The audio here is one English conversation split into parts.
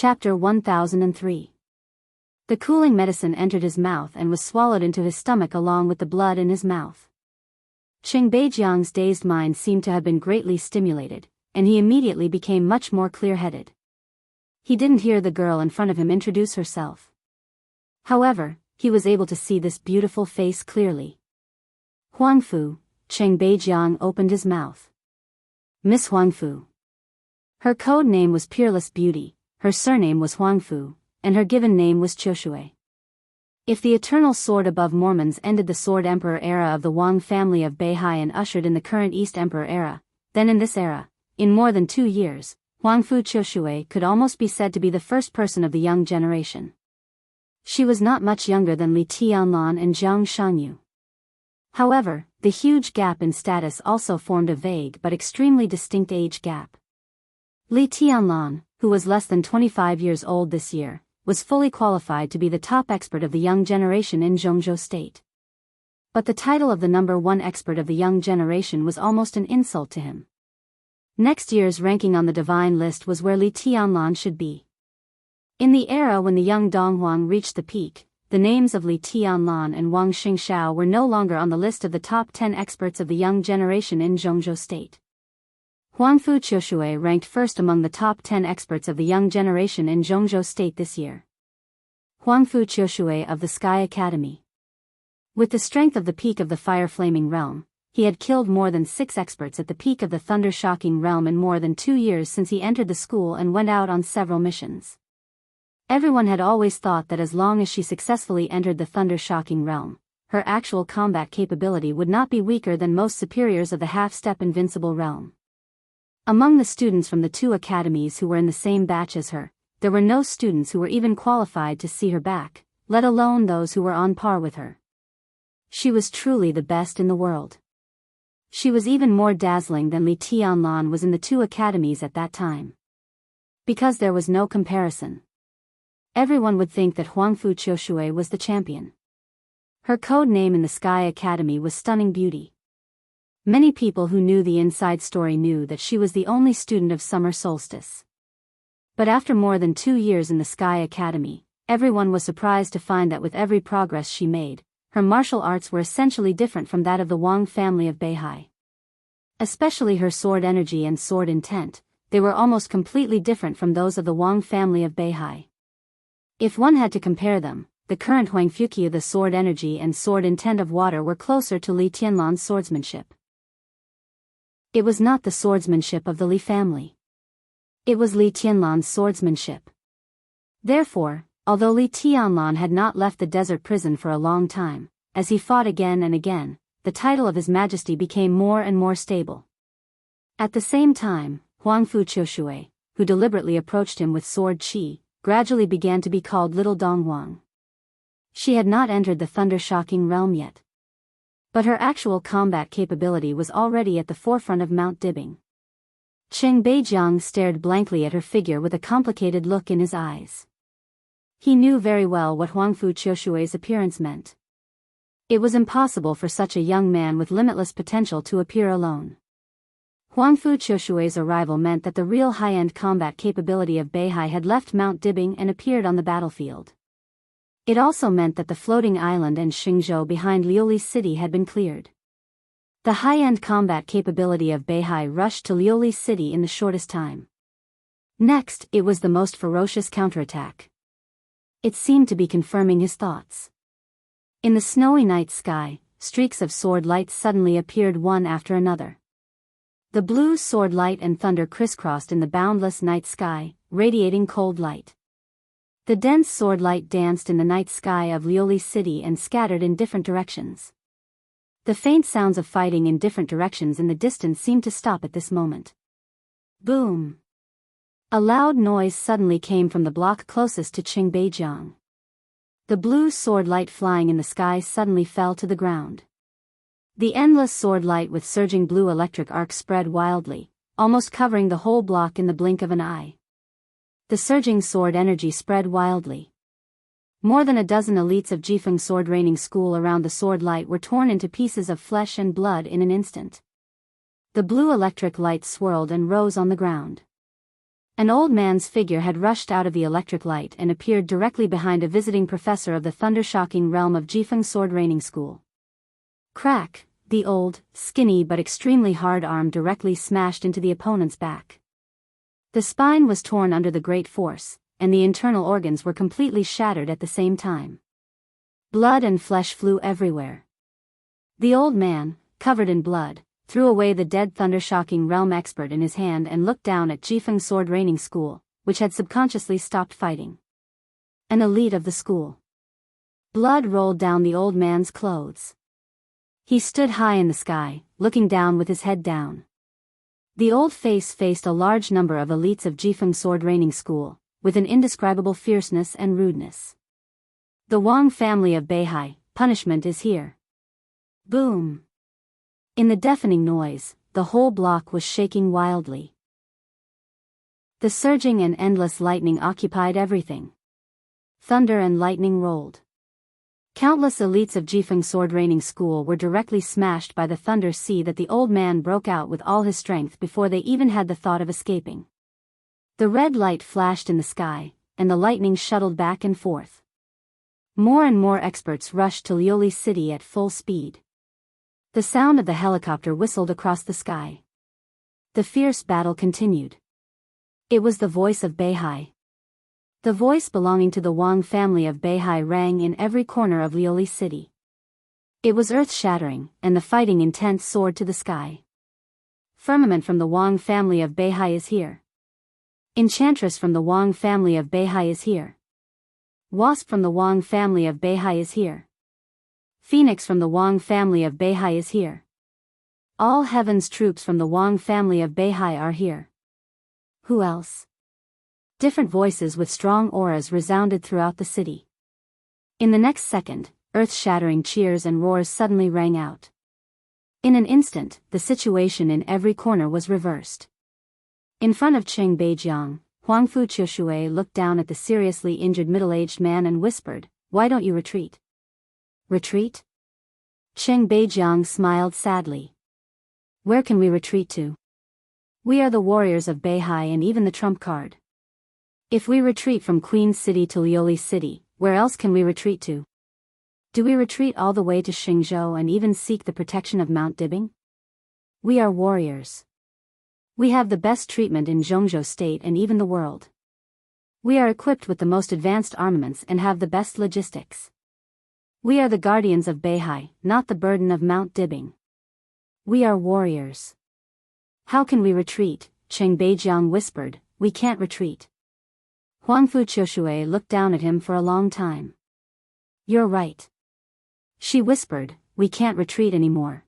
Chapter 1003. The cooling medicine entered his mouth and was swallowed into his stomach along with the blood in his mouth. Qing Beijiang's dazed mind seemed to have been greatly stimulated, and he immediately became much more clear-headed. He didn't hear the girl in front of him introduce herself. However, he was able to see this beautiful face clearly. Huangfu, Qing Beijiang opened his mouth. Miss Huangfu. Her code name was Peerless Beauty, her surname was Huangfu, and her given name was Qiushui. If the eternal sword above Mormons ended the Sword Emperor era of the Wang family of Beihai and ushered in the current East Emperor era, then in this era, in more than 2 years, Huangfu Qiushui could almost be said to be the first person of the young generation. She was not much younger than Li Tianlan and Jiang Shanyu. However, the huge gap in status also formed a vague but extremely distinct age gap. Li Tianlan, who was less than 25 years old this year, was fully qualified to be the top expert of the young generation in Jianghu state. But the title of the number 1 expert of the young generation was almost an insult to him. Next year's ranking on the divine list was where Li Tianlan should be. In the era when the young Donghuang reached the peak, the names of Li Tianlan and Wang Xingxiao were no longer on the list of the top 10 experts of the young generation in Jianghu state. Huangfu Qiushui ranked first among the top 10 experts of the young generation in Jianghu state this year. Huangfu Qiushui of the Sky Academy. With the strength of the peak of the fire-flaming realm, he had killed more than 6 experts at the peak of the thunder-shocking realm in more than 2 years since he entered the school and went out on several missions. Everyone had always thought that as long as she successfully entered the thunder-shocking realm, her actual combat capability would not be weaker than most superiors of the half-step invincible realm. Among the students from the 2 academies who were in the same batch as her, there were no students who were even qualified to see her back, let alone those who were on par with her. She was truly the best in the world. She was even more dazzling than Li Tianlan was in the 2 academies at that time. Because there was no comparison. Everyone would think that Huangfu Qiushui was the champion. Her code name in the Sky Academy was Stunning Beauty. Many people who knew the inside story knew that she was the only student of summer solstice. But after more than 2 years in the Sky Academy, everyone was surprised to find that with every progress she made, her martial arts were essentially different from that of the Wang family of Beihai. Especially her sword energy and sword intent, they were almost completely different from those of the Wang family of Beihai. If one had to compare them, the current Huangfuqiu of the sword energy and sword intent of water were closer to Li Tianlan's swordsmanship. It was not the swordsmanship of the Li family. It was Li Tianlan's swordsmanship. Therefore, although Li Tianlan had not left the desert prison for a long time, as he fought again and again, the title of His Majesty became more and more stable. At the same time, Huangfu Qiushui, who deliberately approached him with sword qi, gradually began to be called Little Donghuang. She had not entered the thunder-shocking realm yet. But her actual combat capability was already at the forefront of Mount Dibbing. Qing Beijiang stared blankly at her figure with a complicated look in his eyes. He knew very well what Huangfu Qiushui's appearance meant. It was impossible for such a young man with limitless potential to appear alone. Huangfu Qiushui's arrival meant that the real high-end combat capability of Beihai had left Mount Dibbing and appeared on the battlefield. It also meant that the floating island and Xingzhou behind Liuli City had been cleared. The high-end combat capability of Beihai rushed to Liuli City in the shortest time. Next, it was the most ferocious counterattack. It seemed to be confirming his thoughts. In the snowy night sky, streaks of sword light suddenly appeared one after another. The blue sword light and thunder crisscrossed in the boundless night sky, radiating cold light. The dense sword light danced in the night sky of Liuli City and scattered in different directions. The faint sounds of fighting in different directions in the distance seemed to stop at this moment. Boom! A loud noise suddenly came from the block closest to Qing Beijiang. The blue sword light flying in the sky suddenly fell to the ground. The endless sword light with surging blue electric arcs spread wildly, almost covering the whole block in the blink of an eye. The surging sword energy spread wildly. More than a dozen elites of Jifeng sword raining school around the sword light were torn into pieces of flesh and blood in an instant. The blue electric light swirled and rose on the ground. An old man's figure had rushed out of the electric light and appeared directly behind a visiting professor of the thunder-shocking realm of Jifeng Sword Raining School. Crack! The old, skinny but extremely hard arm directly smashed into the opponent's back. The spine was torn under the great force, and the internal organs were completely shattered at the same time. Blood and flesh flew everywhere. The old man, covered in blood, threw away the dead thunder-shocking realm expert in his hand and looked down at Jifeng Sword Raining School, which had subconsciously stopped fighting. An elite of the school. Blood rolled down the old man's clothes. He stood high in the sky, looking down with his head down. The old face faced a large number of elites of Jifeng Sword Raining School, with an indescribable fierceness and rudeness. The Wang family of Beihai, punishment is here. Boom! In the deafening noise, the whole block was shaking wildly. The surging and endless lightning occupied everything. Thunder and lightning rolled. Countless elites of Jifeng Sword Raining School were directly smashed by the thunder sea that the old man broke out with all his strength before they even had the thought of escaping. The red light flashed in the sky, and the lightning shuttled back and forth. More and more experts rushed to Lioli City at full speed. The sound of the helicopter whistled across the sky. The fierce battle continued. It was the voice of Beihai. The voice belonging to the Wang family of Beihai rang in every corner of Lioli City. It was earth-shattering, and the fighting intent soared to the sky. Firmament from the Wang family of Beihai is here. Enchantress from the Wang family of Beihai is here. Wasp from the Wang family of Beihai is here. Phoenix from the Wang family of Beihai is here. All heaven's troops from the Wang family of Beihai are here. Who else? Different voices with strong auras resounded throughout the city. In the next second, earth-shattering cheers and roars suddenly rang out. In an instant, the situation in every corner was reversed. In front of Cheng Beijiang, Huangfu Qiushui looked down at the seriously injured middle-aged man and whispered, "Why don't you retreat?" Retreat? Cheng Beijiang smiled sadly. Where can we retreat to? We are the warriors of Beihai and even the trump card. If we retreat from Queen City to Lioli City, where else can we retreat to? Do we retreat all the way to Xingzhou and even seek the protection of Mount Dibing? We are warriors. We have the best treatment in Zhongzhou State and even the world. We are equipped with the most advanced armaments and have the best logistics. We are the guardians of Beihai, not the burden of Mount Dibing. We are warriors. How can we retreat? Cheng Beijiang whispered, "We can't retreat." Huangfu Qiushui looked down at him for a long time. You're right. She whispered, "We can't retreat anymore."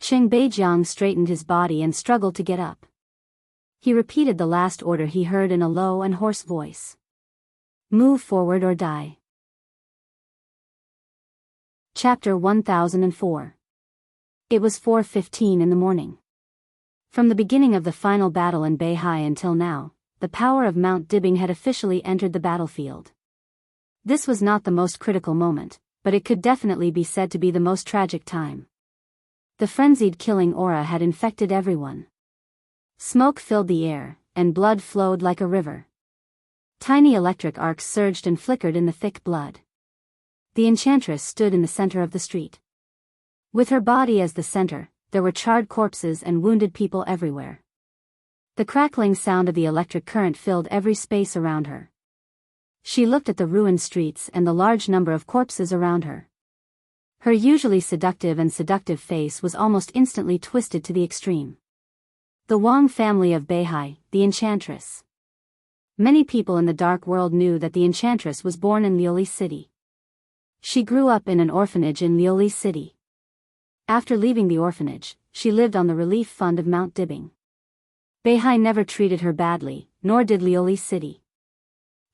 Cheng Beijiang straightened his body and struggled to get up. He repeated the last order he heard in a low and hoarse voice. Move forward or die. Chapter 1004. It was 4:15 in the morning. From the beginning of the final battle in Beihai until now, the power of Mount Dibing had officially entered the battlefield. This was not the most critical moment, but it could definitely be said to be the most tragic time. The frenzied killing aura had infected everyone. Smoke filled the air, and blood flowed like a river. Tiny electric arcs surged and flickered in the thick blood. The enchantress stood in the center of the street. With her body as the center, there were charred corpses and wounded people everywhere. The crackling sound of the electric current filled every space around her. She looked at the ruined streets and the large number of corpses around her. Her usually seductive face was almost instantly twisted to the extreme. The Wang family of Beihai, the enchantress. Many people in the dark world knew that the enchantress was born in Lioli City. She grew up in an orphanage in Lioli City. After leaving the orphanage, she lived on the relief fund of Mount Dibing. Beihai never treated her badly, nor did Lioli City.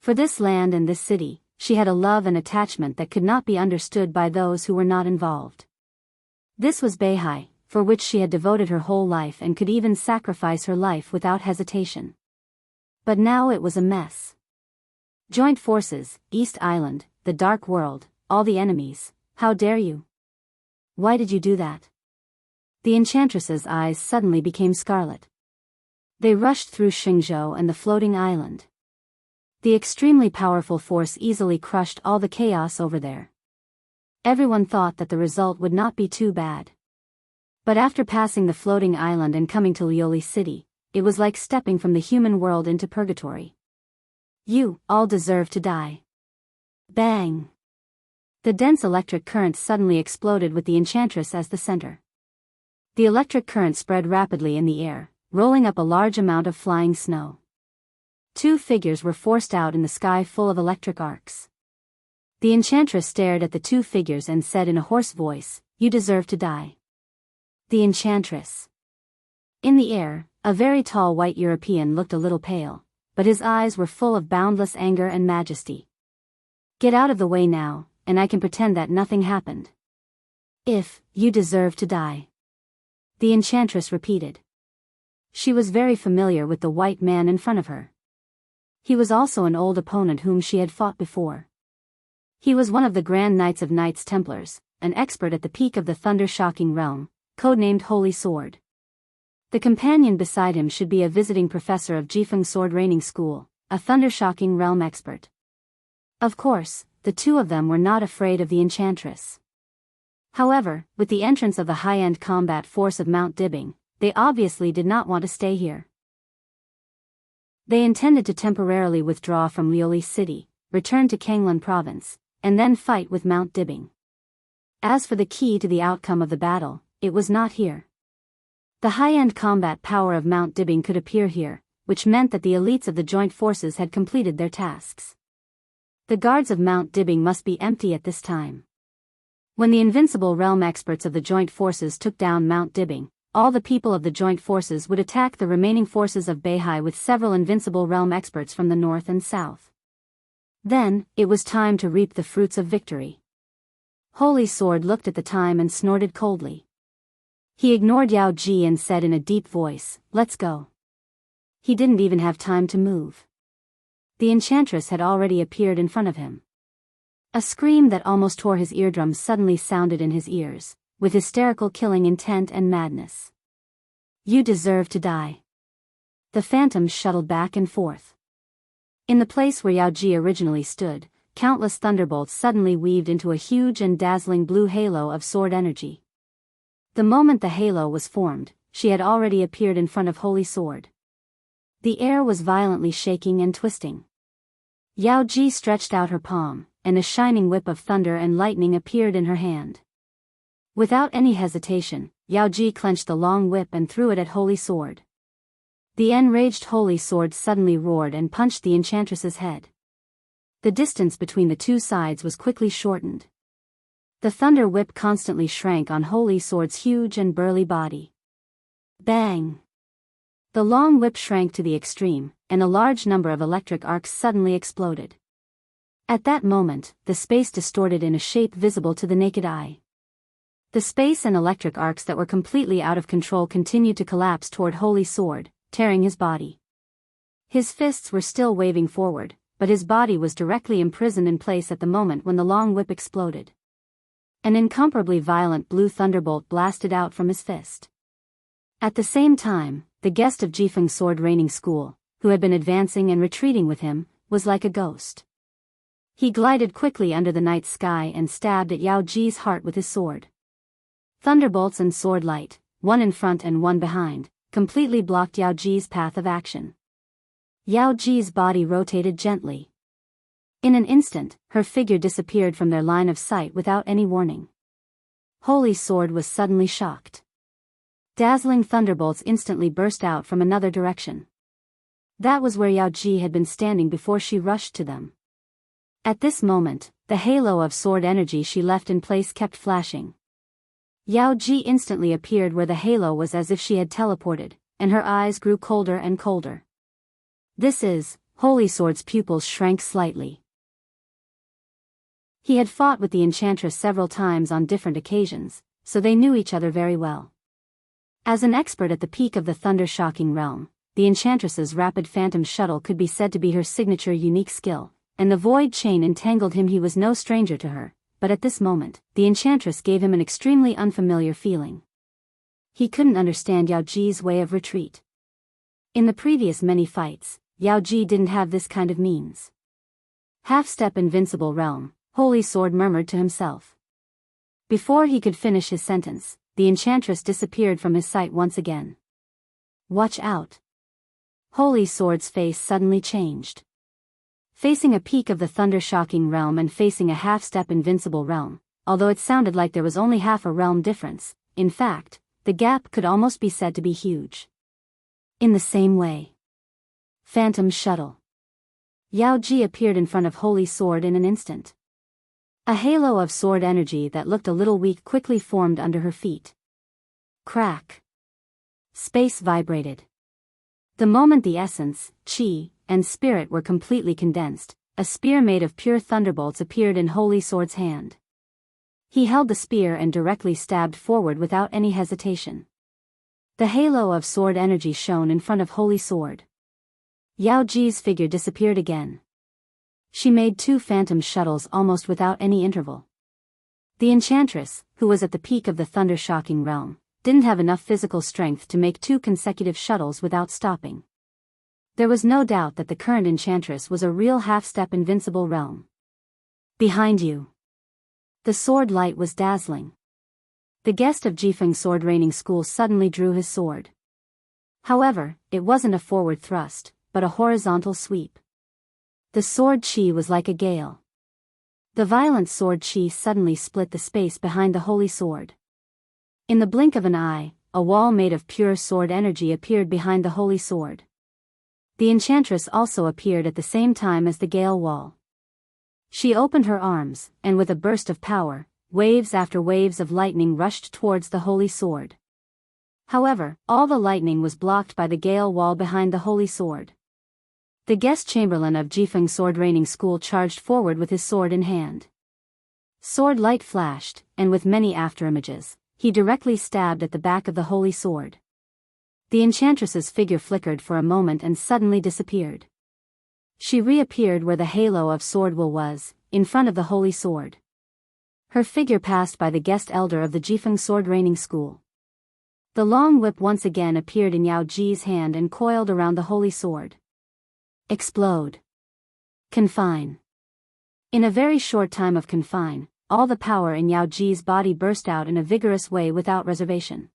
For this land and this city, she had a love and attachment that could not be understood by those who were not involved. This was Beihai, for which she had devoted her whole life and could even sacrifice her life without hesitation. But now it was a mess. Joint forces, East Island, the Dark World, all the enemies, how dare you? Why did you do that? The enchantress's eyes suddenly became scarlet. They rushed through Xingzhou and the floating island. The extremely powerful force easily crushed all the chaos over there. Everyone thought that the result would not be too bad. But after passing the floating island and coming to Lioli City, it was like stepping from the human world into purgatory. You all deserve to die. Bang! The dense electric current suddenly exploded with the enchantress as the center. The electric current spread rapidly in the air, rolling up a large amount of flying snow. Two figures were forced out in the sky full of electric arcs. The enchantress stared at the two figures and said in a hoarse voice, "You deserve to die." The enchantress. In the air, a very tall white European looked a little pale, but his eyes were full of boundless anger and majesty. "Get out of the way now, and I can pretend that nothing happened." "If you deserve to die," the enchantress repeated. She was very familiar with the white man in front of her. He was also an old opponent whom she had fought before. He was one of the Grand Knights of Knights Templars, an expert at the peak of the thunder-shocking realm, codenamed Holy Sword. The companion beside him should be a visiting professor of Jifeng Sword Raining School, a thunder-shocking realm expert. Of course, the two of them were not afraid of the enchantress. However, with the entrance of the high-end combat force of Mount Dibbing, they obviously did not want to stay here. They intended to temporarily withdraw from Lioli City, return to Kanglan Province, and then fight with Mount Dibbing. As for the key to the outcome of the battle, it was not here. The high-end combat power of Mount Dibbing could appear here, which meant that the elites of the joint forces had completed their tasks. The guards of Mount Dibbing must be empty at this time. When the invincible realm experts of the joint forces took down Mount Dibbing, all the people of the joint forces would attack the remaining forces of Beihai with several invincible realm experts from the north and south. Then, it was time to reap the fruits of victory. Holy Sword looked at the time and snorted coldly. He ignored Yao Ji and said in a deep voice, "Let's go." He didn't even have time to move. The enchantress had already appeared in front of him. A scream that almost tore his eardrums suddenly sounded in his ears, with hysterical killing intent and madness. "You deserve to die." The phantoms shuttled back and forth. In the place where Yao Ji originally stood, countless thunderbolts suddenly weaved into a huge and dazzling blue halo of sword energy. The moment the halo was formed, she had already appeared in front of Holy Sword. The air was violently shaking and twisting. Yao Ji stretched out her palm, and a shining whip of thunder and lightning appeared in her hand. Without any hesitation, Yao Ji clenched the long whip and threw it at Holy Sword. The enraged Holy Sword suddenly roared and punched the enchantress's head. The distance between the two sides was quickly shortened. The thunder whip constantly shrank on Holy Sword's huge and burly body. Bang! The long whip shrank to the extreme, and a large number of electric arcs suddenly exploded. At that moment, the space distorted in a shape visible to the naked eye. The space and electric arcs that were completely out of control continued to collapse toward Holy Sword, tearing his body. His fists were still waving forward, but his body was directly imprisoned in place at the moment when the long whip exploded. An incomparably violent blue thunderbolt blasted out from his fist. At the same time, the guest of Jifeng Sword Raining School, who had been advancing and retreating with him, was like a ghost. He glided quickly under the night sky and stabbed at Yao Ji's heart with his sword. Thunderbolts and sword light, one in front and one behind, completely blocked Yao Ji's path of action. Yao Ji's body rotated gently. In an instant, her figure disappeared from their line of sight without any warning. Holy Sword was suddenly shocked. Dazzling thunderbolts instantly burst out from another direction. That was where Yao Ji had been standing before she rushed to them. At this moment, the halo of sword energy she left in place kept flashing. Yao Ji instantly appeared where the halo was as if she had teleported, and her eyes grew colder and colder. This is, Holy Sword's pupils shrank slightly. He had fought with the enchantress several times on different occasions, so they knew each other very well. As an expert at the peak of the thunder-shocking realm, the enchantress's rapid phantom shuttle could be said to be her signature unique skill, and the void chain entangled him. He was no stranger to her, but at this moment, the enchantress gave him an extremely unfamiliar feeling. He couldn't understand Yao Ji's way of retreat. In the previous many fights, Yao Ji didn't have this kind of means. Half-step invincible realm, Holy Sword murmured to himself. Before he could finish his sentence, the enchantress disappeared from his sight once again. Watch out. Holy Sword's face suddenly changed. Facing a peak of the thunder-shocking realm and facing a half-step invincible realm, although it sounded like there was only half a realm difference, in fact, the gap could almost be said to be huge. In the same way. Phantom Shuttle. Yao Ji appeared in front of Holy Sword in an instant. A halo of sword energy that looked a little weak quickly formed under her feet. Crack. Space vibrated. The moment the essence, chi, and spirit were completely condensed, a spear made of pure thunderbolts appeared in Holy Sword's hand. He held the spear and directly stabbed forward without any hesitation. The halo of sword energy shone in front of Holy Sword. Yao Ji's figure disappeared again. She made 2 phantom shuttles almost without any interval. The enchantress, who was at the peak of the thunder-shocking realm, didn't have enough physical strength to make 2 consecutive shuttles without stopping. There was no doubt that the current enchantress was a real half-step invincible realm. Behind you. The sword light was dazzling. The guest of Jifeng Sword Raining School suddenly drew his sword. However, it wasn't a forward thrust, but a horizontal sweep. The sword chi was like a gale. The violent sword chi suddenly split the space behind the holy sword. In the blink of an eye, a wall made of pure sword energy appeared behind the holy sword. The enchantress also appeared at the same time as the gale wall. She opened her arms, and with a burst of power, waves after waves of lightning rushed towards the holy sword. However, all the lightning was blocked by the gale wall behind the holy sword. The guest chamberlain of Jifeng Sword Raining School charged forward with his sword in hand. Sword light flashed, and with many afterimages, he directly stabbed at the back of the holy sword. The enchantress's figure flickered for a moment and suddenly disappeared. She reappeared where the halo of sword will was, in front of the holy sword. Her figure passed by the guest elder of the Jifeng Sword Raining School. The long whip once again appeared in Yao Ji's hand and coiled around the holy sword. Explode. Confine. In a very short time of confine, all the power in Yao Ji's body burst out in a vigorous way without reservation.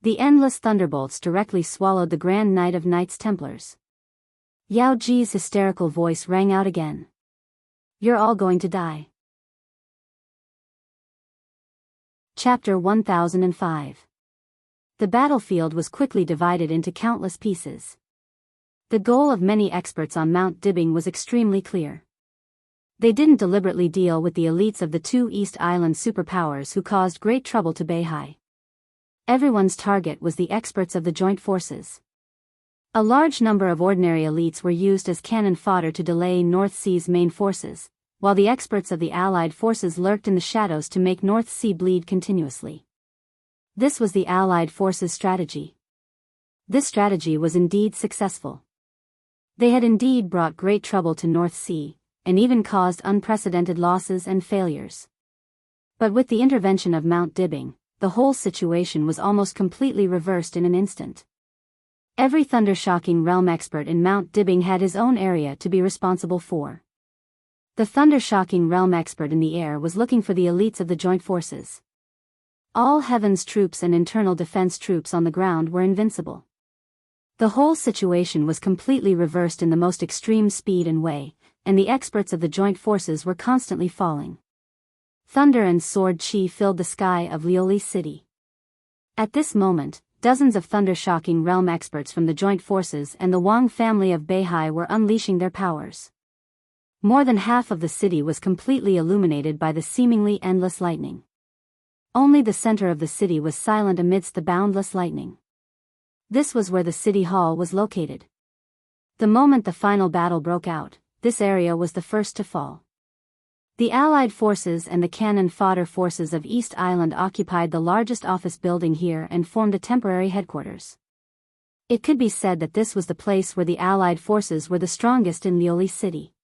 The endless thunderbolts directly swallowed the Grand Knight of Knights Templars. Yao Ji's hysterical voice rang out again. You're all going to die. Chapter 1005. The battlefield was quickly divided into countless pieces. The goal of many experts on Mount Dibbing was extremely clear. They didn't deliberately deal with the elites of the 2 East Island superpowers who caused great trouble to Beihai. Everyone's target was the experts of the joint forces. A large number of ordinary elites were used as cannon fodder to delay North Sea's main forces, while the experts of the Allied forces lurked in the shadows to make North Sea bleed continuously. This was the Allied forces' strategy. This strategy was indeed successful. They had indeed brought great trouble to North Sea, and even caused unprecedented losses and failures. But with the intervention of Mount Dibbing, the whole situation was almost completely reversed in an instant. Every thunder-shocking realm expert in Mount Dibbing had his own area to be responsible for. The thunder-shocking realm expert in the air was looking for the elites of the joint forces. All heaven's troops and internal defense troops on the ground were invincible. The whole situation was completely reversed in the most extreme speed and way, and the experts of the joint forces were constantly falling. Thunder and sword chi filled the sky of Lioli City. At this moment, dozens of thunder-shocking realm experts from the joint forces and the Wang family of Beihai were unleashing their powers. More than half of the city was completely illuminated by the seemingly endless lightning. Only the center of the city was silent amidst the boundless lightning. This was where the city hall was located. The moment the final battle broke out, this area was the first to fall. The Allied forces and the cannon fodder forces of East Island occupied the largest office building here and formed a temporary headquarters. It could be said that this was the place where the Allied forces were the strongest in Lioli City.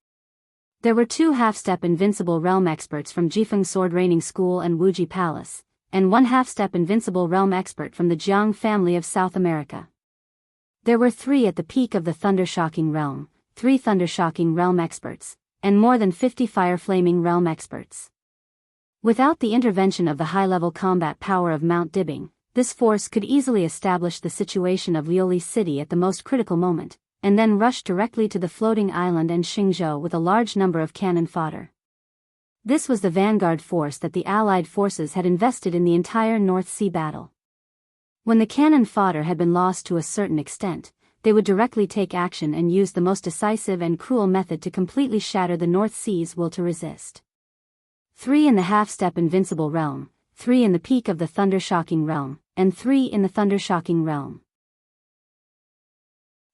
There were 2 half-step invincible realm experts from Jifeng Sword Raining School and Wuji Palace, and 1 half-step invincible realm expert from the Jiang family of South America. There were 3 at the peak of the Thunder-Shocking Realm, 3 Thunder-Shocking Realm experts, and more than 50 Fire-Flaming Realm experts. Without the intervention of the high-level combat power of Mount Dibbing, this force could easily establish the situation of Lioli City at the most critical moment, and then rush directly to the floating island and Xingzhou with a large number of cannon fodder. This was the vanguard force that the Allied forces had invested in the entire North Sea battle. When the cannon fodder had been lost to a certain extent, they would directly take action and use the most decisive and cruel method to completely shatter the North Sea's will to resist. 3 in the half-step invincible realm, 3 in the peak of the Thunder-Shocking Realm, and 3 in the Thunder-Shocking Realm.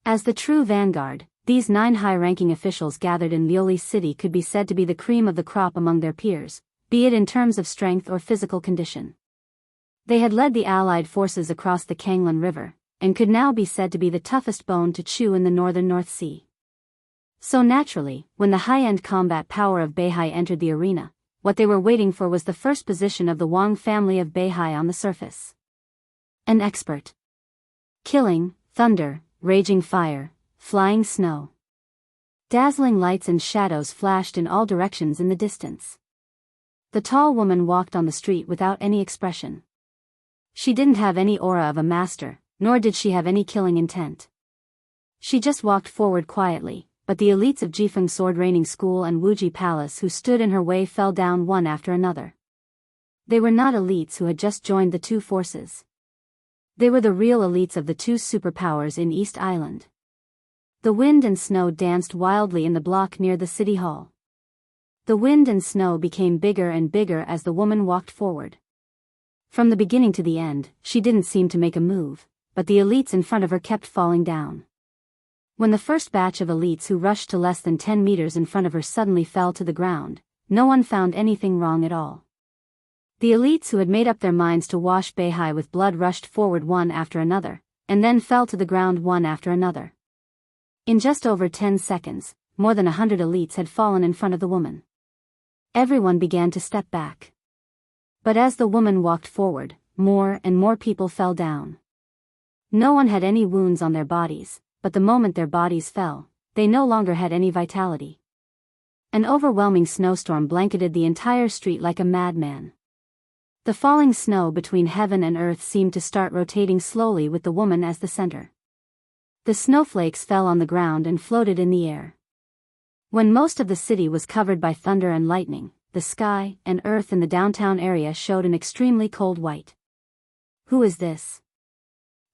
As the true vanguard, these 9 high-ranking officials gathered in Lioli City could be said to be the cream of the crop among their peers, be it in terms of strength or physical condition. They had led the Allied forces across the Kanglan River, and could now be said to be the toughest bone to chew in the northern North Sea. So naturally, when the high-end combat power of Beihai entered the arena, what they were waiting for was the first position of the Wang family of Beihai on the surface. An expert. Killing, thunder, raging fire, flying snow. Dazzling lights and shadows flashed in all directions in the distance. The tall woman walked on the street without any expression. She didn't have any aura of a master, nor did she have any killing intent. She just walked forward quietly, but the elites of Jifeng Sword Training School and Wuji Palace who stood in her way fell down one after another. They were not elites who had just joined the 2 forces. They were the real elites of the 2 superpowers in East Island. The wind and snow danced wildly in the block near the city hall. The wind and snow became bigger and bigger as the woman walked forward. From the beginning to the end, she didn't seem to make a move, but the elites in front of her kept falling down. When the first batch of elites who rushed to less than 10 meters in front of her suddenly fell to the ground, no one found anything wrong at all. The elites who had made up their minds to wash Beihai with blood rushed forward one after another, and then fell to the ground one after another. In just over 10 seconds, more than 100 elites had fallen in front of the woman. Everyone began to step back. But as the woman walked forward, more and more people fell down. No one had any wounds on their bodies, but the moment their bodies fell, they no longer had any vitality. An overwhelming snowstorm blanketed the entire street like a madman. The falling snow between heaven and earth seemed to start rotating slowly with the woman as the center. The snowflakes fell on the ground and floated in the air. When most of the city was covered by thunder and lightning, the sky and earth in the downtown area showed an extremely cold white. Who is this?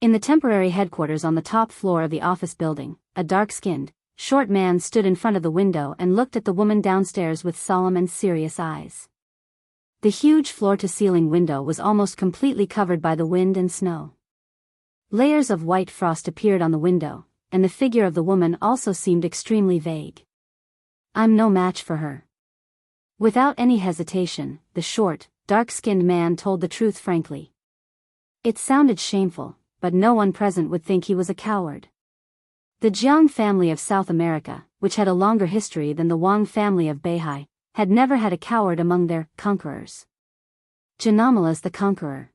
In the temporary headquarters on the top floor of the office building, a dark-skinned, short man stood in front of the window and looked at the woman downstairs with solemn and serious eyes. The huge floor-to-ceiling window was almost completely covered by the wind and snow. Layers of white frost appeared on the window, and the figure of the woman also seemed extremely vague. I'm no match for her. Without any hesitation, the short, dark-skinned man told the truth frankly. It sounded shameful, but no one present would think he was a coward. The Jiang family of South America, which had a longer history than the Wang family of Beihai, had never had a coward among their conquerors. Janamalas the Conqueror.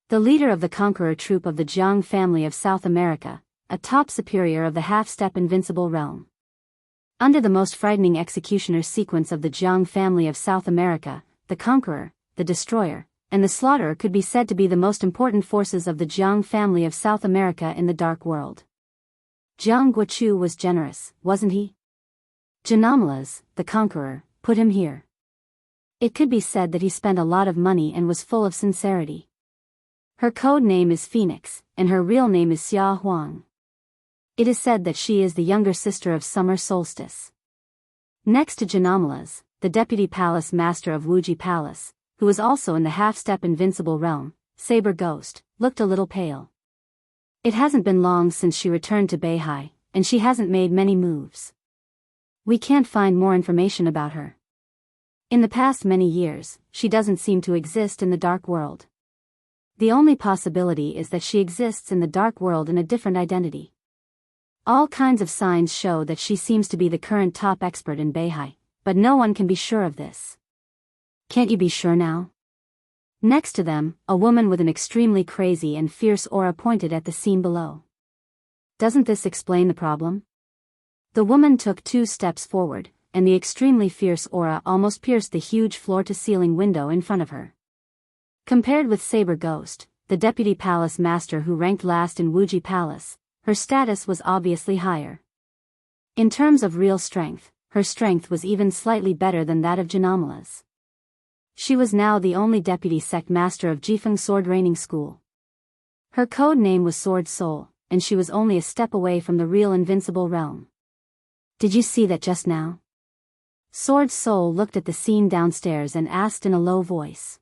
The leader of the conqueror troop of the Jiang family of South America, a top superior of the half-step invincible realm. Under the most frightening executioner sequence of the Jiang family of South America, the Conqueror, the Destroyer, and the Slaughterer could be said to be the most important forces of the Jiang family of South America in the Dark World. Jiang Guochu was generous, wasn't he? Janamalas, the Conqueror, put him here. It could be said that he spent a lot of money and was full of sincerity. Her code name is Phoenix, and her real name is Xia Huang. It is said that she is the younger sister of Summer Solstice. Next to Janamalas, the Deputy Palace Master of Wuji Palace, who was also in the half-step invincible realm, Saber Ghost, looked a little pale. It hasn't been long since she returned to Beihai, and she hasn't made many moves. We can't find more information about her. In the past many years, she doesn't seem to exist in the Dark World. The only possibility is that she exists in the Dark World in a different identity. All kinds of signs show that she seems to be the current top expert in Beihai, but no one can be sure of this. Can't you be sure now? Next to them, a woman with an extremely crazy and fierce aura pointed at the scene below. Doesn't this explain the problem? The woman took 2 steps forward, and the extremely fierce aura almost pierced the huge floor-to-ceiling window in front of her. Compared with Saber Ghost, the deputy palace master who ranked last in Wuxia Palace, her status was obviously higher. In terms of real strength, her strength was even slightly better than that of Janamala's. She was now the only deputy sect master of Jianghu Sword Training School. Her code name was Sword Soul, and she was only a step away from the real invincible realm. Did you see that just now? Sword Soul looked at the scene downstairs and asked in a low voice.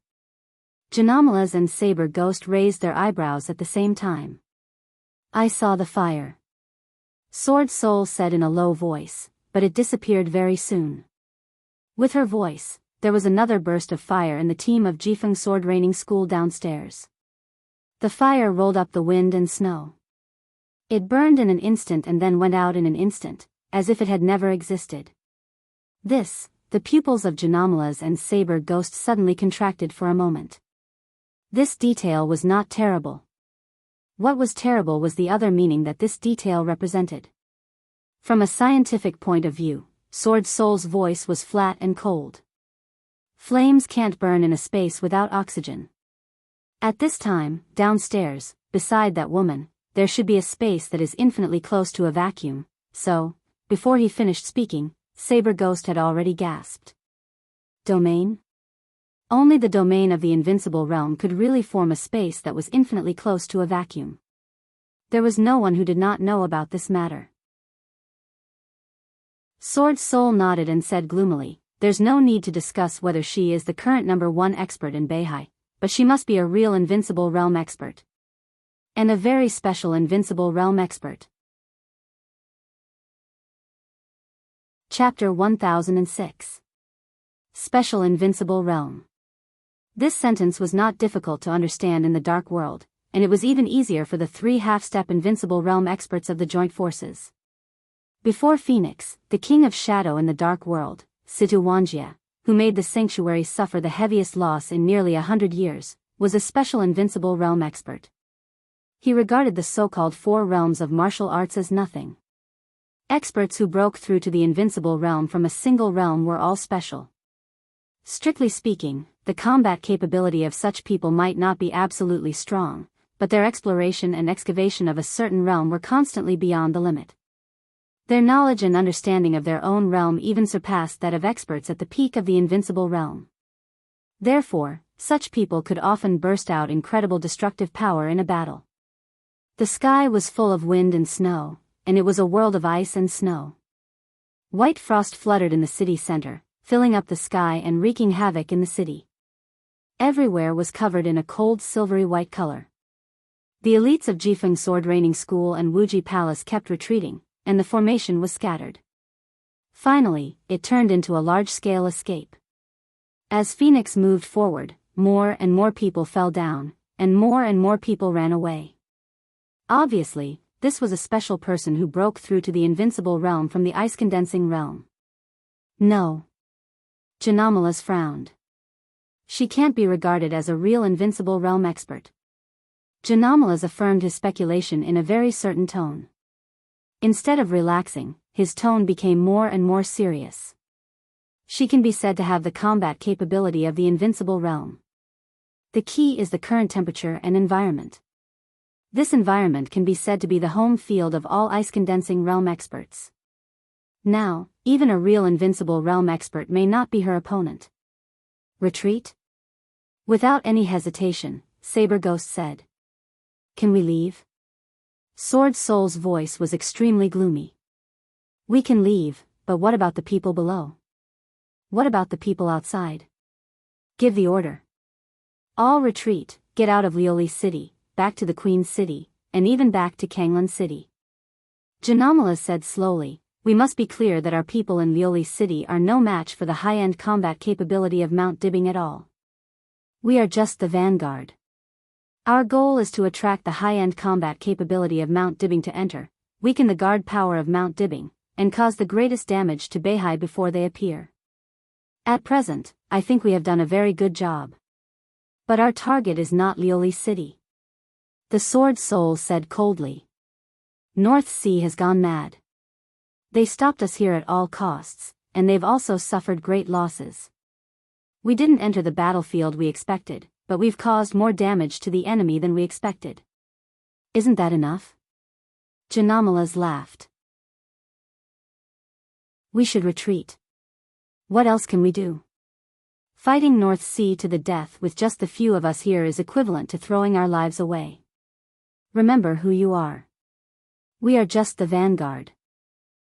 Janamala's and Saber Ghost raised their eyebrows at the same time. I saw the fire. Sword Soul said in a low voice, but it disappeared very soon. With her voice, there was another burst of fire in the team of Jianghu Sword Training School downstairs. The fire rolled up the wind and snow. It burned in an instant and then went out in an instant, as if it had never existed. This, the pupils of Janamala's and Saber Ghost suddenly contracted for a moment. This detail was not terrible. What was terrible was the other meaning that this detail represented. From a scientific point of view, Sword Soul's voice was flat and cold. Flames can't burn in a space without oxygen. At this time, downstairs, beside that woman, there should be a space that is infinitely close to a vacuum, so, before he finished speaking, Saber Ghost had already gasped. Domain? Only the domain of the invincible realm could really form a space that was infinitely close to a vacuum. There was no one who did not know about this matter. Sword Soul nodded and said gloomily, there's no need to discuss whether she is the current #1 expert in Beihai, but she must be a real invincible realm expert. And a very special invincible realm expert. Chapter 1006. Special Invincible Realm. This sentence was not difficult to understand in the Dark World, and it was even easier for the 3 half-step invincible realm experts of the joint forces. Before Phoenix, the king of shadow in the Dark World, Wuxia Xianxia, who made the sanctuary suffer the heaviest loss in nearly 100 years, was a special invincible realm expert. He regarded the so-called 4 realms of martial arts as nothing. Experts who broke through to the invincible realm from a single realm were all special. Strictly speaking, the combat capability of such people might not be absolutely strong, but their exploration and excavation of a certain realm were constantly beyond the limit. Their knowledge and understanding of their own realm even surpassed that of experts at the peak of the invincible realm. Therefore, such people could often burst out incredible destructive power in a battle. The sky was full of wind and snow, and it was a world of ice and snow. White frost fluttered in the city center, filling up the sky and wreaking havoc in the city. Everywhere was covered in a cold silvery white color. The elites of Jianghu Sword Training School and Wuxia Palace kept retreating, and the formation was scattered. Finally, it turned into a large-scale escape. As Phoenix moved forward, more and more people fell down, and more people ran away. Obviously, this was a special person who broke through to the invincible realm from the ice-condensing realm. No. Janamala's frowned. She can't be regarded as a real invincible realm expert. Janamala's affirmed his speculation in a very certain tone. Instead of relaxing, his tone became more and more serious. She can be said to have the combat capability of the invincible realm. The key is the current temperature and environment. This environment can be said to be the home field of all ice-condensing realm experts. Now, even a real invincible realm expert may not be her opponent. Retreat? Without any hesitation, Saber Ghost said. Can we leave? Sword Soul's voice was extremely gloomy. We can leave, but what about the people below? What about the people outside? Give the order. All retreat, get out of Lioli City, back to the Queen's City, and even back to Kanglan City. Janamala said slowly, we must be clear that our people in Lioli City are no match for the high-end combat capability of Mount Dibbing at all. We are just the vanguard. Our goal is to attract the high-end combat capability of Mount Dibbing to enter, weaken the guard power of Mount Dibbing, and cause the greatest damage to Beihai before they appear. At present, I think we have done a very good job. But our target is not Lioli City. The Sword Soul said coldly. North Sea has gone mad. They stopped us here at all costs, and they've also suffered great losses. We didn't enter the battlefield we expected, but we've caused more damage to the enemy than we expected. Isn't that enough? Janamalas laughed. We should retreat. What else can we do? Fighting North Sea to the death with just the few of us here is equivalent to throwing our lives away. Remember who you are. We are just the vanguard.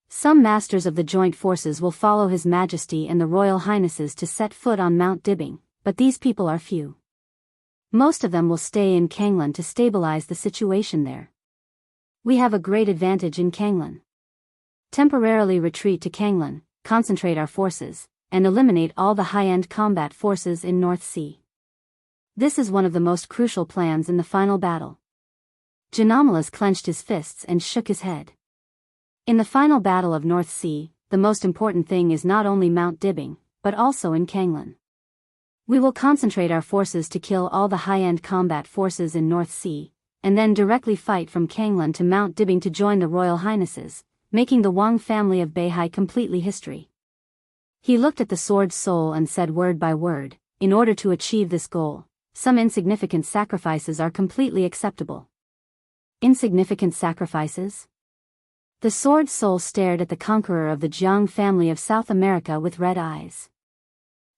Some masters of the joint forces will follow His Majesty and the Royal Highnesses to set foot on Mount Dibbing, but these people are few. Most of them will stay in Kanglan to stabilize the situation there. We have a great advantage in Kanglan. Temporarily retreat to Kanglan, concentrate our forces, and eliminate all the high-end combat forces in North Sea. This is one of the most crucial plans in the final battle. Janamalas clenched his fists and shook his head. In the final battle of North Sea, the most important thing is not only Mount Dibbing, but also in Kanglan. We will concentrate our forces to kill all the high-end combat forces in North Sea, and then directly fight from Kanglan to Mount Dibbing to join the Royal Highnesses, making the Wang family of Beihai completely history. He looked at the Sword Soul and said word by word, in order to achieve this goal, some insignificant sacrifices are completely acceptable. Insignificant sacrifices? The Sword Soul stared at the conqueror of the Jianghu family of South America with red eyes.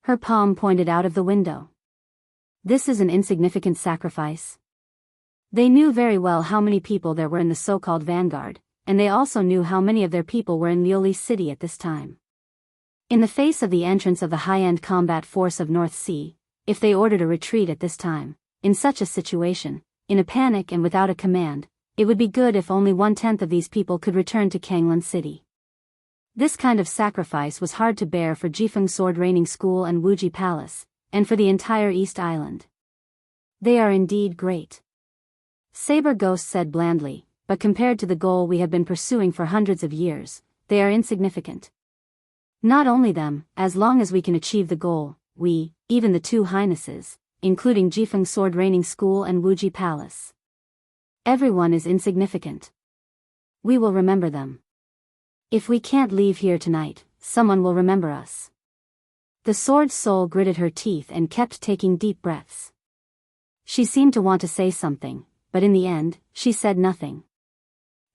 Her palm pointed out of the window. This is an insignificant sacrifice. They knew very well how many people there were in the so-called vanguard, and they also knew how many of their people were in Lioli City at this time. In the face of the entrance of the high-end combat force of North Sea, if they ordered a retreat at this time, in such a situation, in a panic and without a command, it would be good if only 1/10 of these people could return to Kanglan City. This kind of sacrifice was hard to bear for Jifeng Sword Raining School and Wuji Palace, and for the entire East Island. They are indeed great. Saber Ghost said blandly, but compared to the goal we have been pursuing for hundreds of years, they are insignificant. Not only them, as long as we can achieve the goal, we, even the two highnesses, including Jifeng Sword Raining School and Wuji Palace. Everyone is insignificant. We will remember them. If we can't leave here tonight, someone will remember us. The Sword Soul gritted her teeth and kept taking deep breaths. She seemed to want to say something, but in the end, she said nothing.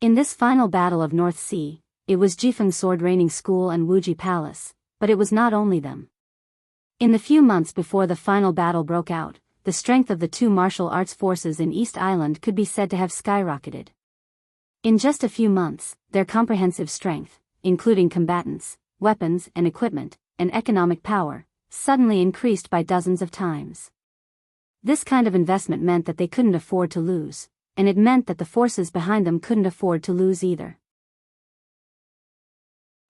In this final battle of North Sea, it was Jifeng Sword Raining School and Wuji Palace, but it was not only them. In the few months before the final battle broke out, the strength of the two martial arts forces in East Island could be said to have skyrocketed. In just a few months, their comprehensive strength, including combatants, weapons and equipment, and economic power, suddenly increased by dozens of times. This kind of investment meant that they couldn't afford to lose, and it meant that the forces behind them couldn't afford to lose either.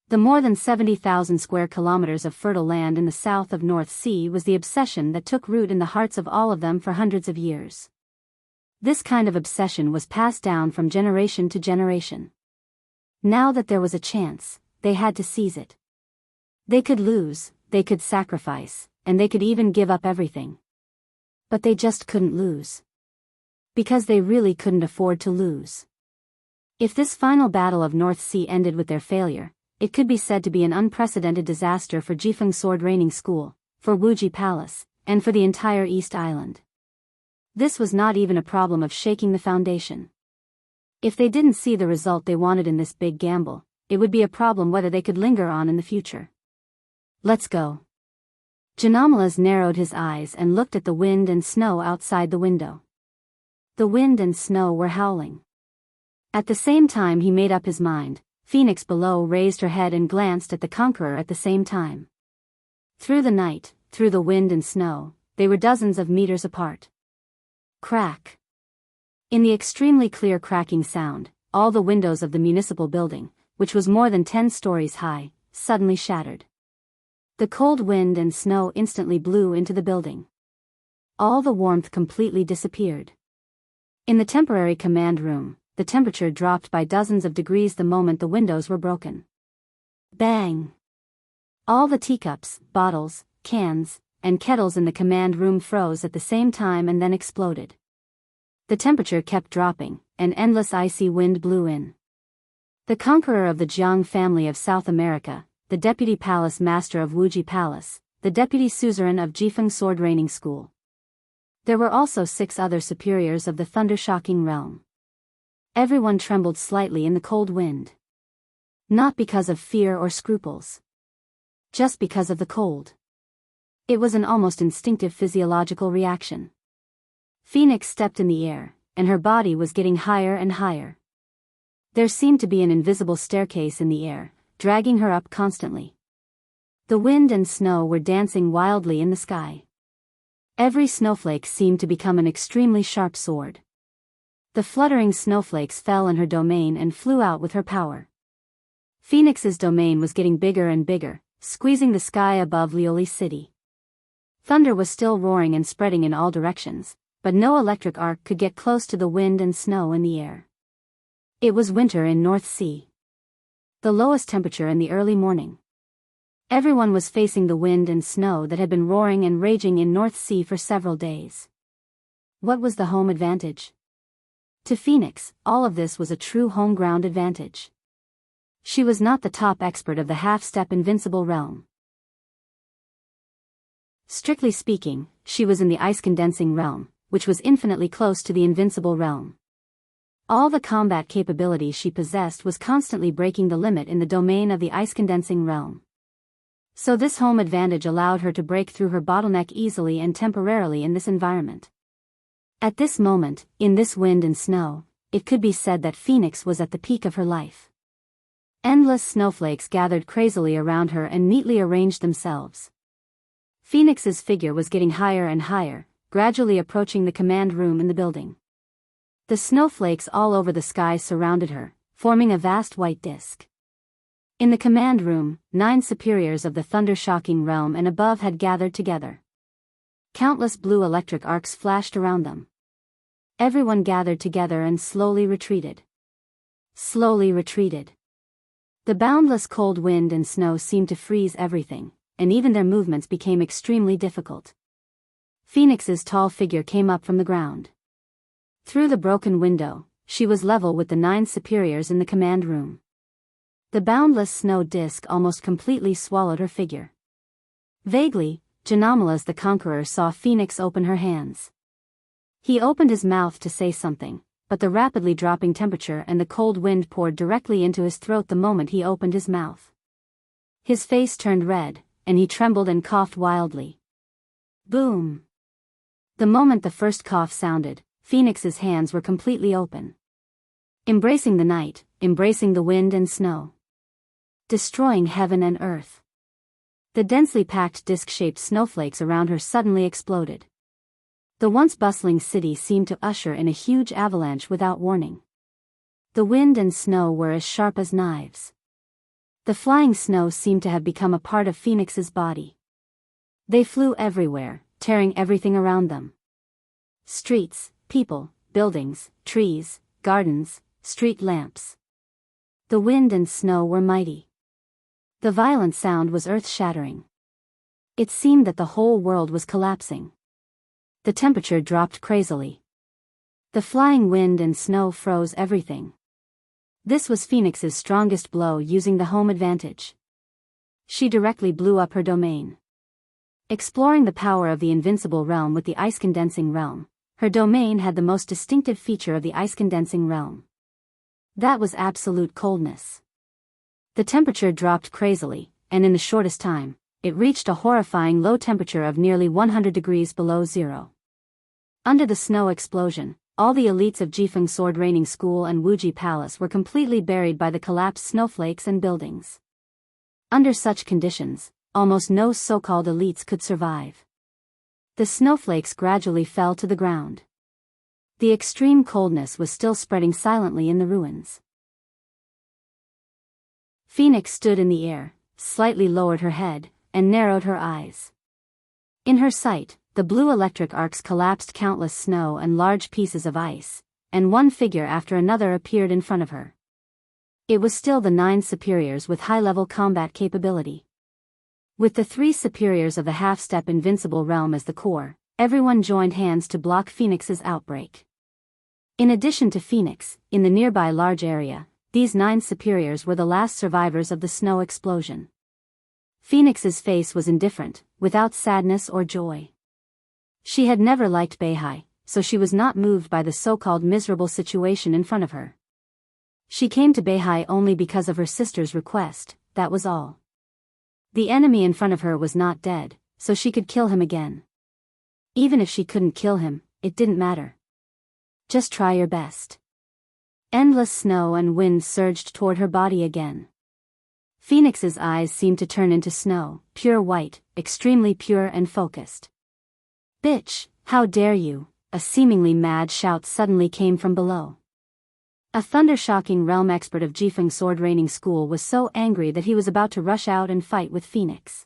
The more than 70,000 square kilometers of fertile land in the south of North Sea was the obsession that took root in the hearts of all of them for hundreds of years. This kind of obsession was passed down from generation to generation. Now that there was a chance, they had to seize it. They could lose, they could sacrifice, and they could even give up everything. But they just couldn't lose. Because they really couldn't afford to lose. If this final battle of North Sea ended with their failure, it could be said to be an unprecedented disaster for Jifeng Sword Raining School, for Wuji Palace, and for the entire East Island. This was not even a problem of shaking the foundation. If they didn't see the result they wanted in this big gamble, it would be a problem whether they could linger on in the future. Let's go. Janamalas narrowed his eyes and looked at the wind and snow outside the window. The wind and snow were howling. At the same time he made up his mind, Phoenix below raised her head and glanced at the conqueror at the same time. Through the night, through the wind and snow, they were dozens of meters apart. Crack. In the extremely clear cracking sound, all the windows of the municipal building, which was more than 10 stories high, suddenly shattered. The cold wind and snow instantly blew into the building. All the warmth completely disappeared. In the temporary command room, the temperature dropped by dozens of degrees the moment the windows were broken. Bang! All the teacups, bottles, cans, and kettles in the command room froze at the same time and then exploded. The temperature kept dropping, and endless icy wind blew in. The conqueror of the Jiang family of South America, the deputy palace master of Wuji Palace, the deputy suzerain of Jifeng Sword Training School. There were also 6 other superiors of the thunder-shocking realm. Everyone trembled slightly in the cold wind. Not because of fear or scruples. Just because of the cold. It was an almost instinctive physiological reaction. Phoenix stepped in the air, and her body was getting higher and higher. There seemed to be an invisible staircase in the air, dragging her up constantly. The wind and snow were dancing wildly in the sky. Every snowflake seemed to become an extremely sharp sword. The fluttering snowflakes fell in her domain and flew out with her power. Phoenix's domain was getting bigger and bigger, squeezing the sky above Lioli City. Thunder was still roaring and spreading in all directions, but no electric arc could get close to the wind and snow in the air. It was winter in North Sea. The lowest temperature in the early morning. Everyone was facing the wind and snow that had been roaring and raging in North Sea for several days. What was the home advantage? To Phoenix, all of this was a true home ground advantage. She was not the top expert of the half-step invincible realm. Strictly speaking, she was in the ice-condensing realm, which was infinitely close to the invincible realm. All the combat capability she possessed was constantly breaking the limit in the domain of the ice-condensing realm. So this home advantage allowed her to break through her bottleneck easily and temporarily in this environment. At this moment, in this wind and snow, it could be said that Phoenix was at the peak of her life. Endless snowflakes gathered crazily around her and neatly arranged themselves. Phoenix's figure was getting higher and higher, gradually approaching the command room in the building. The snowflakes all over the sky surrounded her, forming a vast white disk. In the command room, 9 superiors of the thunder-shocking realm and above had gathered together. Countless blue electric arcs flashed around them. Everyone gathered together and slowly retreated. Slowly retreated. The boundless cold wind and snow seemed to freeze everything, and even their movements became extremely difficult. Phoenix's tall figure came up from the ground. Through the broken window, she was level with the 9 superiors in the command room. The boundless snow disk almost completely swallowed her figure. Vaguely, Janamalas the Conqueror saw Phoenix open her hands. He opened his mouth to say something, but the rapidly dropping temperature and the cold wind poured directly into his throat the moment he opened his mouth. His face turned red, and he trembled and coughed wildly. Boom! The moment the first cough sounded, Phoenix's hands were completely open. Embracing the night, embracing the wind and snow. Destroying heaven and earth. The densely packed disc-shaped snowflakes around her suddenly exploded. The once bustling city seemed to usher in a huge avalanche without warning. The wind and snow were as sharp as knives. The flying snow seemed to have become a part of Phoenix's body. They flew everywhere, tearing everything around them. Streets, people, buildings, trees, gardens, street lamps. The wind and snow were mighty. The violent sound was earth-shattering. It seemed that the whole world was collapsing. The temperature dropped crazily. The flying wind and snow froze everything. This was Phoenix's strongest blow using the home advantage. She directly blew up her domain. Exploring the power of the invincible realm with the ice-condensing realm, her domain had the most distinctive feature of the ice-condensing realm. That was absolute coldness. The temperature dropped crazily, and in the shortest time, it reached a horrifying low temperature of nearly 100 degrees below zero. Under the snow explosion, all the elites of Jifeng Sword Training School and Wuji Palace were completely buried by the collapsed snowflakes and buildings. Under such conditions, almost no so-called elites could survive. The snowflakes gradually fell to the ground. The extreme coldness was still spreading silently in the ruins. Phoenix stood in the air, slightly lowered her head, and narrowed her eyes. In her sight, the blue electric arcs collapsed countless snow and large pieces of ice, and one figure after another appeared in front of her. It was still the 9 superiors with high-level combat capability. With the three superiors of the half-step invincible realm as the core, everyone joined hands to block Phoenix's outbreak. In addition to Phoenix, in the nearby large area, these 9 superiors were the last survivors of the snow explosion. Phoenix's face was indifferent, without sadness or joy. She had never liked Beihai, so she was not moved by the so-called miserable situation in front of her. She came to Beihai only because of her sister's request, that was all. The enemy in front of her was not dead, so she could kill him again. Even if she couldn't kill him, it didn't matter. Just try your best. Endless snow and wind surged toward her body again. Phoenix's eyes seemed to turn into snow, pure white, extremely pure and focused. "Bitch, how dare you!" A seemingly mad shout suddenly came from below. A thunder-shocking realm expert of Jifeng sword training school was so angry that he was about to rush out and fight with Phoenix.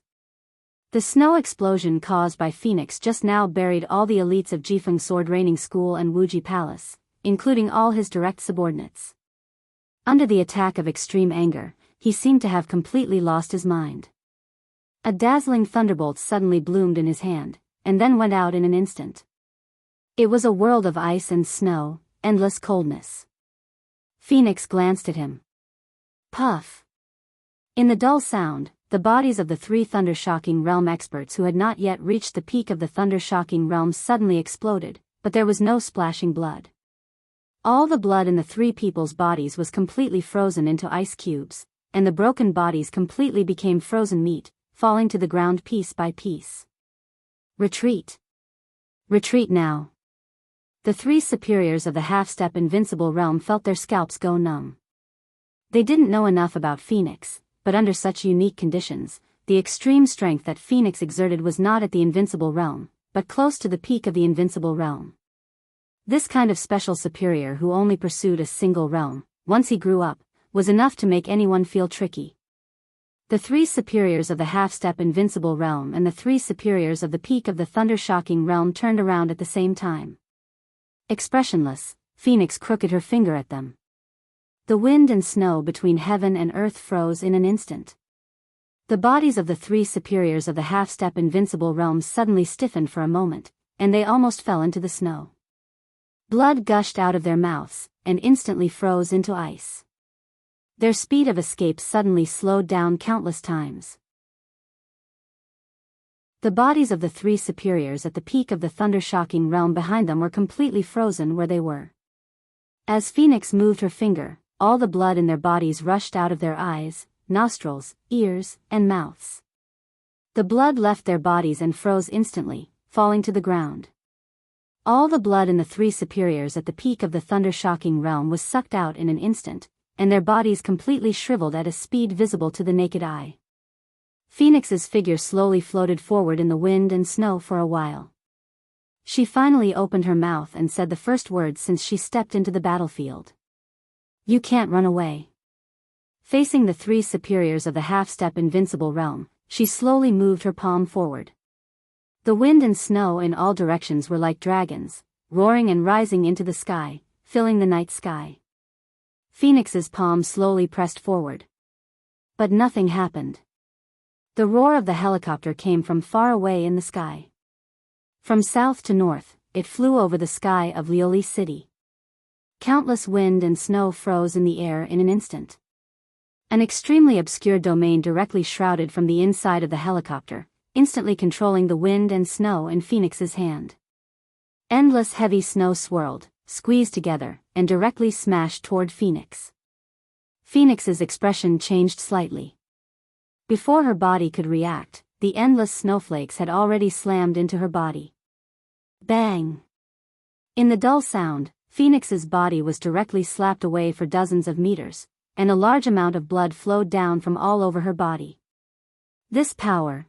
The snow explosion caused by Phoenix just now buried all the elites of Jifeng sword training school and Wuji Palace, including all his direct subordinates. Under the attack of extreme anger, he seemed to have completely lost his mind. A dazzling thunderbolt suddenly bloomed in his hand, and then went out in an instant. It was a world of ice and snow, endless coldness. Phoenix glanced at him. Puff. In the dull sound, the bodies of the 3 thunder-shocking realm experts who had not yet reached the peak of the thunder-shocking realm suddenly exploded, but there was no splashing blood. All the blood in the 3 people's bodies was completely frozen into ice cubes, and the broken bodies completely became frozen meat, falling to the ground piece by piece. Retreat. Retreat now. The 3 superiors of the half-step invincible realm felt their scalps go numb. They didn't know enough about Phoenix, but under such unique conditions, the extreme strength that Phoenix exerted was not at the invincible realm, but close to the peak of the invincible realm. This kind of special superior who only pursued a single realm, once he grew up, was enough to make anyone feel tricky. The 3 superiors of the half-step invincible realm and the 3 superiors of the peak of the thunder-shocking realm turned around at the same time. Expressionless, Phoenix crooked her finger at them. The wind and snow between heaven and earth froze in an instant. The bodies of the 3 superiors of the half-step invincible realm suddenly stiffened for a moment, and they almost fell into the snow. Blood gushed out of their mouths, and instantly froze into ice. Their speed of escape suddenly slowed down countless times. The bodies of the 3 superiors at the peak of the thunder-shocking realm behind them were completely frozen where they were. As Phoenix moved her finger, all the blood in their bodies rushed out of their eyes, nostrils, ears, and mouths. The blood left their bodies and froze instantly, falling to the ground. All the blood in the 3 superiors at the peak of the thunder-shocking realm was sucked out in an instant, and their bodies completely shriveled at a speed visible to the naked eye. Phoenix's figure slowly floated forward in the wind and snow for a while. She finally opened her mouth and said the first words since she stepped into the battlefield. "You can't run away." Facing the 3 superiors of the half-step invincible realm, she slowly moved her palm forward. The wind and snow in all directions were like dragons, roaring and rising into the sky, filling the night sky. Phoenix's palm slowly pressed forward. But nothing happened. The roar of the helicopter came from far away in the sky. From south to north, it flew over the sky of Lioli City. Countless wind and snow froze in the air in an instant. An extremely obscure domain directly shrouded from the inside of the helicopter, instantly controlling the wind and snow in Phoenix's hand. Endless heavy snow swirled, squeezed together, and directly smashed toward Phoenix. Phoenix's expression changed slightly. Before her body could react, the endless snowflakes had already slammed into her body. Bang! In the dull sound, Phoenix's body was directly slapped away for dozens of meters, and a large amount of blood flowed down from all over her body. This power,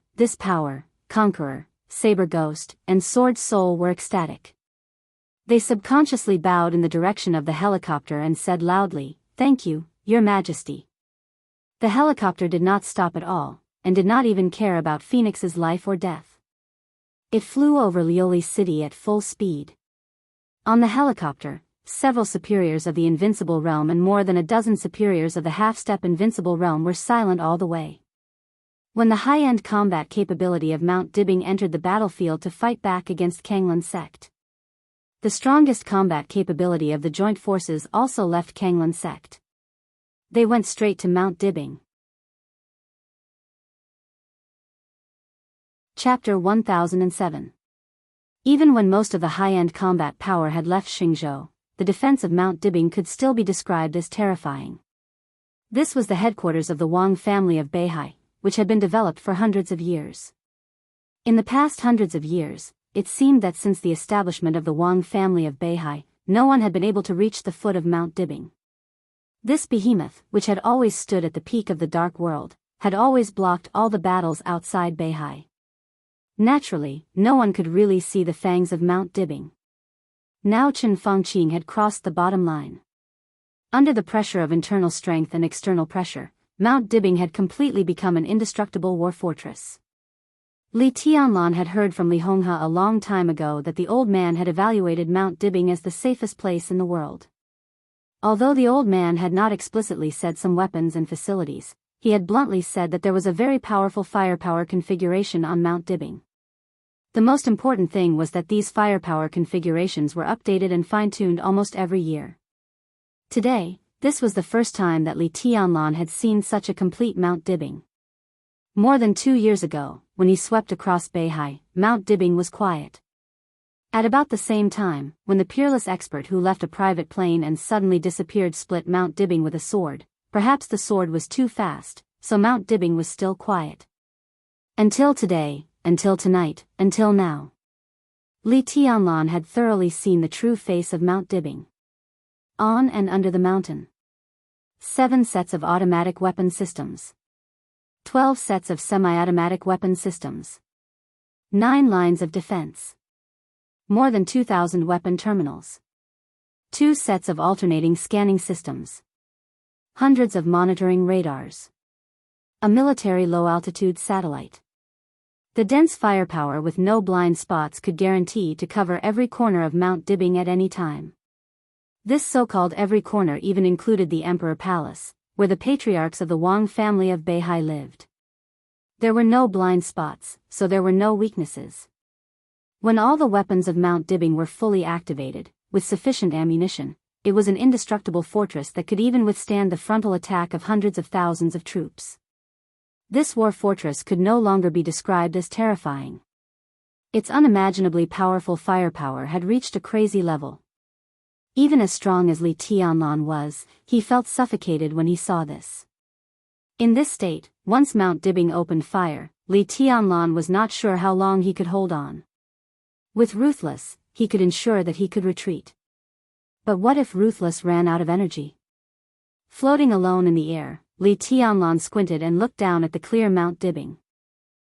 Conqueror, Saber Ghost, and Sword Soul were ecstatic. They subconsciously bowed in the direction of the helicopter and said loudly, "Thank you, Your Majesty." The helicopter did not stop at all, and did not even care about Phoenix's life or death. It flew over Lioli City at full speed. On the helicopter, several superiors of the invincible realm and more than a dozen superiors of the half-step invincible realm were silent all the way. when the high-end combat capability of Mount Dibing entered the battlefield to fight back against Kanglan sect. The strongest combat capability of the joint forces also left Kanglan sect. They went straight to Mount Dibing. Chapter 1007. Even when most of the high-end combat power had left Xingzhou, the defense of Mount Dibing could still be described as terrifying. This was the headquarters of the Wang family of Beihai, which had been developed for hundreds of years. In the past hundreds of years, it seemed that since the establishment of the Wang family of Beihai, no one had been able to reach the foot of Mount Dibing. This behemoth, which had always stood at the peak of the dark world, had always blocked all the battles outside Beihai. Naturally, no one could really see the fangs of Mount Dibing. Now Chen Fangqing had crossed the bottom line. Under the pressure of internal strength and external pressure, Mount Dibing had completely become an indestructible war fortress. Li Tianlan had heard from Li Honghe a long time ago that the old man had evaluated Mount Dibing as the safest place in the world. Although the old man had not explicitly said some weapons and facilities, he had bluntly said that there was a very powerful firepower configuration on Mount Dibing. The most important thing was that these firepower configurations were updated and fine-tuned almost every year. Today, this was the first time that Li Tianlan had seen such a complete Mount Dibing. More than 2 years ago, when he swept across Beihai, Mount Dibing was quiet. At about the same time, when the peerless expert who left a private plane and suddenly disappeared split Mount Dibing with a sword, perhaps the sword was too fast, so Mount Dibing was still quiet. Until today, until tonight, until now. Li Tianlan had thoroughly seen the true face of Mount Dibing. On and under the mountain. 7 sets of automatic weapon systems. 12 sets of semi-automatic weapon systems. 9 lines of defense. More than 2,000 weapon terminals. 2 sets of alternating scanning systems. Hundreds of monitoring radars. A military low-altitude satellite. The dense firepower with no blind spots could guarantee to cover every corner of Mount Dibing at any time. This so-called every corner even included the Emperor Palace, where the patriarchs of the Wang family of Beihai lived. There were no blind spots, so there were no weaknesses. When all the weapons of Mount Dibing were fully activated, with sufficient ammunition, it was an indestructible fortress that could even withstand the frontal attack of hundreds of thousands of troops. This war fortress could no longer be described as terrifying. Its unimaginably powerful firepower had reached a crazy level. Even as strong as Li Tianlan was, he felt suffocated when he saw this. In this state, once Mount Dibing opened fire, Li Tianlan was not sure how long he could hold on. With Ruthless, he could ensure that he could retreat. But what if Ruthless ran out of energy? Floating alone in the air, Li Tianlan squinted and looked down at the clear Mount Dibing.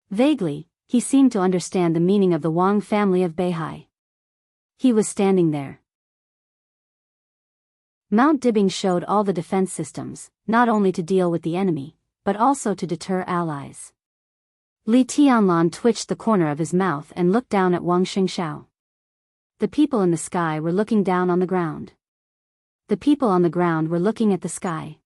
Vaguely, he seemed to understand the meaning of the Wang family of Beihai. He was standing there. Mount Dibing showed all the defense systems, not only to deal with the enemy, but also to deter allies. Li Tianlan twitched the corner of his mouth and looked down at Wang Xingxiao. The people in the sky were looking down on the ground. The people on the ground were looking at the sky.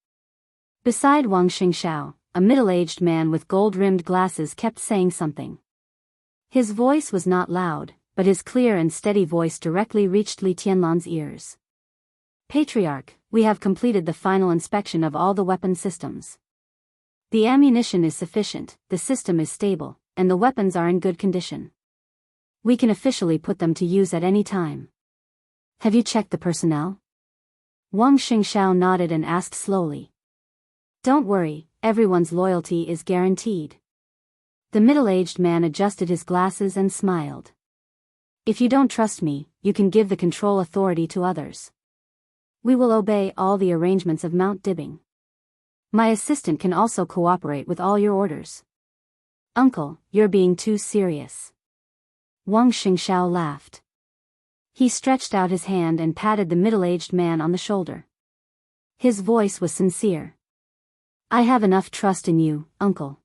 Beside Wang Xingxiao, a middle-aged man with gold-rimmed glasses kept saying something. His voice was not loud, but his clear and steady voice directly reached Li Tianlan's ears. Patriarch, we have completed the final inspection of all the weapon systems. The ammunition is sufficient, the system is stable, and the weapons are in good condition. We can officially put them to use at any time. Have you checked the personnel? Wang Xingxiao nodded and asked slowly. Don't worry, everyone's loyalty is guaranteed. The middle-aged man adjusted his glasses and smiled. If you don't trust me, you can give the control authority to others. We will obey all the arrangements of Mount Dibing. My assistant can also cooperate with all your orders. Uncle, you're being too serious. Wang Xingxiao laughed. He stretched out his hand and patted the middle-aged man on the shoulder. His voice was sincere. I have enough trust in you, uncle.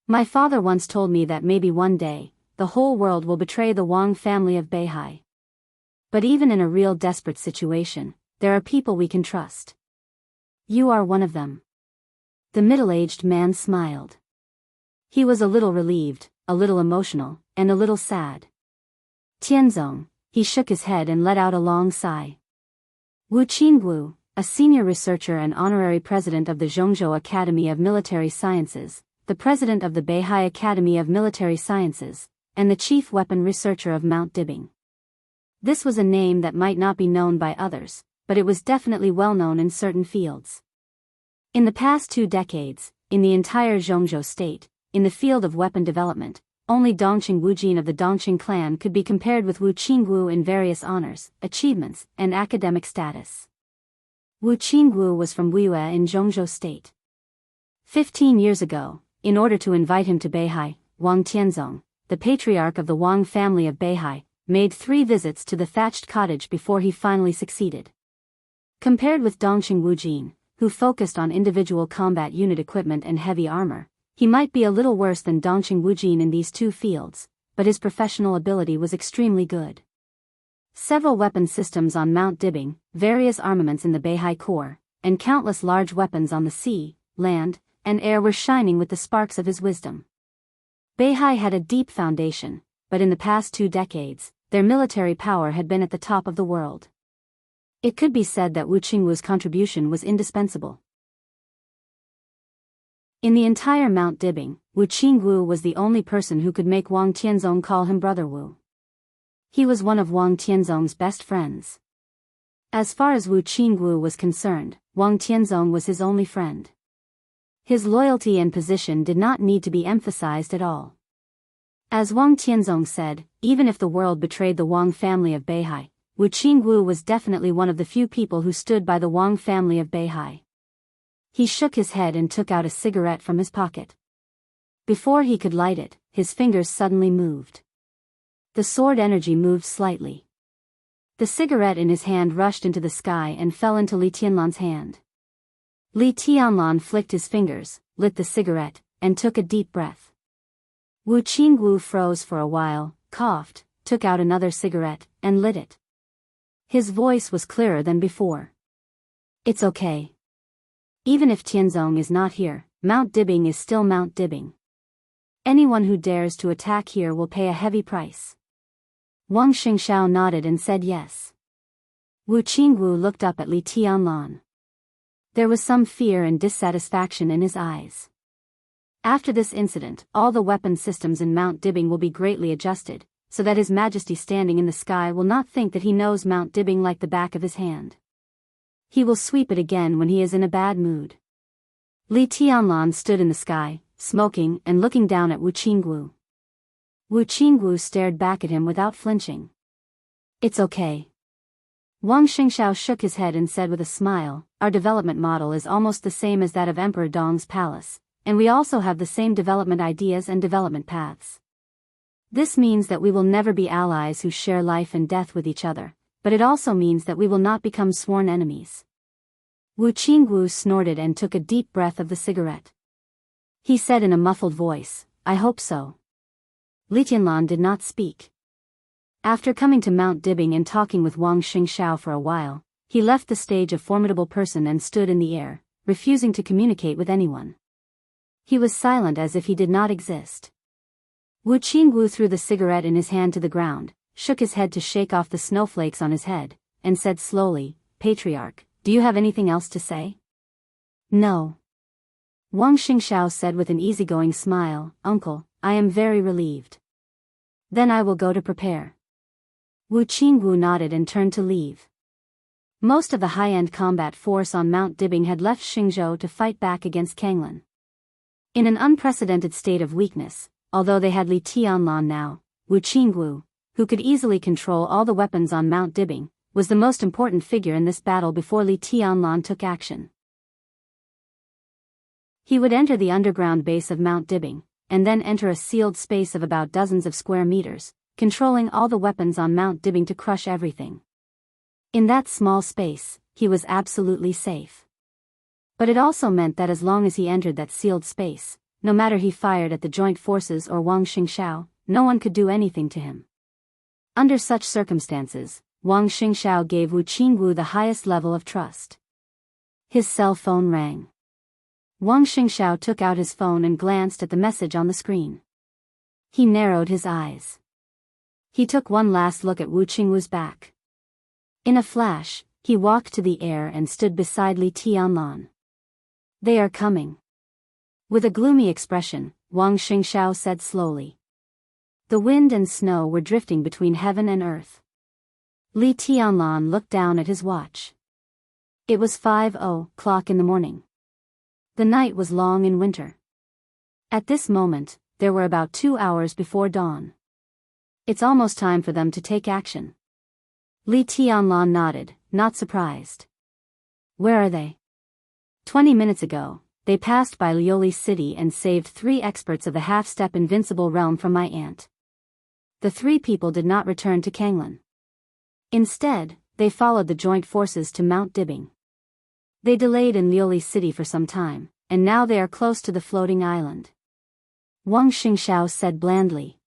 My father once told me that maybe one day, the whole world will betray the Wang family of Beihai. But even in a real desperate situation, there are people we can trust. You are one of them. The middle-aged man smiled. He was a little relieved, a little emotional, and a little sad. Tianzong, he shook his head and let out a long sigh. Wu Qingwu, a senior researcher and honorary president of the Zhongzhou Academy of Military Sciences, the president of the Beihai Academy of Military Sciences, and the chief weapon researcher of Mount Dibing. This was a name that might not be known by others, but it was definitely well known in certain fields. In the past 2 decades, in the entire Zhongzhou state, in the field of weapon development, only Dongqing Wujin of the Dongqing clan could be compared with Wu Qingwu in various honors, achievements, and academic status. Wu Qingwu was from Wuya in Zhongzhou state. 15 years ago, in order to invite him to Beihai, Wang Tianzong, the patriarch of the Wang family of Beihai, made 3 visits to the thatched cottage before he finally succeeded. Compared with Dongqing Wujin, who focused on individual combat unit equipment and heavy armor, he might be a little worse than Dongqing Wujin in these 2 fields, but his professional ability was extremely good. Several weapon systems on Mount Dibing, various armaments in the Beihai Corps, and countless large weapons on the sea, land, and air were shining with the sparks of his wisdom. Beihai had a deep foundation, but in the past 2 decades, their military power had been at the top of the world. It could be said that Wu Qingwu's contribution was indispensable. In the entire Mount Dibing, Wu Qingwu was the only person who could make Wang Tianzong call him Brother Wu. He was one of Wang Tianzong's best friends. As far as Wu Qingwu was concerned, Wang Tianzong was his only friend. His loyalty and position did not need to be emphasized at all. As Wang Tianzong said, even if the world betrayed the Wang family of Beihai, Wu Qingwu was definitely one of the few people who stood by the Wang family of Beihai. He shook his head and took out a cigarette from his pocket. Before he could light it, his fingers suddenly moved. The sword energy moved slightly. The cigarette in his hand rushed into the sky and fell into Li Tianlan's hand. Li Tianlan flicked his fingers, lit the cigarette, and took a deep breath. Wu Qingwu froze for a while, coughed, took out another cigarette, and lit it. His voice was clearer than before. It's okay. Even if Tianzong is not here, Mount Dibing is still Mount Dibing. Anyone who dares to attack here will pay a heavy price. Wang Xingxiao nodded and said yes. Wu Qingwu looked up at Li Tianlan. There was some fear and dissatisfaction in his eyes. After this incident, all the weapon systems in Mount Dibing will be greatly adjusted, so that His Majesty standing in the sky will not think that he knows Mount Dibing like the back of his hand. He will sweep it again when he is in a bad mood. Li Tianlan stood in the sky, smoking and looking down at Wu Qingwu. Wu Qingwu stared back at him without flinching. It's okay. Wang Xingxiao shook his head and said with a smile, our development model is almost the same as that of Emperor Dong's palace, and we also have the same development ideas and development paths. This means that we will never be allies who share life and death with each other, but it also means that we will not become sworn enemies. Wu Qingwu snorted and took a deep breath of the cigarette. He said in a muffled voice, I hope so. Li Tianlan did not speak. After coming to Mount Dibing and talking with Wang Xingxiao for a while, he left the stage a formidable person and stood in the air, refusing to communicate with anyone. He was silent as if he did not exist. Wu Qingwu threw the cigarette in his hand to the ground, shook his head to shake off the snowflakes on his head, and said slowly, Patriarch, do you have anything else to say? No. Wang Xingxiao said with an easygoing smile, Uncle, I am very relieved. Then I will go to prepare. Wu Qingwu nodded and turned to leave. Most of the high-end combat force on Mount Dibing had left Xingzhou to fight back against Kanglan. In an unprecedented state of weakness, although they had Li Tianlan now, Wu Qingwu, who could easily control all the weapons on Mount Dibing, was the most important figure in this battle before Li Tianlan took action. He would enter the underground base of Mount Dibing, and then enter a sealed space of about dozens of square meters, controlling all the weapons on Mount Dibing to crush everything. In that small space, he was absolutely safe. But it also meant that as long as he entered that sealed space, no matter he fired at the joint forces or Wang Xingxiao, no one could do anything to him. Under such circumstances, Wang Xingxiao gave Wu Qingwu the highest level of trust. His cell phone rang. Wang Xingxiao took out his phone and glanced at the message on the screen. He narrowed his eyes. He took one last look at Wu Qingwu's back. In a flash, he walked to the air and stood beside Li Tianlan. They are coming. With a gloomy expression, Wang Xingxiao said slowly. The wind and snow were drifting between heaven and earth. Li Tianlan looked down at his watch. It was 5:00 in the morning. The night was long in winter. At this moment, there were about 2 hours before dawn. It's almost time for them to take action. Li Tianlan nodded, not surprised. Where are they? 20 minutes ago, they passed by Lioli City and saved 3 experts of the half-step invincible realm from my aunt. The 3 people did not return to Kanglan. Instead, they followed the joint forces to Mount Dibbing. They delayed in Lioli City for some time, and now they are close to the floating island. Wang Xingxiao said blandly.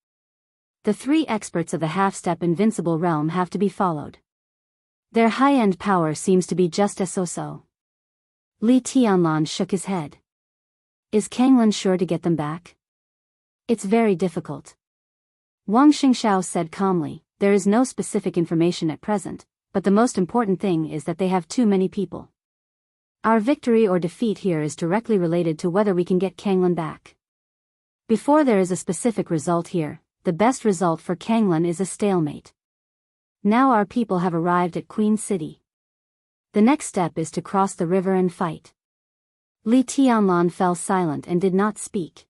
The 3 experts of the half-step invincible realm have to be followed. Their high-end power seems to be just as so-so. Li Tianlan shook his head. Is Kanglan sure to get them back? It's very difficult. Wang Xingxiao said calmly, there is no specific information at present, but the most important thing is that they have too many people. Our victory or defeat here is directly related to whether we can get Kanglan back. Before there is a specific result here, the best result for Kanglan is a stalemate. Now our people have arrived at Queen City. The next step is to cross the river and fight. Li Tianlan fell silent and did not speak.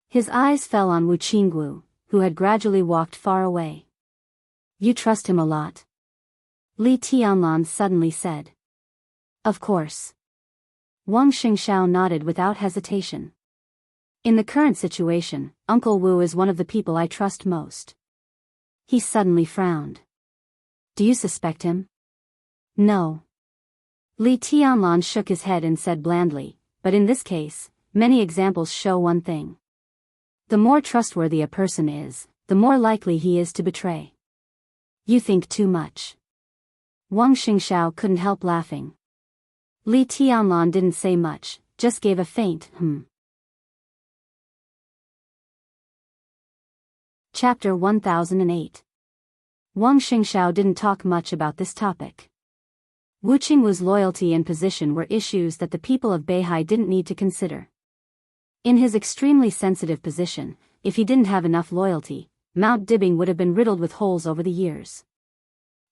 His eyes fell on Wu Qingwu, who had gradually walked far away. You trust him a lot? Li Tianlan suddenly said. Of course. Wang Xingxiao nodded without hesitation. In the current situation, Uncle Wu is one of the people I trust most. He suddenly frowned. Do you suspect him? No. Li Tianlan shook his head and said blandly, but in this case, many examples show one thing. The more trustworthy a person is, the more likely he is to betray. You think too much. Wang Xingxiao couldn't help laughing. Li Tianlan didn't say much, just gave a faint Chapter 1008. Wang Xingxiao didn't talk much about this topic. Wu Qingwu's loyalty and position were issues that the people of Beihai didn't need to consider. In his extremely sensitive position, if he didn't have enough loyalty, Mount Dibbing would have been riddled with holes over the years.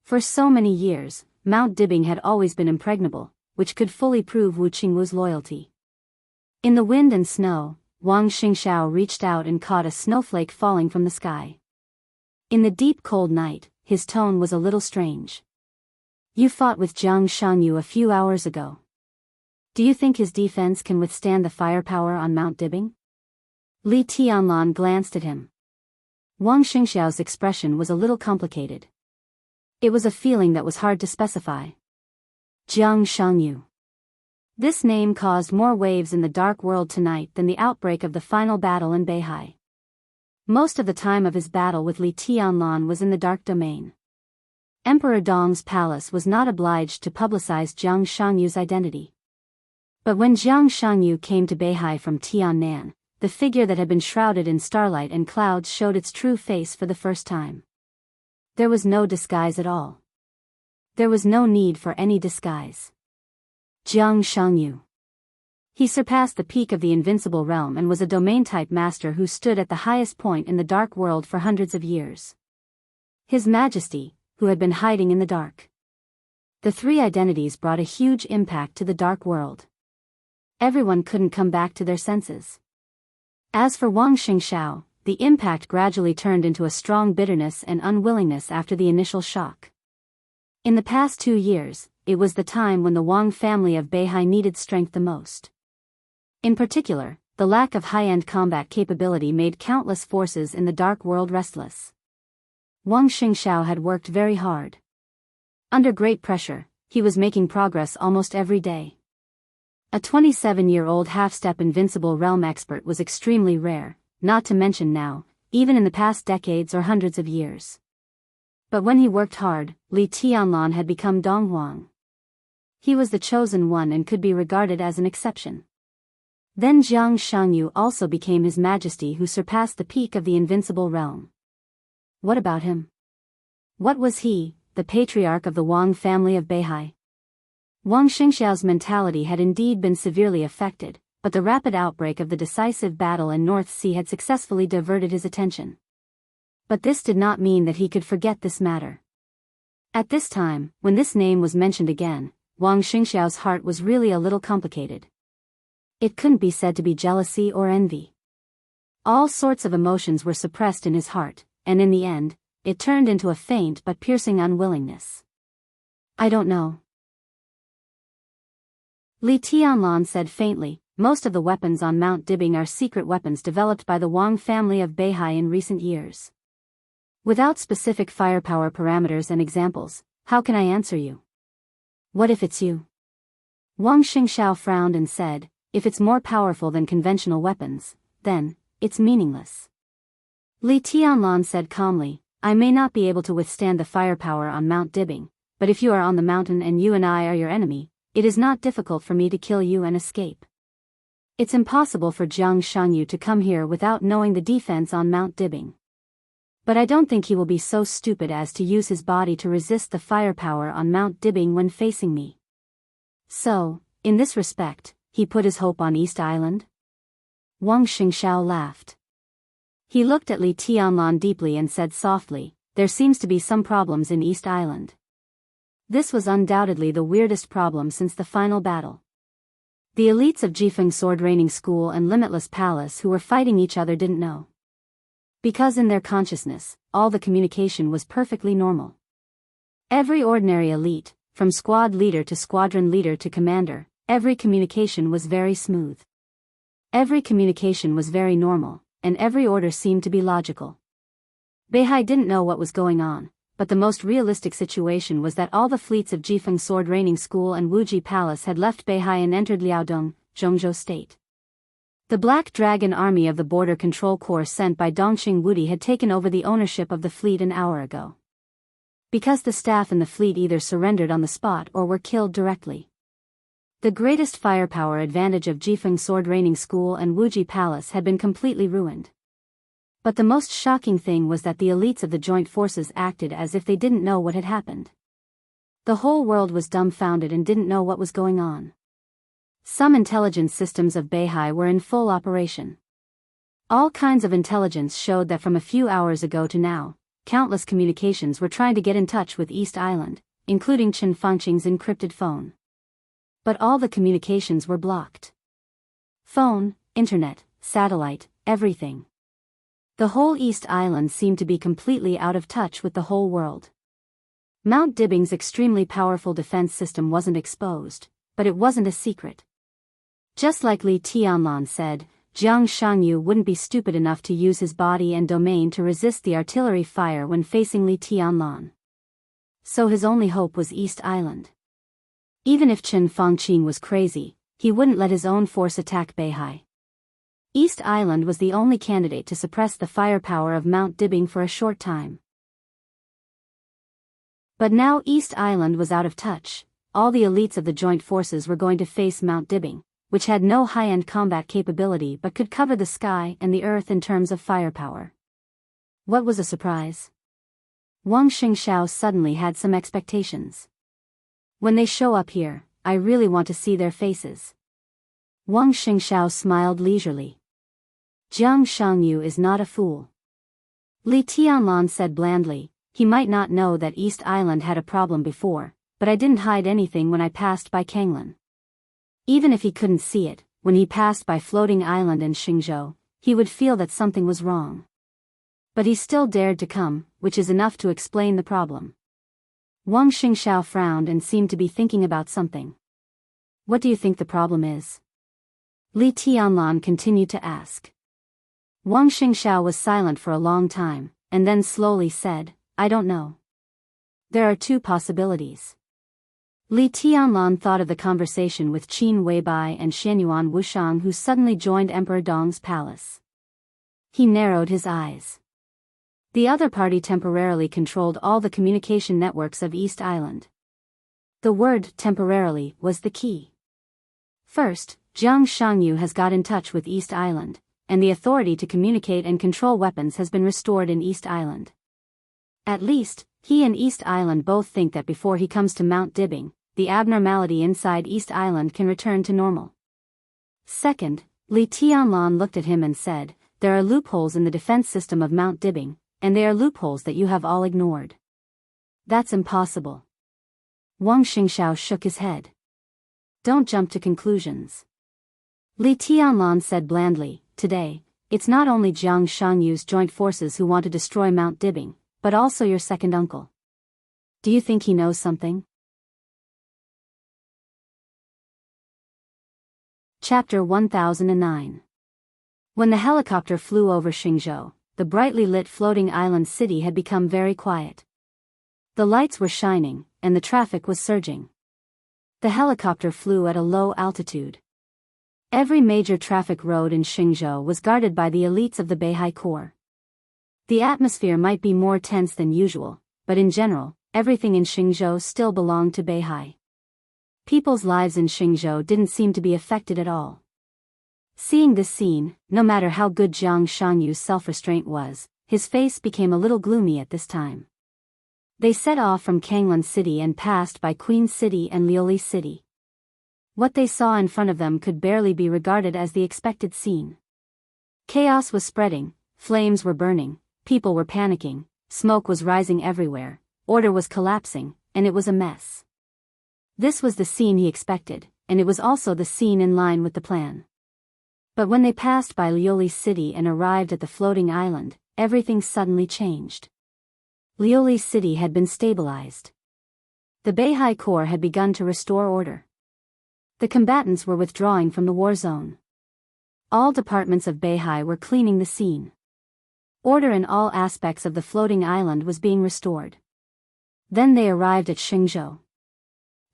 For so many years, Mount Dibbing had always been impregnable, which could fully prove Wu Qingwu's loyalty. In the wind and snow, Wang Xingxiao reached out and caught a snowflake falling from the sky. In the deep cold night, his tone was a little strange. You fought with Jianghu a few hours ago. Do you think his defense can withstand the firepower on Mount Dibbing? Li Tianlan glanced at him. Wang Xingxiao's expression was a little complicated. It was a feeling that was hard to specify. Jianghu. This name caused more waves in the dark world tonight than the outbreak of the final battle in Beihai. Most of the time of his battle with Li Tianlan was in the dark domain. Emperor Dong's palace was not obliged to publicize Jiang Shangyu's identity. But when Jiang Shangyu came to Beihai from Tiannan, the figure that had been shrouded in starlight and clouds showed its true face for the first time. There was no disguise at all. There was no need for any disguise. Jiang Shangyu. He surpassed the peak of the invincible realm and was a domain-type master who stood at the highest point in the dark world for hundreds of years. His Majesty, who had been hiding in the dark. The 3 identities brought a huge impact to the dark world. Everyone couldn't come back to their senses. As for Wang Xingxiao, the impact gradually turned into a strong bitterness and unwillingness after the initial shock. In the past 2 years, it was the time when the Wang family of Beihai needed strength the most. In particular, the lack of high-end combat capability made countless forces in the dark world restless. Wang Xingxiao had worked very hard. Under great pressure, he was making progress almost every day. A 27-year-old half-step invincible realm expert was extremely rare, not to mention now, even in the past decades or hundreds of years. But when he worked hard, Li Tianlan had become Donghuang. He was the chosen one and could be regarded as an exception. Then Jiang Shangyu also became His Majesty who surpassed the peak of the invincible realm. What about him? What was he, the patriarch of the Wang family of Beihai? Wang Xingxiao's mentality had indeed been severely affected, but the rapid outbreak of the decisive battle in North Sea had successfully diverted his attention. But this did not mean that he could forget this matter. At this time, when this name was mentioned again, Wang Xingxiao's heart was really a little complicated. It couldn't be said to be jealousy or envy. All sorts of emotions were suppressed in his heart, and in the end, it turned into a faint but piercing unwillingness. I don't know. Li Tianlan said faintly, most of the weapons on Mount Dibing are secret weapons developed by the Wang family of Beihai in recent years. Without specific firepower parameters and examples, how can I answer you? What if it's you? Wang Xingxiao frowned and said, if it's more powerful than conventional weapons, then, it's meaningless. Li Tianlan said calmly, I may not be able to withstand the firepower on Mount Dibing, but if you are on the mountain and you and I are your enemy, it is not difficult for me to kill you and escape. It's impossible for Jiang Shangyu to come here without knowing the defense on Mount Dibing. But I don't think he will be so stupid as to use his body to resist the firepower on Mount Dibing when facing me. So, in this respect, he put his hope on East Island? Wang Xingxiao laughed. He looked at Li Tianlan deeply and said softly, there seems to be some problems in East Island. This was undoubtedly the weirdest problem since the final battle. The elites of Jifeng Sword Training School and Limitless Palace who were fighting each other didn't know. Because in their consciousness, all the communication was perfectly normal. Every ordinary elite, from squad leader to squadron leader to commander, every communication was very smooth. Every communication was very normal, and every order seemed to be logical. Beihai didn't know what was going on, but the most realistic situation was that all the fleets of Jifeng Sword Training School and Wuxia Palace had left Beihai and entered Liaodong, Zhongzhou State. The Black Dragon Army of the Border Control Corps sent by Dongqing Wudi had taken over the ownership of the fleet an hour ago. Because the staff in the fleet either surrendered on the spot or were killed directly. The greatest firepower advantage of Jifeng Sword Training School and Wuxia Palace had been completely ruined. But the most shocking thing was that the elites of the joint forces acted as if they didn't know what had happened. The whole world was dumbfounded and didn't know what was going on. Some intelligence systems of Beihai were in full operation. All kinds of intelligence showed that from a few hours ago to now, countless communications were trying to get in touch with East Island, including Chen Fangqing's encrypted phone. But all the communications were blocked. Phone, internet, satellite, everything. The whole East Island seemed to be completely out of touch with the whole world. Mount Dibing's extremely powerful defense system wasn't exposed, but it wasn't a secret. Just like Li Tianlan said, Jiang Shangyu wouldn't be stupid enough to use his body and domain to resist the artillery fire when facing Li Tianlan. So his only hope was East Island. Even if Chen Fangqing was crazy, he wouldn't let his own force attack Beihai. East Island was the only candidate to suppress the firepower of Mount Dibing for a short time. But now East Island was out of touch. All the elites of the joint forces were going to face Mount Dibing, which had no high-end combat capability but could cover the sky and the earth in terms of firepower. What was a surprise? Wang Xingxiao suddenly had some expectations. When they show up here, I really want to see their faces. Wang Xingxiao smiled leisurely. Jiang Shangyu is not a fool. Li Tianlan said blandly, he might not know that East Island had a problem before, but I didn't hide anything when I passed by Kanglan. Even if he couldn't see it, when he passed by Floating Island and Xingzhou, he would feel that something was wrong. But he still dared to come, which is enough to explain the problem. Wang Xingxiao frowned and seemed to be thinking about something. What do you think the problem is? Li Tianlan continued to ask. Wang Xingxiao was silent for a long time, and then slowly said, I don't know. There are two possibilities. Li Tianlan thought of the conversation with Qin Weibai and Xianyuan Wushang who suddenly joined Emperor Dong's palace. He narrowed his eyes. The other party temporarily controlled all the communication networks of East Island. The word temporarily was the key. First, Jiang Shangyu has got in touch with East Island, and the authority to communicate and control weapons has been restored in East Island. At least, he and East Island both think that before he comes to Mount Dibbing, the abnormality inside East Island can return to normal. Second, Li Tianlan looked at him and said, "There are loopholes in the defense system of Mount Dibbing, and they are loopholes that you have all ignored." "That's impossible." Wang Xingxiao shook his head. "Don't jump to conclusions." Li Tianlan said blandly, "Today, it's not only Jiang Shangyu's joint forces who want to destroy Mount Dibbing, but also your second uncle. Do you think he knows something?" Chapter 1009. When the helicopter flew over Xingzhou, the brightly lit floating island city had become very quiet. The lights were shining, and the traffic was surging. The helicopter flew at a low altitude. Every major traffic road in Xingzhou was guarded by the elites of the Beihai Corps. The atmosphere might be more tense than usual, but in general, everything in Xingzhou still belonged to Beihai. People's lives in Xingzhou didn't seem to be affected at all. Seeing this scene, no matter how good Jiang Shangyu's self-restraint was, his face became a little gloomy at this time. They set off from Kanglan City and passed by Queen City and Liuli City. What they saw in front of them could barely be regarded as the expected scene. Chaos was spreading, flames were burning, people were panicking, smoke was rising everywhere, order was collapsing, and it was a mess. This was the scene he expected, and it was also the scene in line with the plan. But when they passed by Liuli City and arrived at the floating island, everything suddenly changed. Liuli City had been stabilized. The Beihai Corps had begun to restore order. The combatants were withdrawing from the war zone. All departments of Beihai were cleaning the scene. Order in all aspects of the floating island was being restored. Then they arrived at Xingzhou.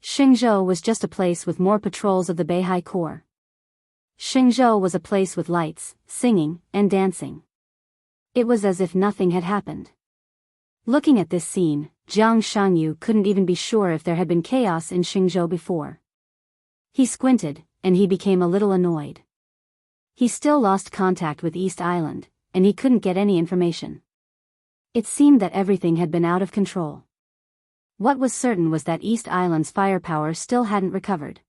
Xingzhou was just a place with more patrols of the Beihai Corps. Xingzhou was a place with lights, singing, and dancing. It was as if nothing had happened. Looking at this scene, Jiang Shangyu couldn't even be sure if there had been chaos in Xingzhou before. He squinted, and he became a little annoyed. He still lost contact with East Island, and he couldn't get any information. It seemed that everything had been out of control. What was certain was that East Island's firepower still hadn't recovered.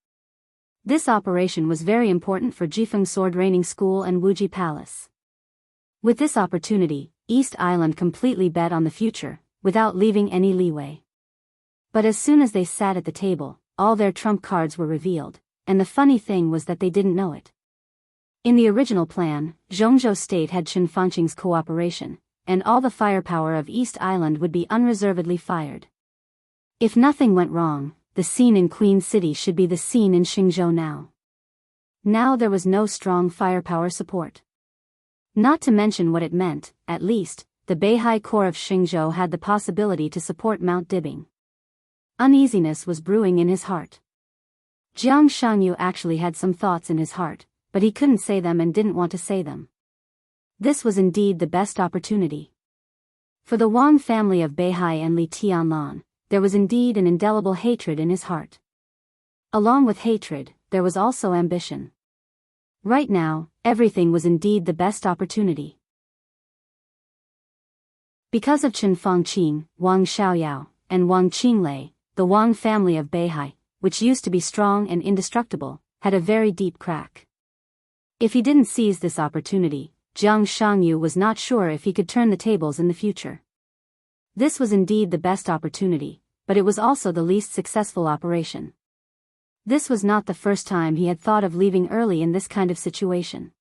This operation was very important for Jifeng Sword Training School and Wuji Palace. With this opportunity, East Island completely bet on the future, without leaving any leeway. But as soon as they sat at the table, all their trump cards were revealed, and the funny thing was that they didn't know it. In the original plan, Zhongzhou State had Chen Fangqing's cooperation, and all the firepower of East Island would be unreservedly fired. If nothing went wrong, the scene in Queen City should be the scene in Xingzhou now. Now there was no strong firepower support. Not to mention what it meant, at least, the Beihai Corps of Xingzhou had the possibility to support Mount Dibbing. Uneasiness was brewing in his heart. Jiang Shangyu actually had some thoughts in his heart, but he couldn't say them and didn't want to say them. This was indeed the best opportunity. For the Wang family of Beihai and Li Tianlan, there was indeed an indelible hatred in his heart. Along with hatred, there was also ambition. Right now, everything was indeed the best opportunity. Because of Chen Fangqing, Wang Xiaoyao, and Wang Qinglei, the Wang family of Beihai, which used to be strong and indestructible, had a very deep crack. If he didn't seize this opportunity, Jiang Shangyu was not sure if he could turn the tables in the future. This was indeed the best opportunity, but it was also the least successful operation. This was not the first time he had thought of leaving early in this kind of situation.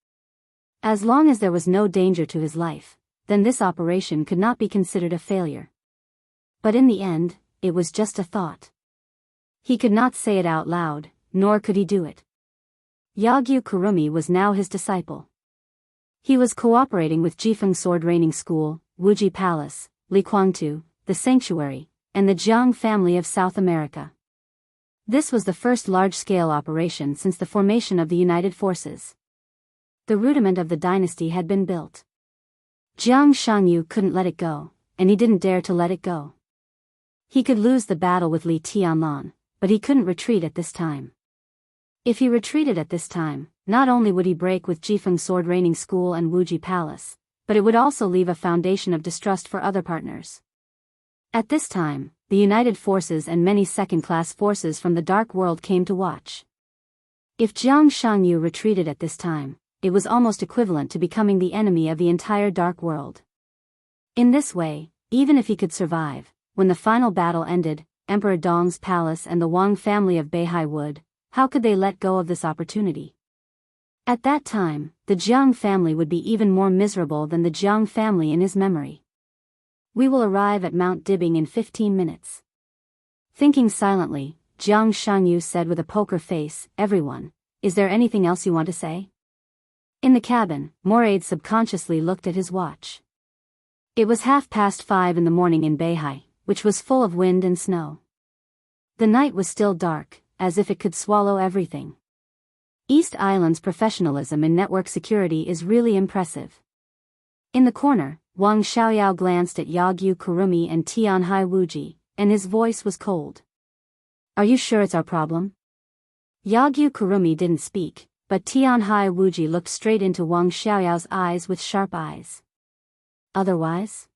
As long as there was no danger to his life, then this operation could not be considered a failure. But in the end, it was just a thought. He could not say it out loud, nor could he do it. Yagyu Kurumi was now his disciple. He was cooperating with Jifeng Sword Training School, Wuji Palace, Li Kuangtu, the Sanctuary, and the Jiang family of South America. This was the first large-scale operation since the formation of the United Forces. The rudiment of the dynasty had been built. Jiang Shangyu couldn't let it go, and he didn't dare to let it go. He could lose the battle with Li Tianlan, but he couldn't retreat at this time. If he retreated at this time, not only would he break with Jifeng Sword Reigning School and Wuji Palace, but it would also leave a foundation of distrust for other partners. At this time, the united forces and many second-class forces from the Dark World came to watch. If Jiang Shangyu retreated at this time, it was almost equivalent to becoming the enemy of the entire Dark World. In this way, even if he could survive, when the final battle ended, Emperor Dong's palace and the Wang family of Beihai would, how could they let go of this opportunity? At that time, the Jiang family would be even more miserable than the Jiang family in his memory. We will arrive at Mount Dibing in 15 minutes. Thinking silently, Jiang Shangyu said with a poker face, "Everyone, is there anything else you want to say?" In the cabin, Moraid subconsciously looked at his watch. It was 5:30 in the morning in Beihai, which was full of wind and snow. The night was still dark, as if it could swallow everything. East Island's professionalism in network security is really impressive. In the corner, Wang Xiaoyao glanced at Yagyu Kurumi and Tianhai Wuji, and his voice was cold. "Are you sure it's our problem?" Yagyu Kurumi didn't speak, but Tianhai Wuji looked straight into Wang Xiaoyao's eyes with sharp eyes. "Otherwise?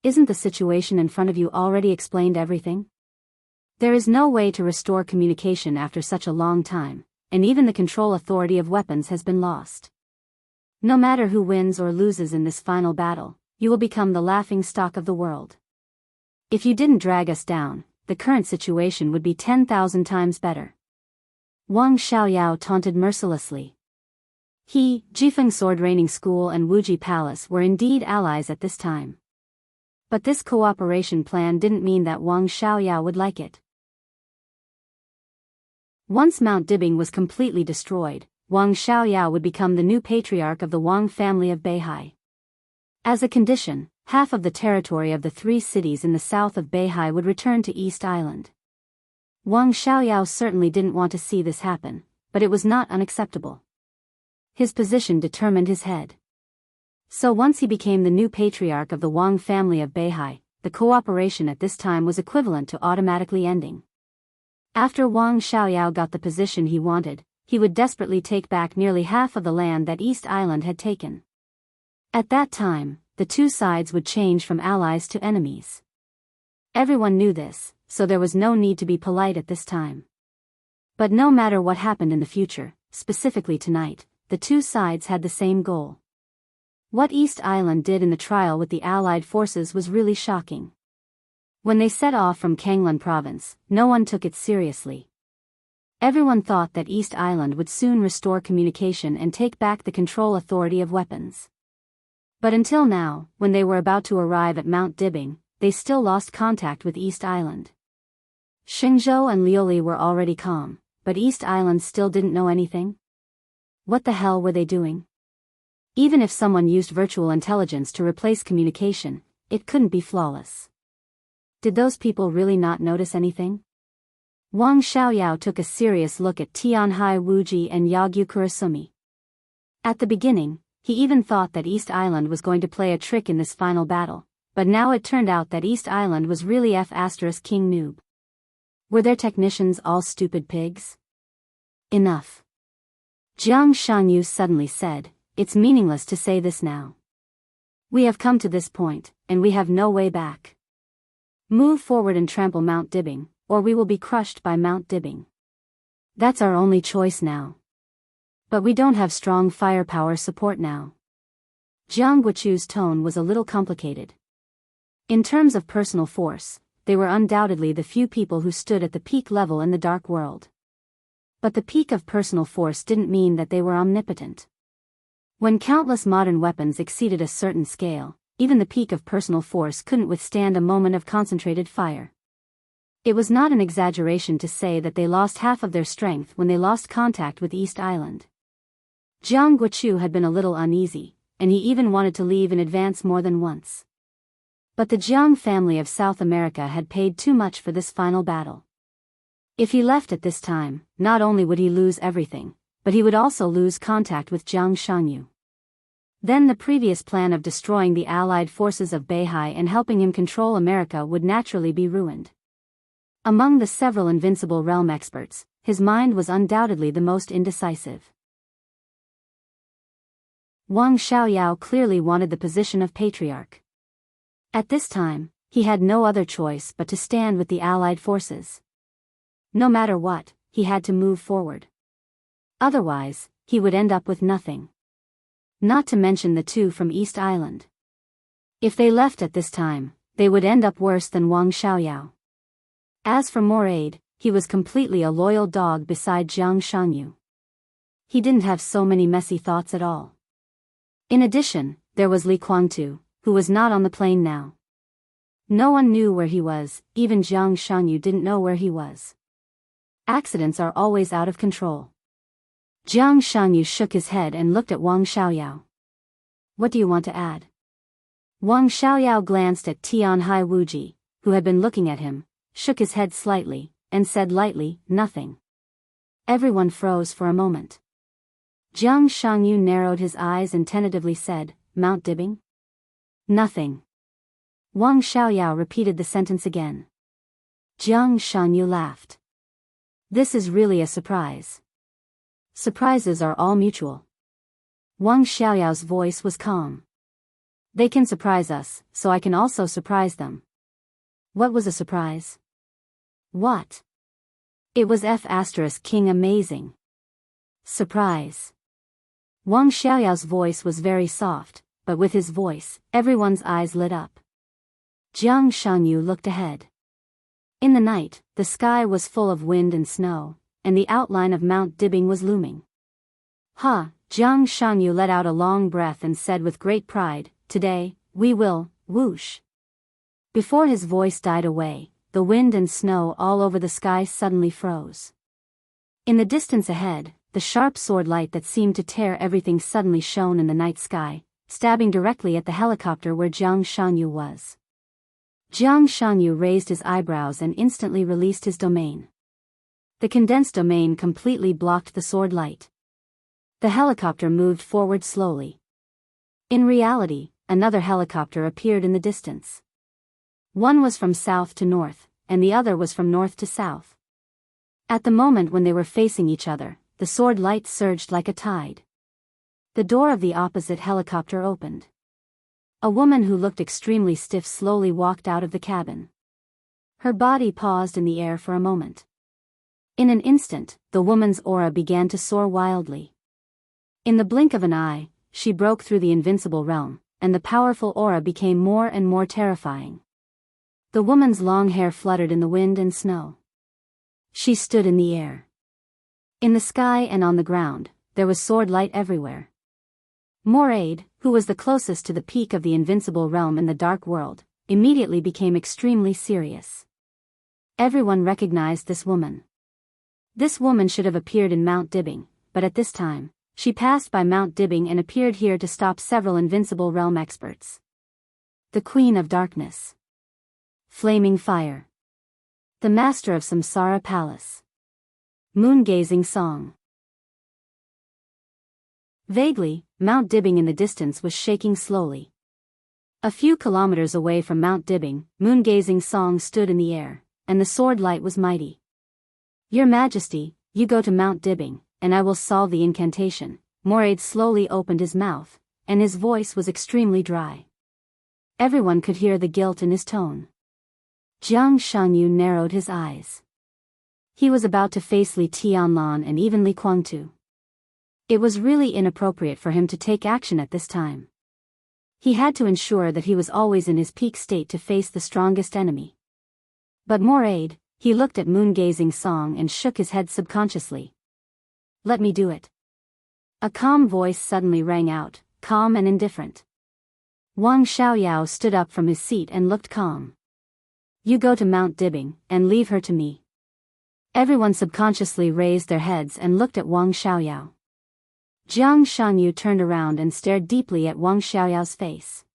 Isn't the situation in front of you already explained everything? There is no way to restore communication after such a long time, and even the control authority of weapons has been lost. No matter who wins or loses in this final battle, you will become the laughing stock of the world. If you didn't drag us down, the current situation would be 10,000 times better." Wang Xiaoyao taunted mercilessly. He, Jifeng Sword Reigning School and Wuji Palace were indeed allies at this time. But this cooperation plan didn't mean that Wang Xiaoyao would like it. Once Mount Dibing was completely destroyed, Wang Xiaoyao would become the new patriarch of the Wang family of Beihai. As a condition, half of the territory of the 3 cities in the south of Beihai would return to East Island. Wang Xiaoyao certainly didn't want to see this happen, but it was not unacceptable. His position determined his head. So once he became the new patriarch of the Wang family of Beihai, the cooperation at this time was equivalent to automatically ending. After Wang Xiaoyao got the position he wanted, he would desperately take back nearly half of the land that East Island had taken. At that time, the two sides would change from allies to enemies. Everyone knew this, so there was no need to be polite at this time. But no matter what happened in the future, specifically tonight, the two sides had the same goal. What East Island did in the trial with the Allied forces was really shocking. When they set off from Kanglan province, no one took it seriously. Everyone thought that East Island would soon restore communication and take back the control authority of weapons. But until now, when they were about to arrive at Mount Dibing, they still lost contact with East Island. Xingzhou and Liuli were already calm, but East Island still didn't know anything. What the hell were they doing? Even if someone used virtual intelligence to replace communication, it couldn't be flawless. Did those people really not notice anything? Wang Xiaoyao took a serious look at Tianhai Wuji and Yagyu Kurasumi. At the beginning, he even thought that East Island was going to play a trick in this final battle, but now it turned out that East Island was really King Noob. Were their technicians all stupid pigs? Enough. Jiang Shangyu suddenly said, "It's meaningless to say this now. We have come to this point, and we have no way back. Move forward and trample Mount Dibing, or we will be crushed by Mount Dibing. That's our only choice now. But we don't have strong firepower support now." Jiang Guochu's tone was a little complicated. In terms of personal force, they were undoubtedly the few people who stood at the peak level in the Dark World. But the peak of personal force didn't mean that they were omnipotent. When countless modern weapons exceeded a certain scale, even the peak of personal force couldn't withstand a moment of concentrated fire. It was not an exaggeration to say that they lost half of their strength when they lost contact with East Island. Jiang Guochu had been a little uneasy, and he even wanted to leave in advance more than once. But the Jiang family of South America had paid too much for this final battle. If he left at this time, not only would he lose everything, but he would also lose contact with Jiang Shangyu. Then the previous plan of destroying the Allied forces of Beihai and helping him control America would naturally be ruined. Among the several Invincible Realm experts, his mind was undoubtedly the most indecisive. Wang Xiaoyao clearly wanted the position of patriarch. At this time, he had no other choice but to stand with the allied forces. No matter what, he had to move forward. Otherwise, he would end up with nothing. Not to mention the two from East Island. If they left at this time, they would end up worse than Wang Xiaoyao. As for Moraid, he was completely a loyal dog beside Jiang Shanyu. He didn't have so many messy thoughts at all. In addition, there was Li Guangtu, who was not on the plane now. No one knew where he was, even Jiang Shanyu didn't know where he was. Accidents are always out of control. Jiang Shanyu shook his head and looked at Wang Xiaoyao. What do you want to add? Wang Xiaoyao glanced at Tianhai Wuji, who had been looking at him, shook his head slightly, and said lightly, nothing. Everyone froze for a moment. Jiang Shanyu narrowed his eyes and tentatively said, Mount Dibbing? Nothing. Wang Xiaoyao repeated the sentence again. Jiang Shanyu laughed. This is really a surprise. Surprises are all mutual. Wang Xiaoyao's voice was calm. They can surprise us, so I can also surprise them. What was a surprise? What? It was King amazing. Surprise. Wang Xiaoyao's voice was very soft, but with his voice, everyone's eyes lit up. Jiang Shanyu looked ahead. In the night, the sky was full of wind and snow, and the outline of Mount Dibbing was looming. Jiang Shanyu let out a long breath and said with great pride, today, we will, whoosh. Before his voice died away, the wind and snow all over the sky suddenly froze. In the distance ahead, the sharp sword light that seemed to tear everything suddenly shone in the night sky, stabbing directly at the helicopter where Jiang Shanyu was. Jiang Shanyu raised his eyebrows and instantly released his domain. The condensed domain completely blocked the sword light. The helicopter moved forward slowly. In reality, another helicopter appeared in the distance. One was from south to north, and the other was from north to south. At the moment when they were facing each other, the sword light surged like a tide. The door of the opposite helicopter opened. A woman who looked extremely stiff slowly walked out of the cabin. Her body paused in the air for a moment. In an instant, the woman's aura began to soar wildly. In the blink of an eye, she broke through the invincible realm, and the powerful aura became more and more terrifying. The woman's long hair fluttered in the wind and snow. She stood in the air. In the sky and on the ground, there was sword light everywhere. Moraid, who was the closest to the peak of the invincible realm in the dark world, immediately became extremely serious. Everyone recognized this woman. This woman should have appeared in Mount Dibbing, but at this time, she passed by Mount Dibbing and appeared here to stop several invincible realm experts. The Queen of Darkness. Flaming Fire. The Master of Samsara Palace. Moon-gazing Song. Vaguely, Mount Dibbing in the distance was shaking slowly. A few kilometers away from Mount Dibbing, moon-gazing Song stood in the air, and the sword light was mighty. Your Majesty, you go to Mount Dibbing, and I will solve the incantation. Moraid slowly opened his mouth, and his voice was extremely dry. Everyone could hear the guilt in his tone. Jiang Shanyu narrowed his eyes. He was about to face Li Tianlan and even Li Guangtu. It was really inappropriate for him to take action at this time. He had to ensure that he was always in his peak state to face the strongest enemy. But Moraid, he looked at moon-gazing Song and shook his head subconsciously. Let me do it. A calm voice suddenly rang out, calm and indifferent. Wang Xiaoyao stood up from his seat and looked calm. You go to Mount Dibbing, and leave her to me. Everyone subconsciously raised their heads and looked at Wang Xiaoyao. Jiang Shanyu turned around and stared deeply at Wang Xiaoyao's face.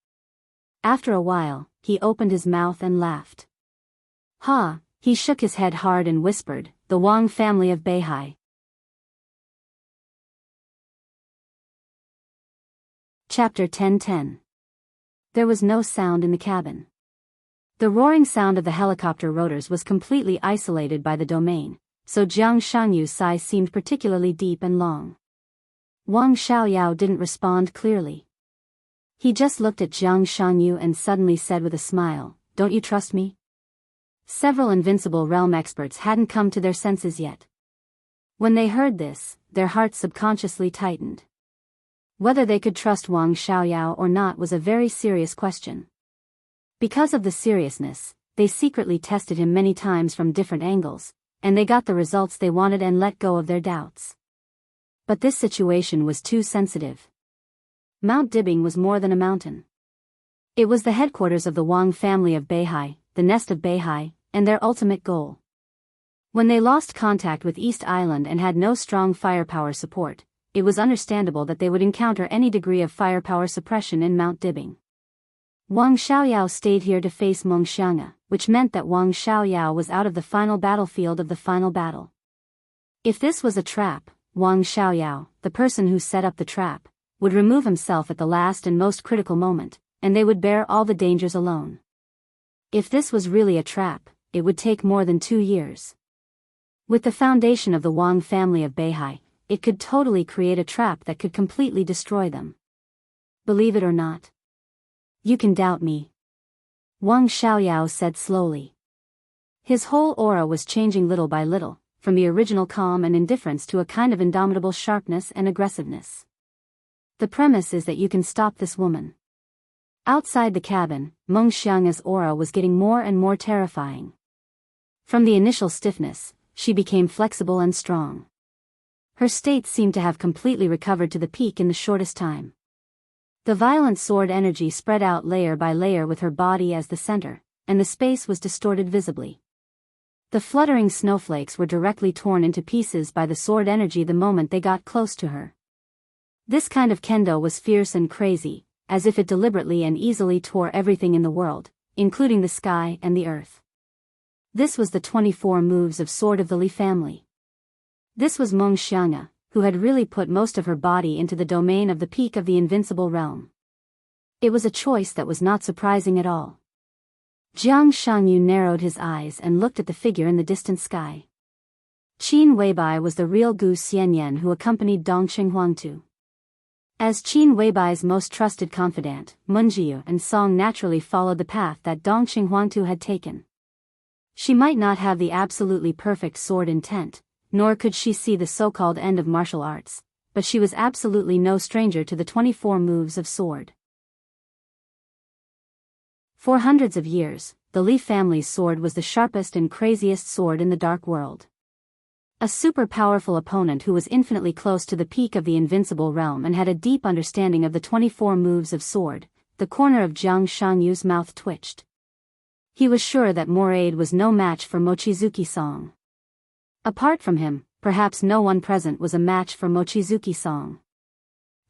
After a while, he opened his mouth and laughed. He shook his head hard and whispered, the Wang family of Beihai. Chapter 10:10. There was no sound in the cabin. The roaring sound of the helicopter rotors was completely isolated by the domain, so Jiang Shangyu's sigh seemed particularly deep and long. Wang Xiaoyao didn't respond clearly. He just looked at Jiang Shangyu and suddenly said with a smile, "Don't you trust me?" Several Invincible Realm experts hadn't come to their senses yet. When they heard this, their hearts subconsciously tightened. Whether they could trust Wang Xiaoyao or not was a very serious question. Because of the seriousness, they secretly tested him many times from different angles, and they got the results they wanted and let go of their doubts. But this situation was too sensitive. Mount Dibing was more than a mountain. It was the headquarters of the Wang family of Beihai, the nest of Beihai, and their ultimate goal. When they lost contact with East Island and had no strong firepower support, it was understandable that they would encounter any degree of firepower suppression in Mount Dibing. Wang Xiaoyao stayed here to face Meng Xiang'e, which meant that Wang Xiaoyao was out of the final battlefield of the final battle. If this was a trap, Wang Xiaoyao, the person who set up the trap, would remove himself at the last and most critical moment, and they would bear all the dangers alone. If this was really a trap, it would take more than 2 years. With the foundation of the Wang family of Beihai, it could totally create a trap that could completely destroy them. Believe it or not. You can doubt me. Wang Xiaoyao said slowly. His whole aura was changing little by little, from the original calm and indifference to a kind of indomitable sharpness and aggressiveness. The premise is that you can stop this woman. Outside the cabin, Meng Xiang'e's aura was getting more and more terrifying. From the initial stiffness, she became flexible and strong. Her state seemed to have completely recovered to the peak in the shortest time. The violent sword energy spread out layer by layer with her body as the center, and the space was distorted visibly. The fluttering snowflakes were directly torn into pieces by the sword energy the moment they got close to her. This kind of kendo was fierce and crazy, as if it deliberately and easily tore everything in the world, including the sky and the earth. This was the 24 moves of Sword of the Li family. This was Meng Xiang'e, who had really put most of her body into the domain of the peak of the Invincible Realm. It was a choice that was not surprising at all. Jiang Shangyu narrowed his eyes and looked at the figure in the distant sky. Qin Weibai was the real Gu Xianyan who accompanied Dongqing Huangtu. As Qin Weibai's most trusted confidant, Munjiu and Song naturally followed the path that Dongqing Huangtu had taken. She might not have the absolutely perfect sword intent, nor could she see the so-called end of martial arts, but she was absolutely no stranger to the 24 moves of sword. For hundreds of years, the Li family's sword was the sharpest and craziest sword in the dark world. A super powerful opponent who was infinitely close to the peak of the Invincible Realm and had a deep understanding of the 24 moves of sword, the corner of Jiang Shangyu's mouth twitched. He was sure that Moraid was no match for Mochizuki Song. Apart from him, perhaps no one present was a match for Mochizuki Song.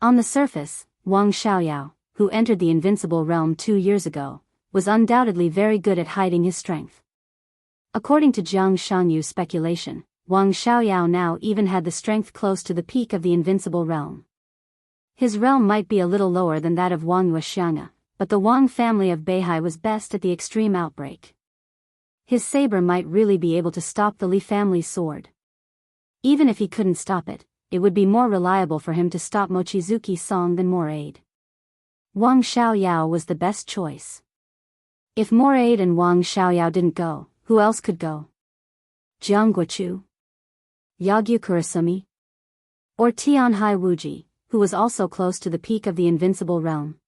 On the surface, Wang Xiaoyao, who entered the Invincible Realm 2 years ago, was undoubtedly very good at hiding his strength. According to Jiang Shangyu's speculation, Wang Xiaoyao now even had the strength close to the peak of the Invincible Realm. His realm might be a little lower than that of Wuxia Xianxia, but the Wang family of Beihai was best at the extreme outbreak. His saber might really be able to stop the Li family's sword. Even if he couldn't stop it, it would be more reliable for him to stop Mochizuki Song than Moraid. Wang Xiaoyao was the best choice. If Moraid and Wang Xiaoyao didn't go, who else could go? Jiang Guochu? Yagyu Kurasumi? Or Tianhai Wuji, who was also close to the peak of the Invincible Realm?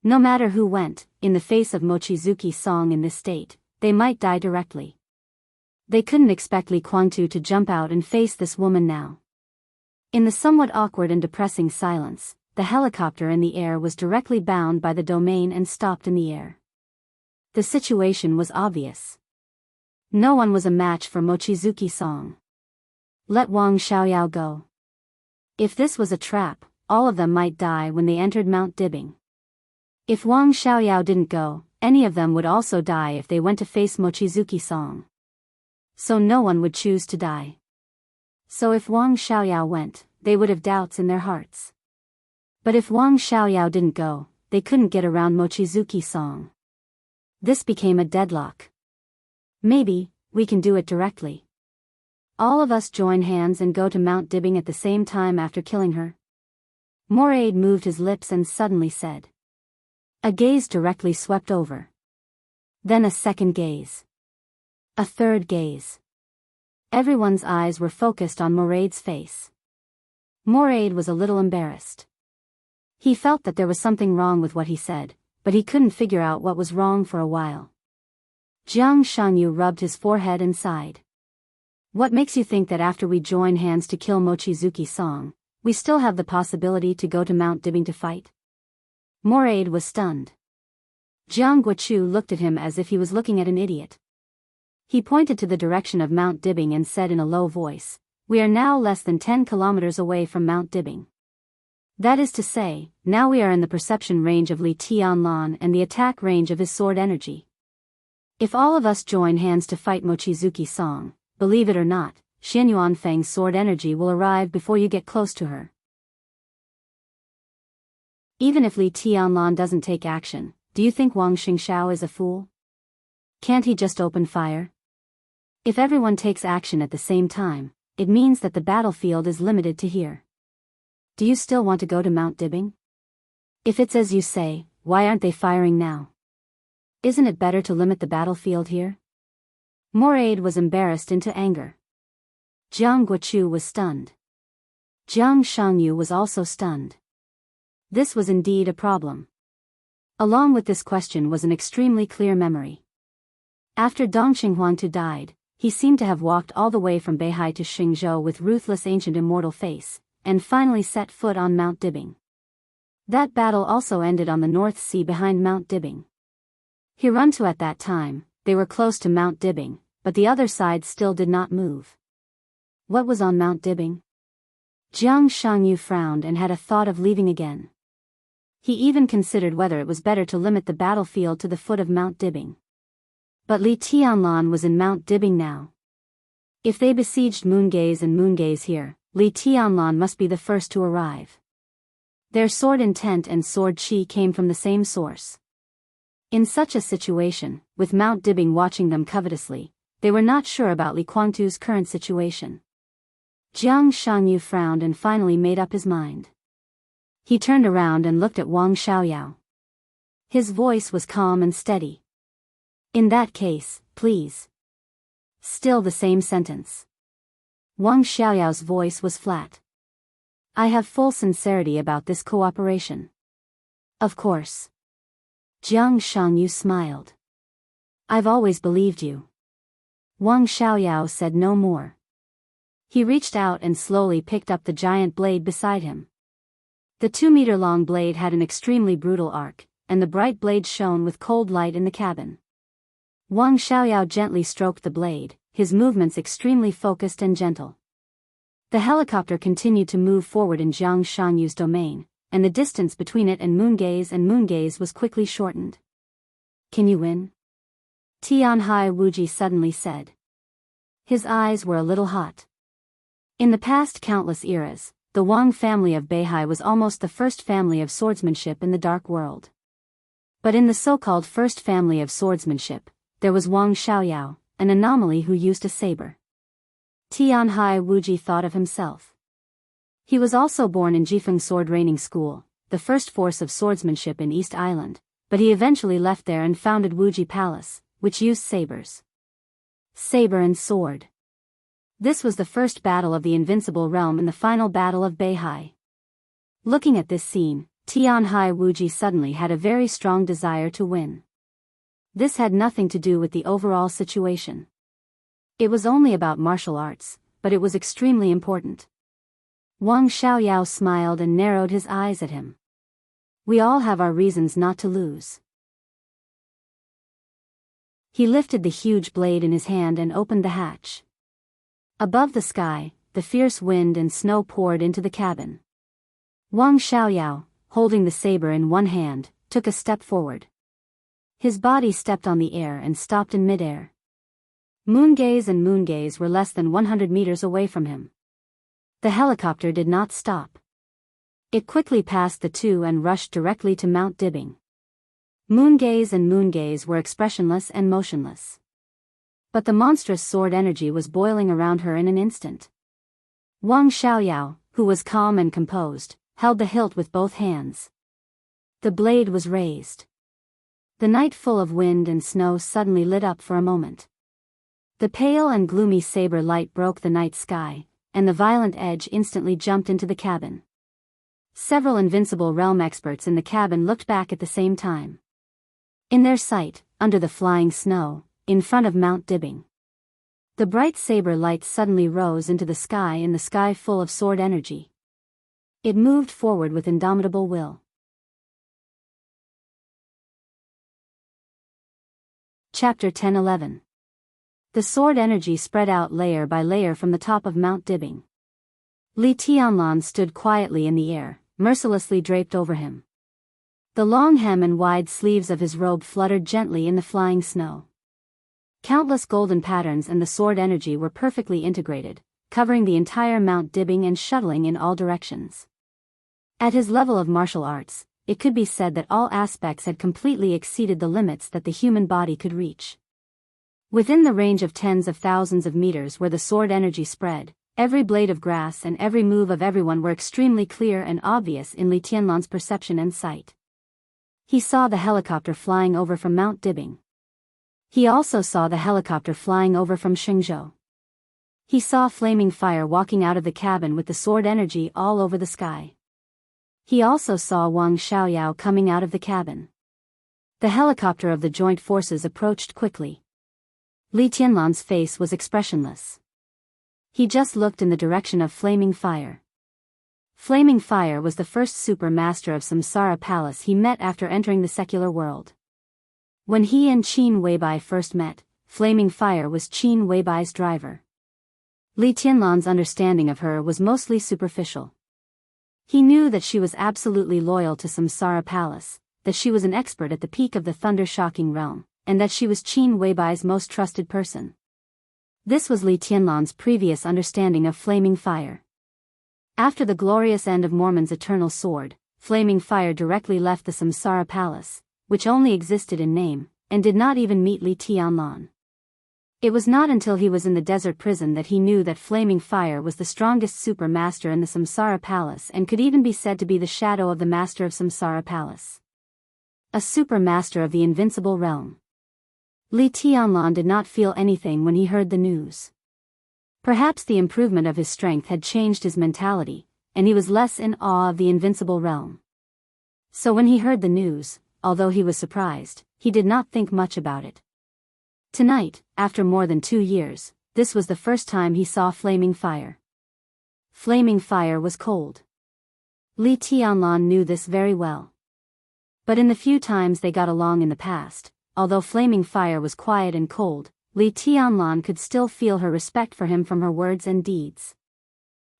No matter who went, in the face of Mochizuki Song in this state, they might die directly. They couldn't expect Li Guangtu to jump out and face this woman now. In the somewhat awkward and depressing silence, the helicopter in the air was directly bound by the domain and stopped in the air. The situation was obvious. No one was a match for Mochizuki Song. Let Wang Xiaoyao go. If this was a trap, all of them might die when they entered Mount Dibing. If Wang Xiaoyao didn't go, any of them would also die if they went to face Mochizuki Song. So no one would choose to die. So if Wang Xiaoyao went, they would have doubts in their hearts. But if Wang Xiaoyao didn't go, they couldn't get around Mochizuki Song. This became a deadlock. Maybe, we can do it directly. all of us join hands and go to Mount Dibbing at the same time after killing her? Moraid moved his lips and suddenly said. A gaze directly swept over. Then a second gaze. A third gaze. Everyone's eyes were focused on Moraid's face. Moraid was a little embarrassed. He felt that there was something wrong with what he said, but he couldn't figure out what was wrong for a while. Xianxia rubbed his forehead and sighed. What makes you think that after we join hands to kill Mochizuki Song, we still have the possibility to go to Mount Dibbing to fight? Moraid was stunned. Jianghu looked at him as if he was looking at an idiot. He pointed to the direction of Mount Dibbing and said in a low voice, "We are now less than 10 kilometers away from Mount Dibbing. That is to say, now we are in the perception range of Li Tianlan and the attack range of his sword energy. If all of us join hands to fight Mochizuki Song, believe it or not, Xianyuan Feng's sword energy will arrive before you get close to her. Even if Li Tianlan doesn't take action, do you think Wang Xingxiao is a fool? Can't he just open fire? If everyone takes action at the same time, it means that the battlefield is limited to here. Do you still want to go to Mount Dibbing? If it's as you say, why aren't they firing now? Isn't it better to limit the battlefield here?" Moraid was embarrassed into anger. Jianghu was stunned. Jiang Shangyu was also stunned. This was indeed a problem. Along with this question was an extremely clear memory. After Dongqing Huangtu died, he seemed to have walked all the way from Beihai to Xingzhou with ruthless ancient immortal face, and finally set foot on Mount Dibbing. That battle also ended on the North Sea behind Mount Dibbing. Hiruntu at that time, they were close to Mount Dibbing, but the other side still did not move. What was on Mount Dibbing? Jiang Shangyu frowned and had a thought of leaving again. He even considered whether it was better to limit the battlefield to the foot of Mount Dibbing. But Li Tianlan was in Mount Dibbing now. If they besieged Moongaze and Moongaze here, Li Tianlan must be the first to arrive. Their sword intent and sword chi came from the same source. In such a situation, with Mount Dibbing watching them covetously, they were not sure about Li Guangtu's current situation. Jiang Shangyu frowned and finally made up his mind. He turned around and looked at Wang Xiaoyao. His voice was calm and steady. In that case, please. Still the same sentence. Wang Xiaoyao's voice was flat. I have full sincerity about this cooperation. Of course. Jiang Shangyu smiled. I've always believed you. Wang Xiaoyao said no more. He reached out and slowly picked up the giant blade beside him. The 2-meter-long blade had an extremely brutal arc, and the bright blade shone with cold light in the cabin. Wang Xiaoyao gently stroked the blade, his movements extremely focused and gentle. The helicopter continued to move forward in Jiang Shangyu's domain, and the distance between it and Moongaze was quickly shortened. Can you win? Tianhai Wuji suddenly said. His eyes were a little hot. In the past countless eras, the Wang family of Beihai was almost the first family of swordsmanship in the Dark World. But in the so-called first family of swordsmanship, there was Wang Xiaoyao, an anomaly who used a saber. Tianhai Wuji thought of himself. He was also born in Jifeng Sword Training School, the first force of swordsmanship in East Island, but he eventually left there and founded Wuji Palace, which used sabers. Saber and sword. This was the first battle of the Invincible Realm and the final battle of Beihai. Looking at this scene, Tianhai Wuji suddenly had a very strong desire to win. This had nothing to do with the overall situation. It was only about martial arts, but it was extremely important. Wang Xiaoyao smiled and narrowed his eyes at him. We all have our reasons not to lose. He lifted the huge blade in his hand and opened the hatch. Above the sky, the fierce wind and snow poured into the cabin. Wang Xiaoyao, holding the saber in one hand, took a step forward. His body stepped on the air and stopped in midair. Moongaze and Moongaze were less than 100 meters away from him. The helicopter did not stop. It quickly passed the two and rushed directly to Mount Dibbing. Moongaze and Moongaze were expressionless and motionless. But the monstrous sword energy was boiling around her in an instant. Wang Xiaoyao, who was calm and composed, held the hilt with both hands. The blade was raised. The night full of wind and snow suddenly lit up for a moment. The pale and gloomy saber light broke the night sky, and the violent edge instantly jumped into the cabin. Several invincible realm experts in the cabin looked back at the same time. In their sight, under the flying snow, in front of Mount Dibbing, the bright saber light suddenly rose into the sky in the sky full of sword energy. It moved forward with indomitable will. Chapter 10-11. The sword energy spread out layer by layer from the top of Mount Dibbing. Li Tianlan stood quietly in the air, mercilessly draped over him. The long hem and wide sleeves of his robe fluttered gently in the flying snow. Countless golden patterns and the sword energy were perfectly integrated, covering the entire Mount Dibbing and shuttling in all directions. At his level of martial arts, it could be said that all aspects had completely exceeded the limits that the human body could reach. Within the range of tens of thousands of meters where the sword energy spread, every blade of grass and every move of everyone were extremely clear and obvious in Li Tianlan's perception and sight. He saw the helicopter flying over from Mount Dibbing. He also saw the helicopter flying over from Shenzhou. He saw flaming fire walking out of the cabin with the sword energy all over the sky. He also saw Wang Xiaoyao coming out of the cabin. The helicopter of the joint forces approached quickly. Li Tianlan's face was expressionless. He just looked in the direction of flaming fire. Flaming Fire was the first super master of Samsara Palace he met after entering the secular world. When he and Qin Weibai first met, Flaming Fire was Qin Weibai's driver. Li Tianlan's understanding of her was mostly superficial. He knew that she was absolutely loyal to Samsara Palace, that she was an expert at the peak of the thunder-shocking realm, and that she was Qin Weibai's most trusted person. This was Li Tianlan's previous understanding of Flaming Fire. After the glorious end of Mormon's eternal sword, Flaming Fire directly left the Samsara Palace, which only existed in name, and did not even meet Li Tianlan. It was not until he was in the desert prison that he knew that Flaming Fire was the strongest super master in the Samsara Palace and could even be said to be the shadow of the master of Samsara Palace. A super master of the invincible realm. Li Tianlan did not feel anything when he heard the news. Perhaps the improvement of his strength had changed his mentality, and he was less in awe of the invincible realm. So when he heard the news, although he was surprised, he did not think much about it. Tonight, after more than 2 years, this was the first time he saw Flaming Fire. Flaming Fire was cold. Li Tianlan knew this very well. But in the few times they got along in the past, although Flaming Fire was quiet and cold, Li Tianlan could still feel her respect for him from her words and deeds.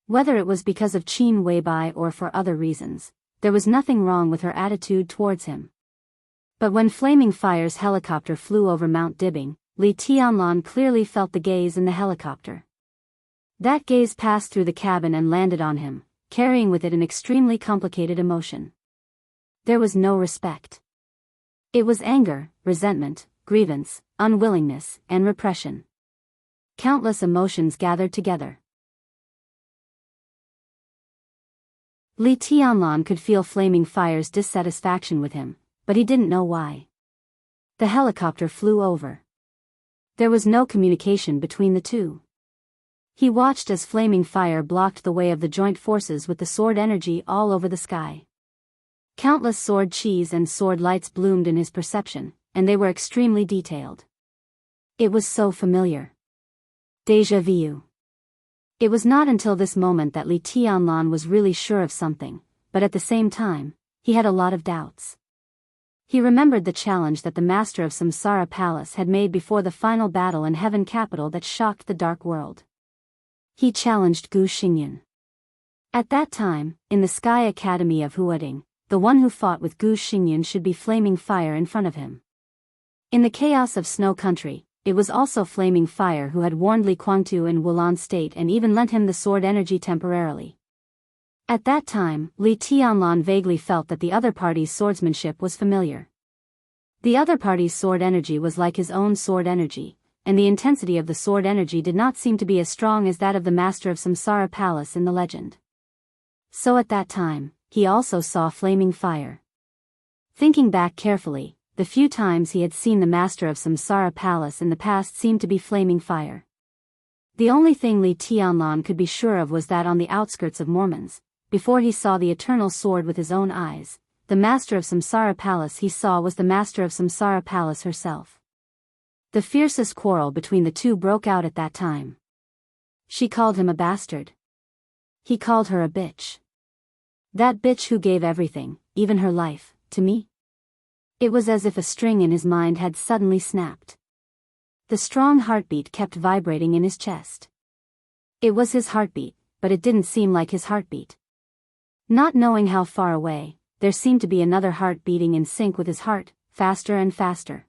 Whether it was because of Qin Weibai or for other reasons, there was nothing wrong with her attitude towards him. But when Flaming Fire's helicopter flew over Mount Dibbing, Li Tianlan clearly felt the gaze in the helicopter. That gaze passed through the cabin and landed on him, carrying with it an extremely complicated emotion. There was no respect. It was anger, resentment, grievance, unwillingness, and repression. Countless emotions gathered together. Li Tianlan could feel Flaming Fire's dissatisfaction with him, but he didn't know why. The helicopter flew over. There was no communication between the two. He watched as Flaming Fire blocked the way of the joint forces with the sword energy all over the sky. Countless sword chis and sword lights bloomed in his perception, and they were extremely detailed. It was so familiar. Déjà vu. It was not until this moment that Li Tianlan was really sure of something, but at the same time, he had a lot of doubts. He remembered the challenge that the master of Samsara Palace had made before the final battle in Heaven Capital that shocked the Dark World. He challenged Gu Xingyan. At that time, in the Sky Academy of Huading, the one who fought with Gu Xingyan should be Flaming Fire in front of him. In the chaos of Snow Country, it was also Flaming Fire who had warned Li Guangtu in Wulan State and even lent him the sword energy temporarily. At that time, Li Tianlan vaguely felt that the other party's swordsmanship was familiar. The other party's sword energy was like his own sword energy, and the intensity of the sword energy did not seem to be as strong as that of the master of Samsara Palace in the legend. So at that time, he also saw flaming fire. Thinking back carefully, the few times he had seen the master of Samsara Palace in the past seemed to be flaming fire. The only thing Li Tianlan could be sure of was that on the outskirts of Mormons, before he saw the eternal sword with his own eyes, the master of Samsara Palace he saw was the master of Samsara Palace herself. The fiercest quarrel between the two broke out at that time. She called him a bastard. He called her a bitch. That bitch who gave everything, even her life, to me? It was as if a string in his mind had suddenly snapped. The strong heartbeat kept vibrating in his chest. It was his heartbeat, but it didn't seem like his heartbeat. Not knowing how far away, there seemed to be another heart beating in sync with his heart, faster and faster.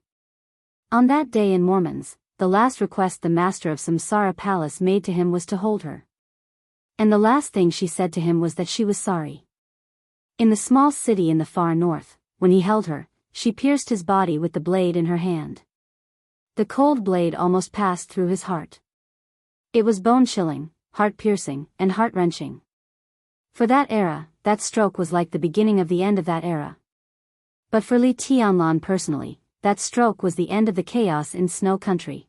On that day in Mormons, the last request the master of Samsara Palace made to him was to hold her. And the last thing she said to him was that she was sorry. In the small city in the far north, when he held her, she pierced his body with the blade in her hand. The cold blade almost passed through his heart. It was bone-chilling, heart-piercing, and heart-wrenching. For that era, that stroke was like the beginning of the end of that era. But for Li Tianlan personally, that stroke was the end of the chaos in Snow Country.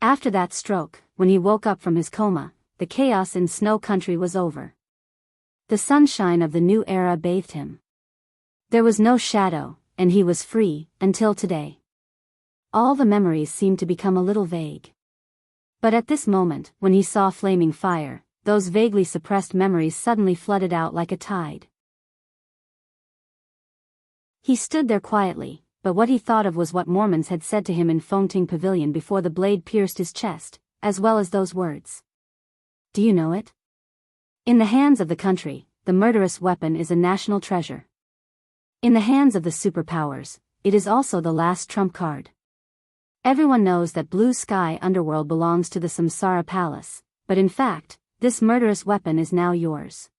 After that stroke, when he woke up from his coma, the chaos in Snow Country was over. The sunshine of the new era bathed him. There was no shadow, and he was free, until today. All the memories seemed to become a little vague. But at this moment, when he saw flaming fire, those vaguely suppressed memories suddenly flooded out like a tide. He stood there quietly, but what he thought of was what Mormons had said to him in Fengting Pavilion before the blade pierced his chest, as well as those words. Do you know it? In the hands of the country, the murderous weapon is a national treasure. In the hands of the superpowers, it is also the last trump card. Everyone knows that Blue Sky Underworld belongs to the Samsara Palace, but in fact, this murderous weapon is now yours.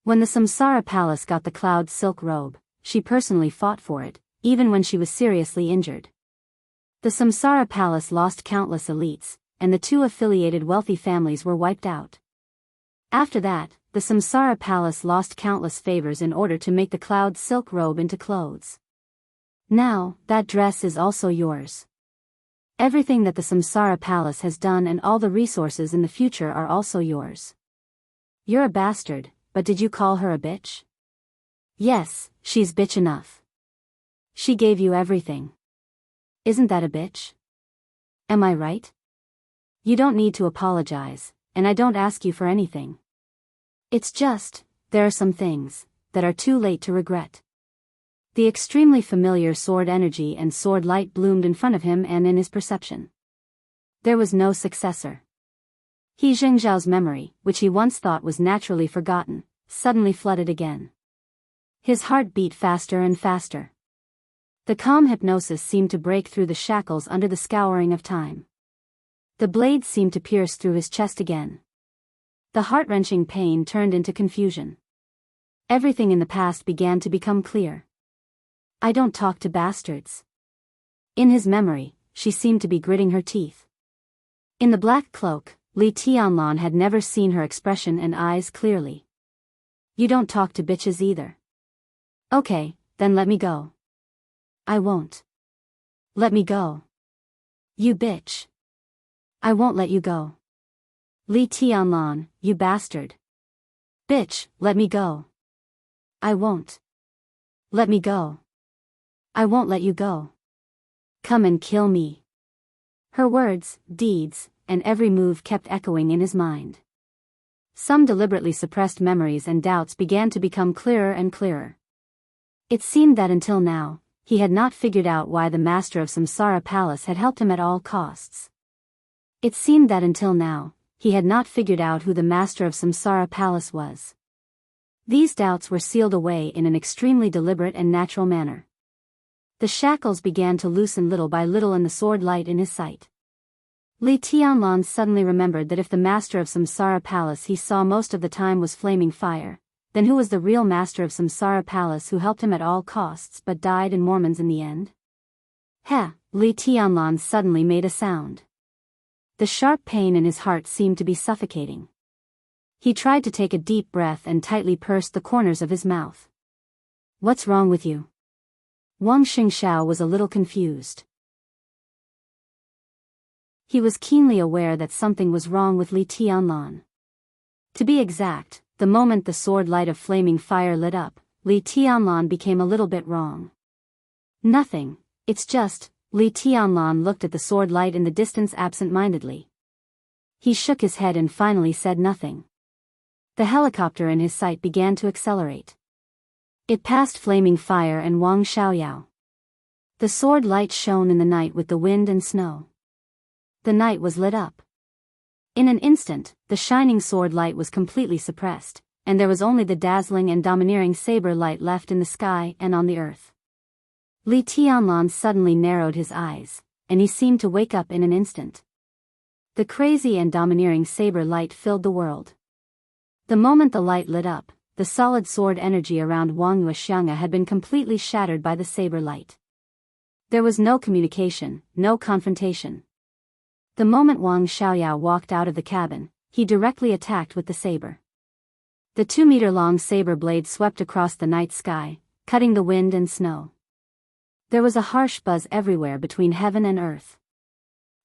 When the Samsara Palace got the Cloud Silk Robe, she personally fought for it, even when she was seriously injured. The Samsara Palace lost countless elites, and the two affiliated wealthy families were wiped out. After that, the Samsara Palace lost countless favors in order to make the Cloud Silk Robe into clothes. Now, that dress is also yours. Everything that the Samsara Palace has done and all the resources in the future are also yours. You're a bastard, but did you call her a bitch? Yes, she's bitch enough. She gave you everything. Isn't that a bitch? Am I right? You don't need to apologize, and I don't ask you for anything. It's just, there are some things that are too late to regret. The extremely familiar sword energy and sword light bloomed in front of him and in his perception. There was no successor. He Jingzhao's memory, which he once thought was naturally forgotten, suddenly flooded again. His heart beat faster and faster. The calm hypnosis seemed to break through the shackles under the scouring of time. The blade seemed to pierce through his chest again. The heart-wrenching pain turned into confusion. Everything in the past began to become clear. I don't talk to bastards. In his memory, she seemed to be gritting her teeth. In the black cloak, Li Tianlan had never seen her expression and eyes clearly. You don't talk to bitches either. Okay, then let me go. I won't. Let me go. You bitch. I won't let you go. Li Tianlan, you bastard. Bitch, let me go. I won't. Let me go. I won't let you go. Come and kill me. Her words, deeds, and every move kept echoing in his mind. Some deliberately suppressed memories and doubts began to become clearer and clearer. It seemed that until now, he had not figured out why the master of Samsara Palace had helped him at all costs. It seemed that until now, he had not figured out who the master of Samsara Palace was. These doubts were sealed away in an extremely deliberate and natural manner. The shackles began to loosen little by little in the sword light in his sight. Li Tianlan suddenly remembered that if the master of Samsara Palace he saw most of the time was flaming fire, then who was the real master of Samsara Palace who helped him at all costs but died in Mormons in the end? Li Tianlan suddenly made a sound. The sharp pain in his heart seemed to be suffocating. He tried to take a deep breath and tightly pursed the corners of his mouth. "What's wrong with you?" Wang Xingxiao was a little confused. He was keenly aware that something was wrong with Li Tianlan. To be exact, the moment the sword light of flaming fire lit up, Li Tianlan became a little bit wrong. "Nothing, it's just," Li Tianlan looked at the sword light in the distance absent-mindedly. He shook his head and finally said nothing. The helicopter in his sight began to accelerate. It passed flaming fire and Wang Xiaoyao. The sword light shone in the night with the wind and snow. The night was lit up. In an instant, the shining sword light was completely suppressed, and there was only the dazzling and domineering saber light left in the sky and on the earth. Li Tianlan suddenly narrowed his eyes, and he seemed to wake up in an instant. The crazy and domineering saber light filled the world. The moment the light lit up, the solid sword energy around Wuxia Xianxia had been completely shattered by the saber light. There was no communication, no confrontation. The moment Wang Xiaoyao walked out of the cabin, he directly attacked with the saber. The 2-meter-long saber blade swept across the night sky, cutting the wind and snow. There was a harsh buzz everywhere between heaven and earth.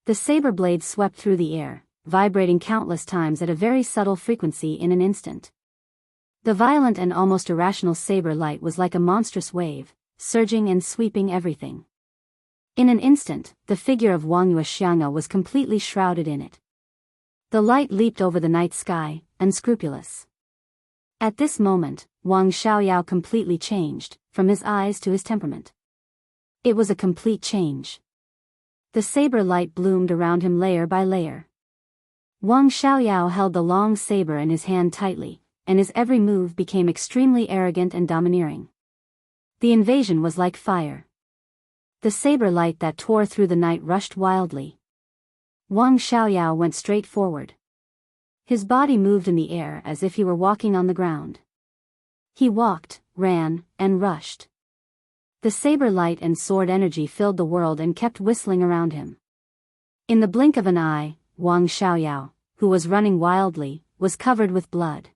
The saber blade swept through the air, vibrating countless times at a very subtle frequency in an instant. The violent and almost irrational saber light was like a monstrous wave, surging and sweeping everything. In an instant, the figure of Wuxia Xianxia was completely shrouded in it. The light leaped over the night sky, unscrupulous. At this moment, Wang Xiaoyao completely changed, from his eyes to his temperament. It was a complete change. The saber light bloomed around him layer by layer. Wang Xiaoyao held the long saber in his hand tightly, and his every move became extremely arrogant and domineering. The invasion was like fire. The saber light that tore through the night rushed wildly. Wang Xiaoyao went straight forward. His body moved in the air as if he were walking on the ground. He walked, ran, and rushed. The saber light and sword energy filled the world and kept whistling around him. In the blink of an eye, Wang Xiaoyao, who was running wildly, was covered with blood.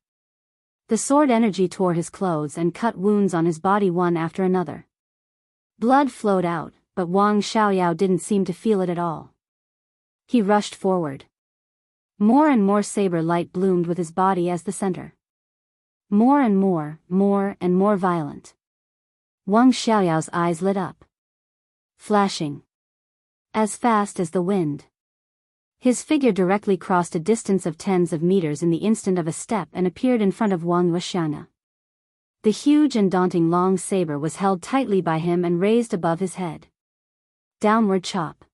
The sword energy tore his clothes and cut wounds on his body one after another. Blood flowed out, but Wang Xiaoyao didn't seem to feel it at all. He rushed forward. More and more saber light bloomed with his body as the center. More and more violent. Wang Xiaoyao's eyes lit up. Flashing. As fast as the wind. His figure directly crossed a distance of tens of meters in the instant of a step and appeared in front of Wuxia Xianxia. The huge and daunting long saber was held tightly by him and raised above his head. Downward chop.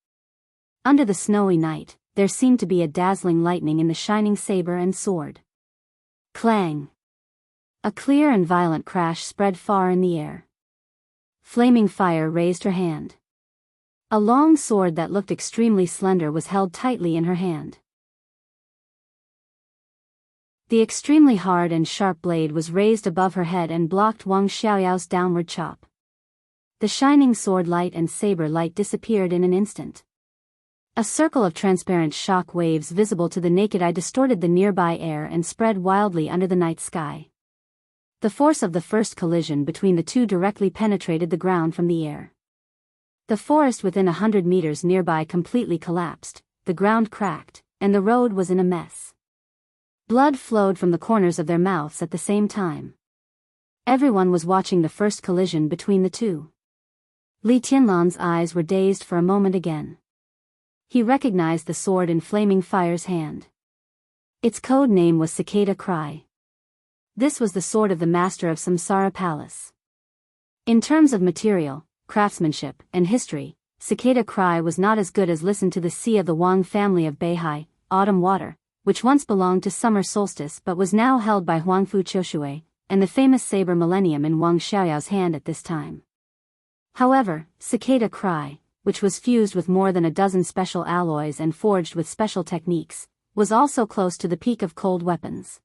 Under the snowy night, there seemed to be a dazzling lightning in the shining saber and sword. Clang. A clear and violent crash spread far in the air. Flaming Fire raised her hand. A long sword that looked extremely slender was held tightly in her hand. The extremely hard and sharp blade was raised above her head and blocked Wang Xiaoyao's downward chop. The shining sword light and saber light disappeared in an instant. A circle of transparent shock waves visible to the naked eye distorted the nearby air and spread wildly under the night sky. The force of the first collision between the two directly penetrated the ground from the air. The forest within 100 meters nearby completely collapsed, the ground cracked, and the road was in a mess. Blood flowed from the corners of their mouths at the same time. Everyone was watching the first collision between the two. Li Tianlan's eyes were dazed for a moment again. He recognized the sword in Flaming Fire's hand. Its code name was Cicada Cry. This was the sword of the master of Samsara Palace. In terms of material, craftsmanship, and history, Cicada Cry was not as good as Listen to the Sea of the Wang family of Beihai, Autumn Water, which once belonged to Summer Solstice but was now held by Huangfu Qiushui, and the famous saber Millennium in Wang Xiaoyao's hand at this time. However, Cicada Cry, which was fused with more than a dozen special alloys and forged with special techniques, was also close to the peak of cold weapons.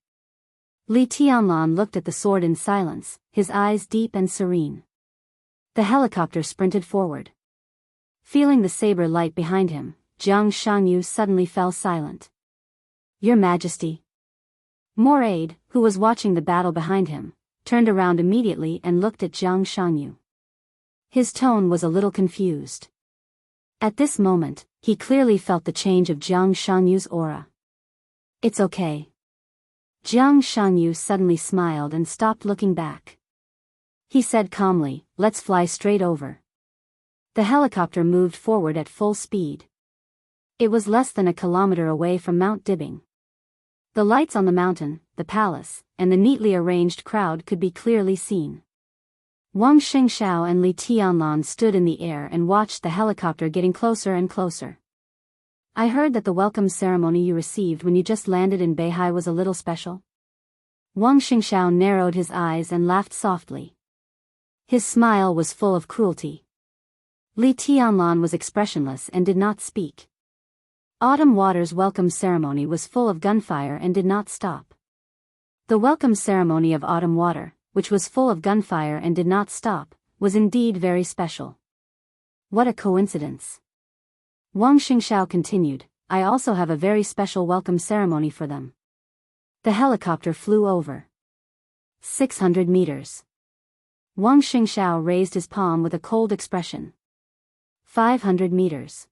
Li Tianlan looked at the sword in silence, his eyes deep and serene. The helicopter sprinted forward. Feeling the saber light behind him, Jiang Xianxia suddenly fell silent. Your Majesty. Moraid, who was watching the battle behind him, turned around immediately and looked at Jiang Xianxia. His tone was a little confused. At this moment, he clearly felt the change of Jiang Xianxia's aura. It's okay. Jiang Xianxia suddenly smiled and stopped looking back. He said calmly, let's fly straight over. The helicopter moved forward at full speed. It was less than a kilometer away from Mount Dibbing. The lights on the mountain, the palace, and the neatly arranged crowd could be clearly seen. Wang Xingxiao and Li Tianlan stood in the air and watched the helicopter getting closer and closer. I heard that the welcome ceremony you received when you just landed in Beihai was a little special. Wang Xingxiao narrowed his eyes and laughed softly. His smile was full of cruelty. Li Tianlan was expressionless and did not speak. Autumn Water's welcome ceremony was full of gunfire and did not stop. The welcome ceremony of Autumn Water, which was full of gunfire and did not stop, was indeed very special. What a coincidence. Wang Xingxiao continued, I also have a very special welcome ceremony for them. The helicopter flew over. 600 meters. Wang Xingxiao raised his palm with a cold expression. 500 meters.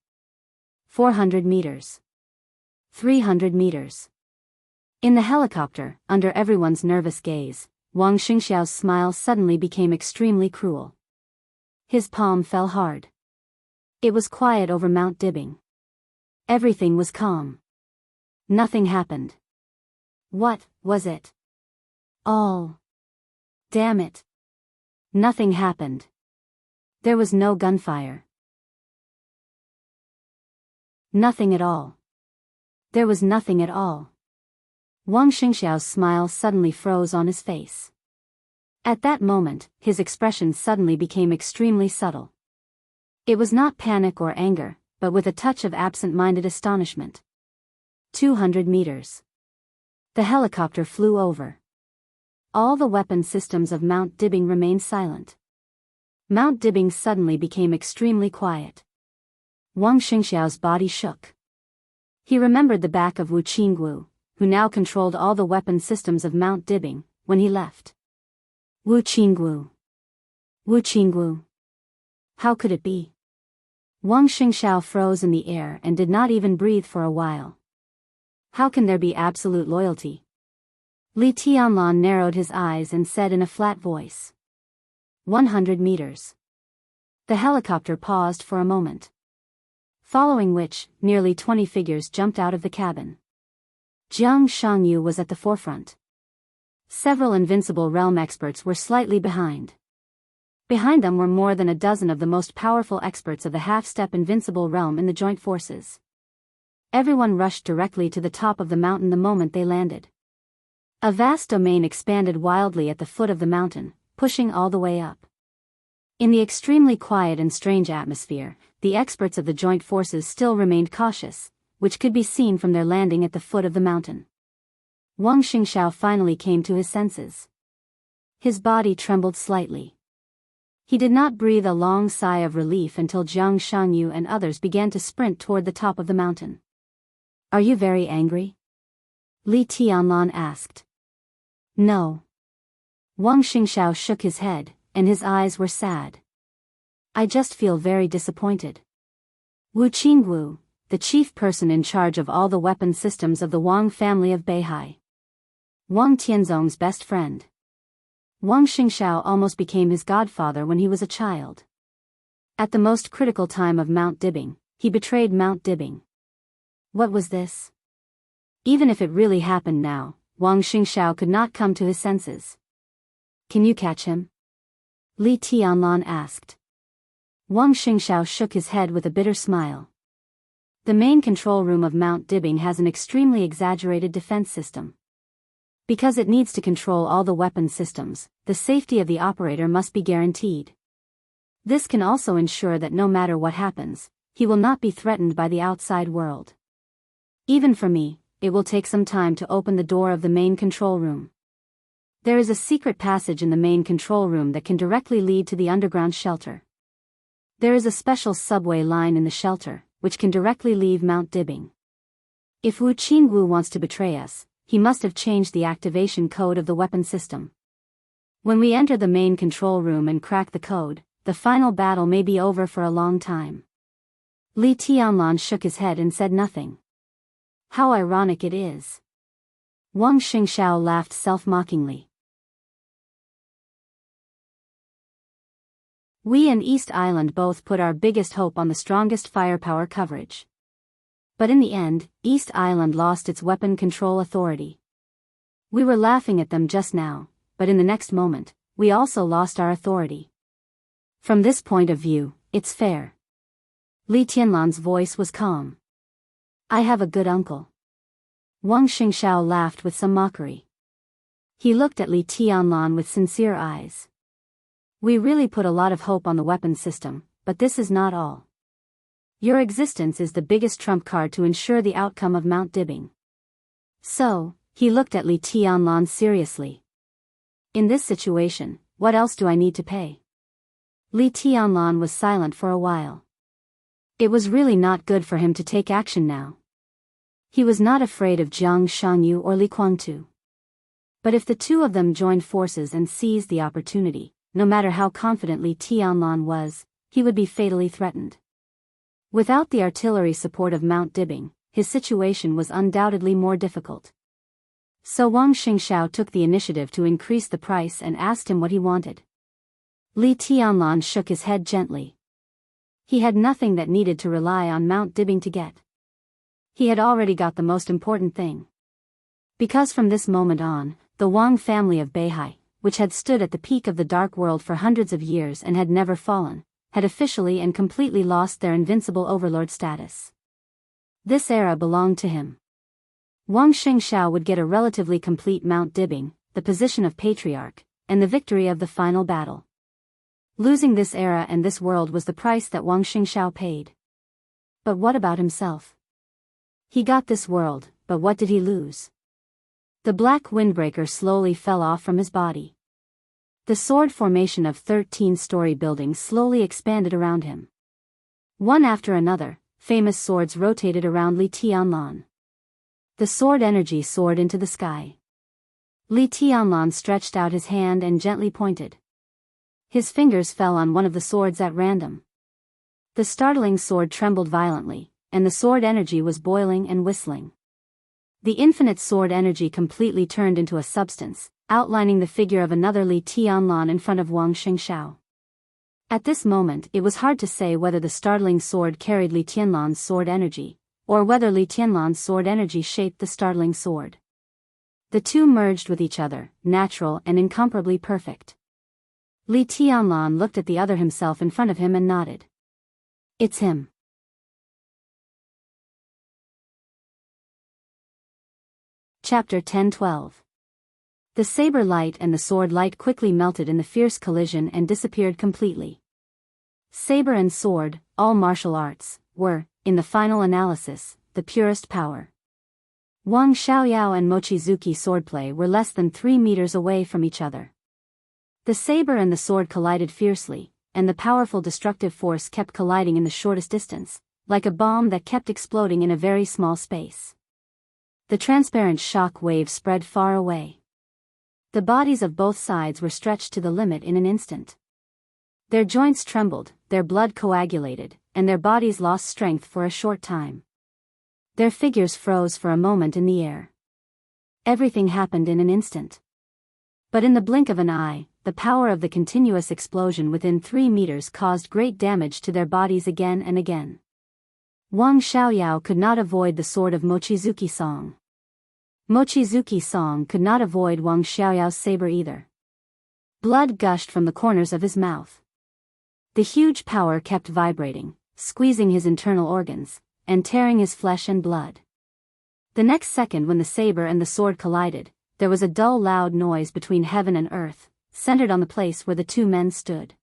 400 meters. 300 meters. In the helicopter, under everyone's nervous gaze, Wang Xingxiao's smile suddenly became extremely cruel. His palm fell hard. It was quiet over Mount Dibbing. Everything was calm. Nothing happened. What was it? All. Damn it. Nothing happened. There was no gunfire. Nothing at all. There was nothing at all. Wang Xingxiao's smile suddenly froze on his face. At that moment, his expression suddenly became extremely subtle. It was not panic or anger, but with a touch of absent-minded astonishment. 200 meters. The helicopter flew over. All the weapon systems of Mount Dibbing remained silent. Mount Dibbing suddenly became extremely quiet. Wang Xingxiao's body shook. He remembered the back of Wu Qinggu, who now controlled all the weapon systems of Mount Dibbing, when he left. Wu Qinggu. Wu Qinggu. How could it be? Wang Xingxiao froze in the air and did not even breathe for a while. How can there be absolute loyalty? Li Tianlan narrowed his eyes and said in a flat voice. 100 meters. The helicopter paused for a moment. Following which, nearly 20 figures jumped out of the cabin. Jiang Xianxia was at the forefront. Several Invincible Realm experts were slightly behind. Behind them were more than a dozen of the most powerful experts of the half-step Invincible Realm in the joint forces. Everyone rushed directly to the top of the mountain the moment they landed. A vast domain expanded wildly at the foot of the mountain, pushing all the way up. In the extremely quiet and strange atmosphere, the experts of the joint forces still remained cautious, which could be seen from their landing at the foot of the mountain. Wang Xingxiao finally came to his senses. His body trembled slightly. He did not breathe a long sigh of relief until Jiang Xianxia and others began to sprint toward the top of the mountain. Are you very angry? Li Tianlan asked. No. Wang Xingxiao shook his head, and his eyes were sad. I just feel very disappointed. Wu Qinggu, the chief person in charge of all the weapon systems of the Wang family of Beihai. Wang Tianzong's best friend. Wang Xingxiao almost became his godfather when he was a child. At the most critical time of Mount Dibbing, he betrayed Mount Dibbing. What was this? Even if it really happened now, Wang Xingxiao could not come to his senses. Can you catch him? Li Tianlan asked. Wang Xingxiao shook his head with a bitter smile. The main control room of Mount Dibbing has an extremely exaggerated defense system. Because it needs to control all the weapon systems, the safety of the operator must be guaranteed. This can also ensure that no matter what happens, he will not be threatened by the outside world. Even for me, it will take some time to open the door of the main control room. There is a secret passage in the main control room that can directly lead to the underground shelter. There is a special subway line in the shelter, which can directly leave Mount Dibbing. If Wu Qingwu wants to betray us, he must have changed the activation code of the weapon system. When we enter the main control room and crack the code, the final battle may be over for a long time. Li Tianlan shook his head and said nothing. How ironic it is. Wang Xingxiao laughed self-mockingly. We and East Island both put our biggest hope on the strongest firepower coverage. But in the end, East Island lost its weapon control authority. We were laughing at them just now, but in the next moment, we also lost our authority. From this point of view, it's fair. Li Tianlan's voice was calm. I have a good uncle. Wang Xingxiao laughed with some mockery. He looked at Li Tianlan with sincere eyes. We really put a lot of hope on the weapon system, but this is not all. Your existence is the biggest trump card to ensure the outcome of Mount Dibbing. So, he looked at Li Tianlan seriously. In this situation, what else do I need to pay? Li Tianlan was silent for a while. It was really not good for him to take action now. He was not afraid of Jiang Shangyu or Li Guangtu. But if the two of them joined forces and seized the opportunity, no matter how confident Li Tianlan was, he would be fatally threatened. Without the artillery support of Mount Dibbing, his situation was undoubtedly more difficult. So Wang Xingxiao took the initiative to increase the price and asked him what he wanted. Li Tianlan shook his head gently. He had nothing that needed to rely on Mount Dibbing to get. He had already got the most important thing. Because from this moment on, the Wang family of Beihai, which had stood at the peak of the dark world for hundreds of years and had never fallen, had officially and completely lost their invincible overlord status. This era belonged to him. Wang Xingxiao would get a relatively complete Mount Dibbing, the position of patriarch, and the victory of the final battle. Losing this era and this world was the price that Wang Xingxiao paid. But what about himself? He got this world, but what did he lose? The black windbreaker slowly fell off from his body. The sword formation of 13-story buildings slowly expanded around him. One after another, famous swords rotated around Li Tianlan. The sword energy soared into the sky. Li Tianlan stretched out his hand and gently pointed. His fingers fell on one of the swords at random. The startling sword trembled violently, and the sword energy was boiling and whistling. The infinite sword energy completely turned into a substance, outlining the figure of another Li Tianlan in front of Wang Xingxiao. At this moment it was hard to say whether the startling sword carried Li Tianlan's sword energy, or whether Li Tianlan's sword energy shaped the startling sword. The two merged with each other, natural and incomparably perfect. Li Tianlan looked at the other himself in front of him and nodded. It's him. Chapter 10-12. The saber light and the sword light quickly melted in the fierce collision and disappeared completely. Saber and sword, all martial arts, were, in the final analysis, the purest power. Wang Xiaoyao and Mochizuki swordplay were less than 3 meters away from each other. The saber and the sword collided fiercely, and the powerful destructive force kept colliding in the shortest distance, like a bomb that kept exploding in a very small space. The transparent shock wave spread far away. The bodies of both sides were stretched to the limit in an instant. Their joints trembled, their blood coagulated, and their bodies lost strength for a short time. Their figures froze for a moment in the air. Everything happened in an instant. But in the blink of an eye, the power of the continuous explosion within 3 meters caused great damage to their bodies again and again. Wang Xiaoyao could not avoid the sword of Mochizuki Song. Mochizuki Song could not avoid Wang Xiaoyao's saber either. Blood gushed from the corners of his mouth. The huge power kept vibrating, squeezing his internal organs, and tearing his flesh and blood. The next second when the saber and the sword collided, there was a dull loud noise between heaven and earth, centered on the place where the two men stood.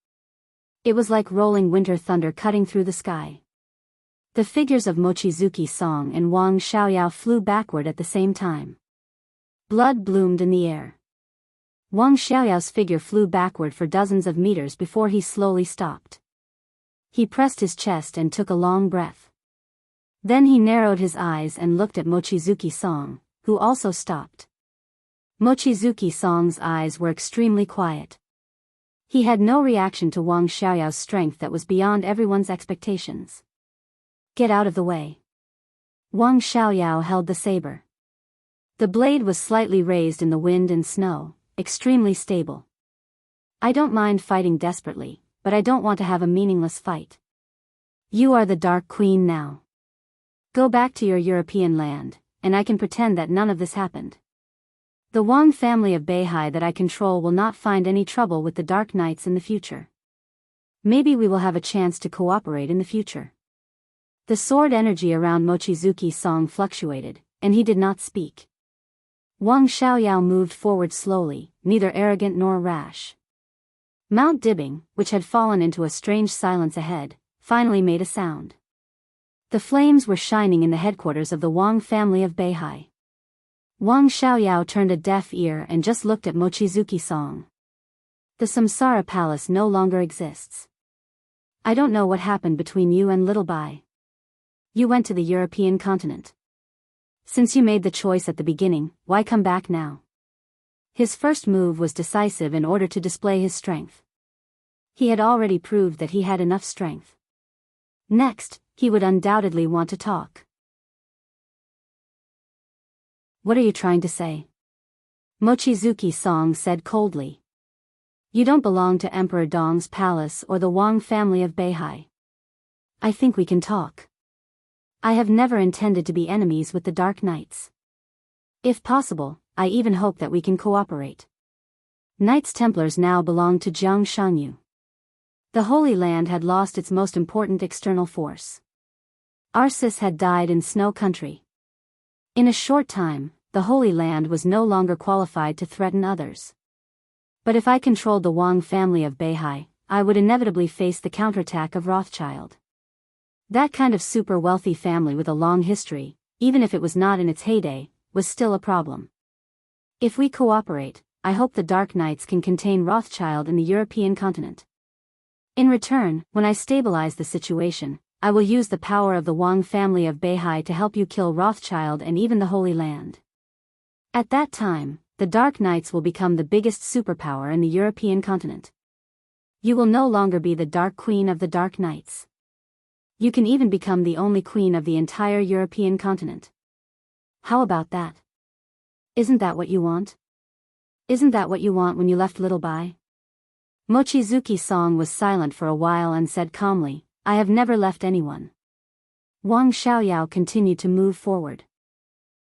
It was like rolling winter thunder cutting through the sky. The figures of Mochizuki Song and Wang Xiaoyao flew backward at the same time. Blood bloomed in the air. Wang Xiaoyao's figure flew backward for dozens of meters before he slowly stopped. He pressed his chest and took a long breath. Then he narrowed his eyes and looked at Mochizuki Song, who also stopped. Mochizuki Song's eyes were extremely quiet. He had no reaction to Wang Xiaoyao's strength that was beyond everyone's expectations. Get out of the way. Wang Xiaoyao held the saber. The blade was slightly raised in the wind and snow, extremely stable. I don't mind fighting desperately, but I don't want to have a meaningless fight. You are the Dark Queen now. Go back to your European land, and I can pretend that none of this happened. The Wang family of Beihai that I control will not find any trouble with the Dark Knights in the future. Maybe we will have a chance to cooperate in the future. The sword energy around Mochizuki Song fluctuated, and he did not speak. Wang Xiaoyao moved forward slowly, neither arrogant nor rash. Mount Dibbing, which had fallen into a strange silence ahead, finally made a sound. The flames were shining in the headquarters of the Wang family of Beihai. Wang Xiaoyao turned a deaf ear and just looked at Mochizuki Song. The Samsara Palace no longer exists. I don't know what happened between you and Little Bai. You went to the European continent. Since you made the choice at the beginning, why come back now? His first move was decisive in order to display his strength. He had already proved that he had enough strength. Next, he would undoubtedly want to talk. What are you trying to say? Mochizuki Song said coldly. You don't belong to Emperor Dong's palace or the Wang family of Beihai. I think we can talk. I have never intended to be enemies with the Dark Knights. If possible, I even hope that we can cooperate. Knights Templars now belong to Jianghu. The Holy Land had lost its most important external force. Arceus had died in Snow Country. In a short time, the Holy Land was no longer qualified to threaten others. But if I controlled the Wang family of Beihai, I would inevitably face the counterattack of Rothschild. That kind of super wealthy family with a long history, even if it was not in its heyday, was still a problem. If we cooperate, I hope the Dark Knights can contain Rothschild in the European continent. In return, when I stabilize the situation, I will use the power of the Wang family of Beihai to help you kill Rothschild and even the Holy Land. At that time, the Dark Knights will become the biggest superpower in the European continent. You will no longer be the Dark Queen of the Dark Knights. You can even become the only queen of the entire European continent. How about that? Isn't that what you want? Isn't that what you want when you left Little Bai? Mochizuki Song was silent for a while and said calmly, I have never left anyone. Wang Xiaoyao continued to move forward.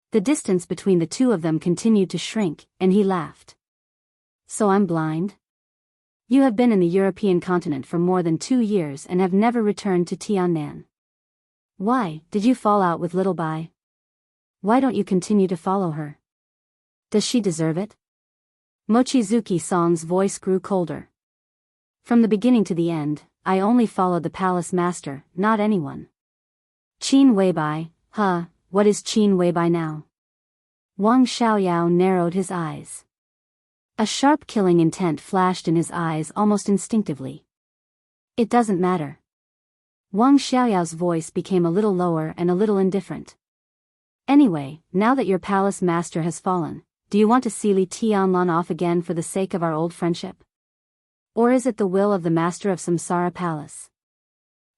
The distance between the two of them continued to shrink, and he laughed. So I'm blind? You have been in the European continent for more than 2 years and have never returned to Tiannan. Why, did you fall out with Little Bai? Why don't you continue to follow her? Does she deserve it? Mochizuki Song's voice grew colder. From the beginning to the end, I only followed the palace master, not anyone. Qin Weibai, what is Qin Weibai now? Wang Xiaoyao narrowed his eyes. A sharp killing intent flashed in his eyes almost instinctively. It doesn't matter. Wang Xiaoyao's voice became a little lower and a little indifferent. Anyway, now that your palace master has fallen, do you want to see Li Tianlan off again for the sake of our old friendship? Or is it the will of the master of Samsara Palace?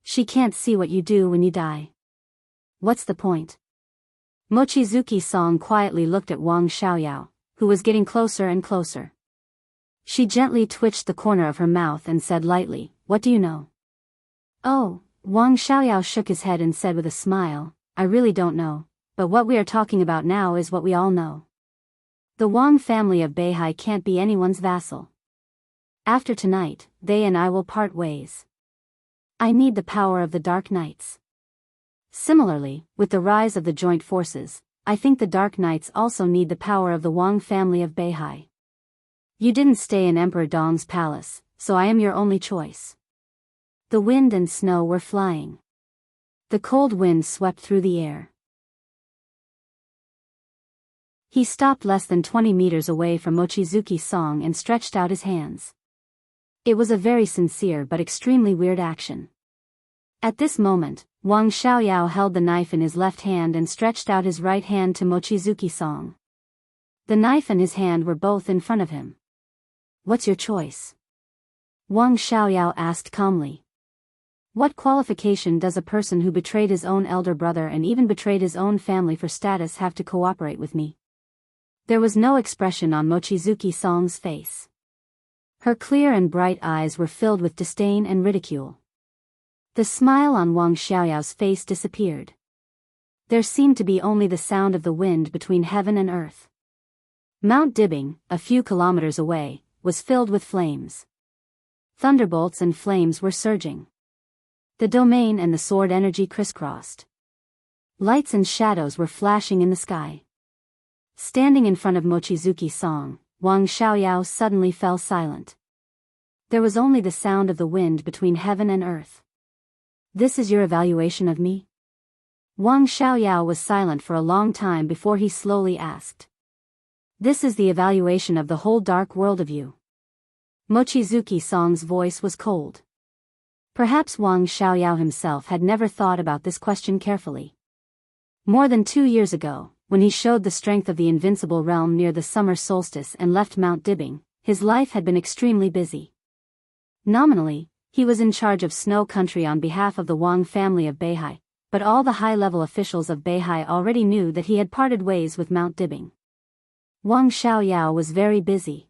She can't see what you do when you die. What's the point? Mochizuki Song quietly looked at Wang Xiaoyao, who was getting closer and closer. She gently twitched the corner of her mouth and said lightly, What do you know? Oh, Wang Xiaoyao shook his head and said with a smile, I really don't know, but what we are talking about now is what we all know. The Wang family of Beihai can't be anyone's vassal. After tonight, they and I will part ways. I need the power of the Dark Knights. Similarly, with the rise of the joint forces, I think the Dark Knights also need the power of the Wang family of Beihai. You didn't stay in Emperor Dong's palace, so I am your only choice. The wind and snow were flying. The cold wind swept through the air. He stopped less than 20 meters away from Mochizuki Song and stretched out his hands. It was a very sincere but extremely weird action. At this moment, Wang Xiaoyao held the knife in his left hand and stretched out his right hand to Mochizuki Song. The knife and his hand were both in front of him. "What's your choice?" Wang Xiaoyao asked calmly. "What qualification does a person who betrayed his own elder brother and even betrayed his own family for status have to cooperate with me?" There was no expression on Mochizuki Song's face. Her clear and bright eyes were filled with disdain and ridicule. The smile on Wang Xiaoyao's face disappeared. There seemed to be only the sound of the wind between heaven and earth. Mount Dibing, a few kilometers away, was filled with flames. Thunderbolts and flames were surging. The domain and the sword energy crisscrossed. Lights and shadows were flashing in the sky. Standing in front of Mochizuki Song, Wang Xiaoyao suddenly fell silent. There was only the sound of the wind between heaven and earth. "This is your evaluation of me?" Wang Xiaoyao was silent for a long time before he slowly asked. "This is the evaluation of the whole dark world of you." Mochizuki Song's voice was cold. Perhaps Wang Xiaoyao himself had never thought about this question carefully. More than 2 years ago, when he showed the strength of the invincible realm near the summer solstice and left Mount Dibing, his life had been extremely busy. Nominally, he was in charge of Snow Country on behalf of the Wang family of Beihai, but all the high-level officials of Beihai already knew that he had parted ways with Mount Dibing. Wang Xiaoyao was very busy.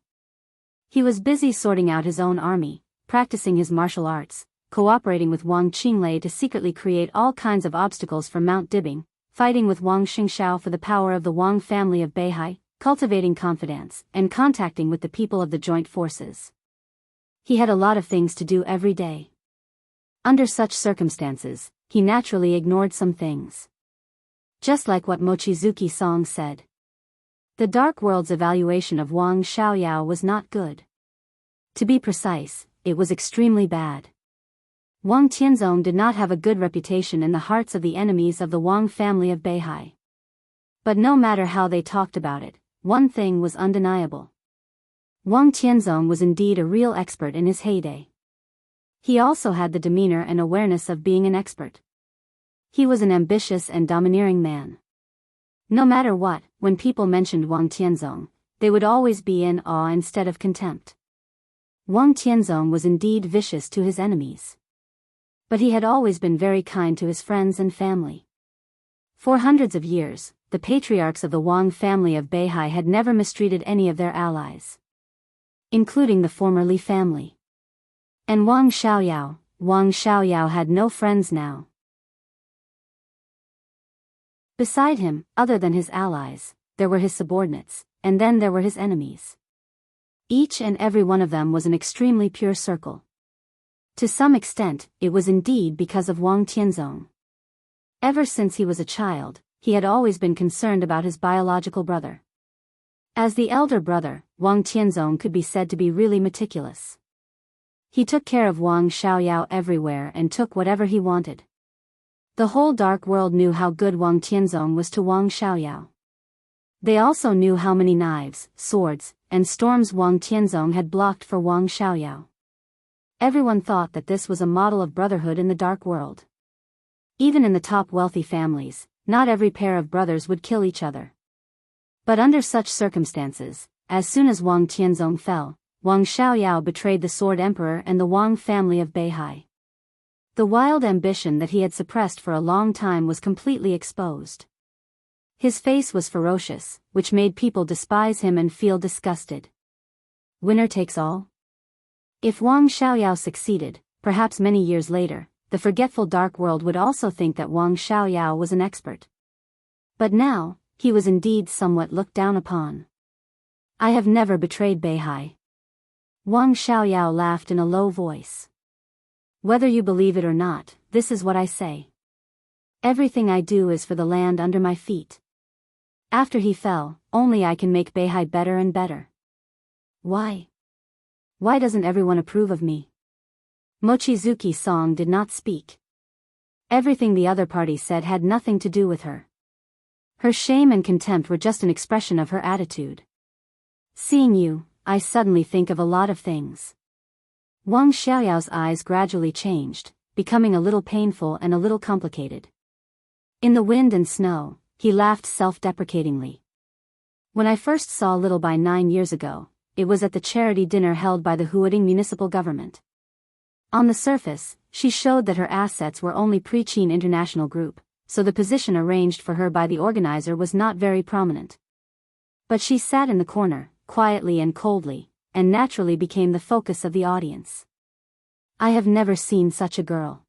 He was busy sorting out his own army, practicing his martial arts, cooperating with Wang Qinglei to secretly create all kinds of obstacles for Mount Dibing, fighting with Wang Xingxiao for the power of the Wang family of Beihai, cultivating confidence, and contacting with the people of the joint forces. He had a lot of things to do every day. Under such circumstances, he naturally ignored some things. Just like what Mochizuki Song said. The Dark World's evaluation of Wang Xiaoyao was not good. To be precise, it was extremely bad. Wang Tianzong did not have a good reputation in the hearts of the enemies of the Wang family of Beihai. But no matter how they talked about it, one thing was undeniable. Wang Tianzong was indeed a real expert in his heyday. He also had the demeanor and awareness of being an expert. He was an ambitious and domineering man. No matter what, when people mentioned Wang Tianzong, they would always be in awe instead of contempt. Wang Tianzong was indeed vicious to his enemies. But he had always been very kind to his friends and family. For hundreds of years, the patriarchs of the Wang family of Beihai had never mistreated any of their allies, including the former Li family. And Wang Xiaoyao had no friends now. Beside him, other than his allies, there were his subordinates, and then there were his enemies. Each and every one of them was an extremely pure circle. To some extent, it was indeed because of Wang Tianzong. Ever since he was a child, he had always been concerned about his biological brother. As the elder brother, Wang Tianzong could be said to be really meticulous. He took care of Wang Xiaoyao everywhere and took whatever he wanted. The whole dark world knew how good Wang Tianzong was to Wang Xiaoyao. They also knew how many knives, swords, and storms Wang Tianzong had blocked for Wang Xiaoyao. Everyone thought that this was a model of brotherhood in the dark world. Even in the top wealthy families, not every pair of brothers would kill each other. But under such circumstances, as soon as Wang Tianzong fell, Wang Xiaoyao betrayed the Sword Emperor and the Wang family of Beihai. The wild ambition that he had suppressed for a long time was completely exposed. His face was ferocious, which made people despise him and feel disgusted. Winner takes all? If Wang Xiaoyao succeeded, perhaps many years later, the forgetful dark world would also think that Wang Xiaoyao was an expert. But now, he was indeed somewhat looked down upon. "I have never betrayed Beihai." Wang Xiaoyao laughed in a low voice. "Whether you believe it or not, this is what I say. Everything I do is for the land under my feet. After he fell, only I can make Beihai better and better. Why? Why doesn't everyone approve of me?" Mochizuki Song did not speak. Everything the other party said had nothing to do with her. Her shame and contempt were just an expression of her attitude. "Seeing you, I suddenly think of a lot of things." Wang Xiaoyao's eyes gradually changed, becoming a little painful and a little complicated. In the wind and snow, he laughed self-deprecatingly. When I first saw Little Bai 9 years ago, it was at the charity dinner held by the Huading municipal government. On the surface, she showed that her assets were only pre-Qin International Group, so the position arranged for her by the organizer was not very prominent. But she sat in the corner, quietly and coldly, and naturally became the focus of the audience. I have never seen such a girl.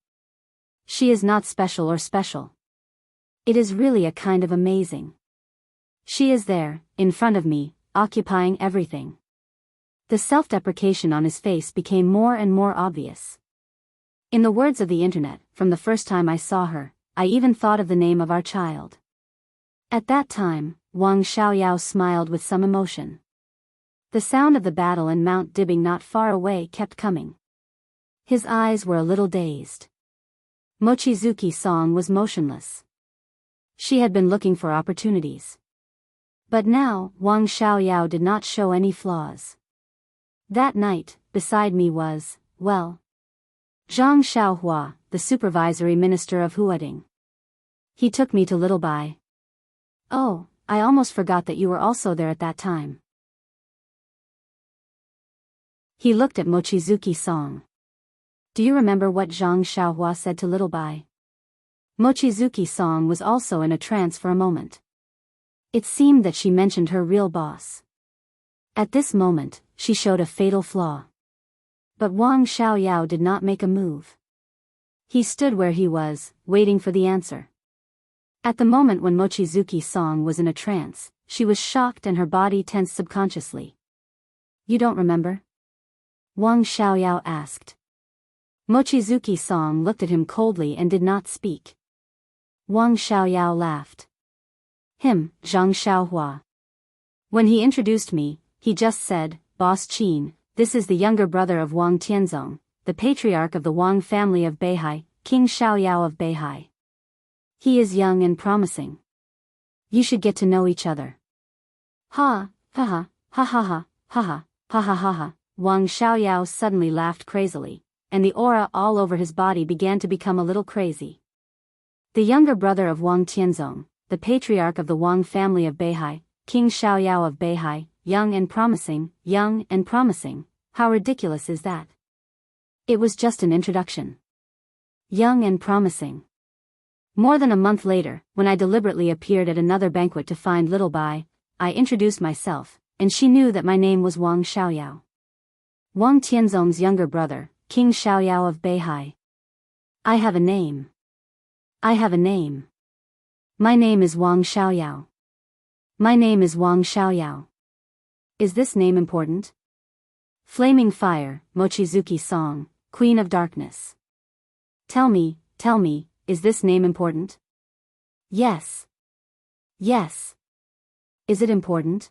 She is not special or special. It is really a kind of amazing. She is there, in front of me, occupying everything. The self-deprecation on his face became more and more obvious. In the words of the internet, from the first time I saw her, I even thought of the name of our child. At that time, Wang Xiaoyao smiled with some emotion. The sound of the battle and Mount Dibbing not far away kept coming. His eyes were a little dazed. Mochizuki Song was motionless. She had been looking for opportunities. But now, Wang Xiaoyao did not show any flaws. That night, beside me was, well, Zhang Xiaohua, the supervisory minister of Huading. He took me to Little Bai. Oh, I almost forgot that you were also there at that time. He looked at Mochizuki Song. Do you remember what Zhang Xiaohua said to Little Bai? Mochizuki Song was also in a trance for a moment. It seemed that she mentioned her real boss. At this moment, she showed a fatal flaw. But Wang Xiaoyao did not make a move. He stood where he was, waiting for the answer. At the moment when Mochizuki Song was in a trance, she was shocked and her body tensed subconsciously. You don't remember? Wang Xiaoyao asked. Mochizuki Song looked at him coldly and did not speak. Wang Xiaoyao laughed. Him, Zhang Xiaohua. When he introduced me, he just said, Boss Qin, this is the younger brother of Wang Tianzong, the patriarch of the Wang family of Beihai, King Xiaoyao of Beihai. He is young and promising. You should get to know each other. Ha, ha ha, ha ha ha, ha ha, ha ha ha ha. Wang Xiaoyao suddenly laughed crazily, and the aura all over his body began to become a little crazy. The younger brother of Wang Tianzong, the patriarch of the Wang family of Beihai, King Xiaoyao of Beihai, young and promising, how ridiculous is that? It was just an introduction. Young and promising. More than a month later, when I deliberately appeared at another banquet to find Little Bai, I introduced myself, and she knew that my name was Wang Xiaoyao. Wang Tianzong's younger brother, King Xiaoyao of Beihai. I have a name. I have a name. My name is Wang Xiaoyao. My name is Wang Xiaoyao. Is this name important? Flaming Fire, Mochizuki Song, Queen of Darkness. Tell me, is this name important? Yes. Yes. Is it important?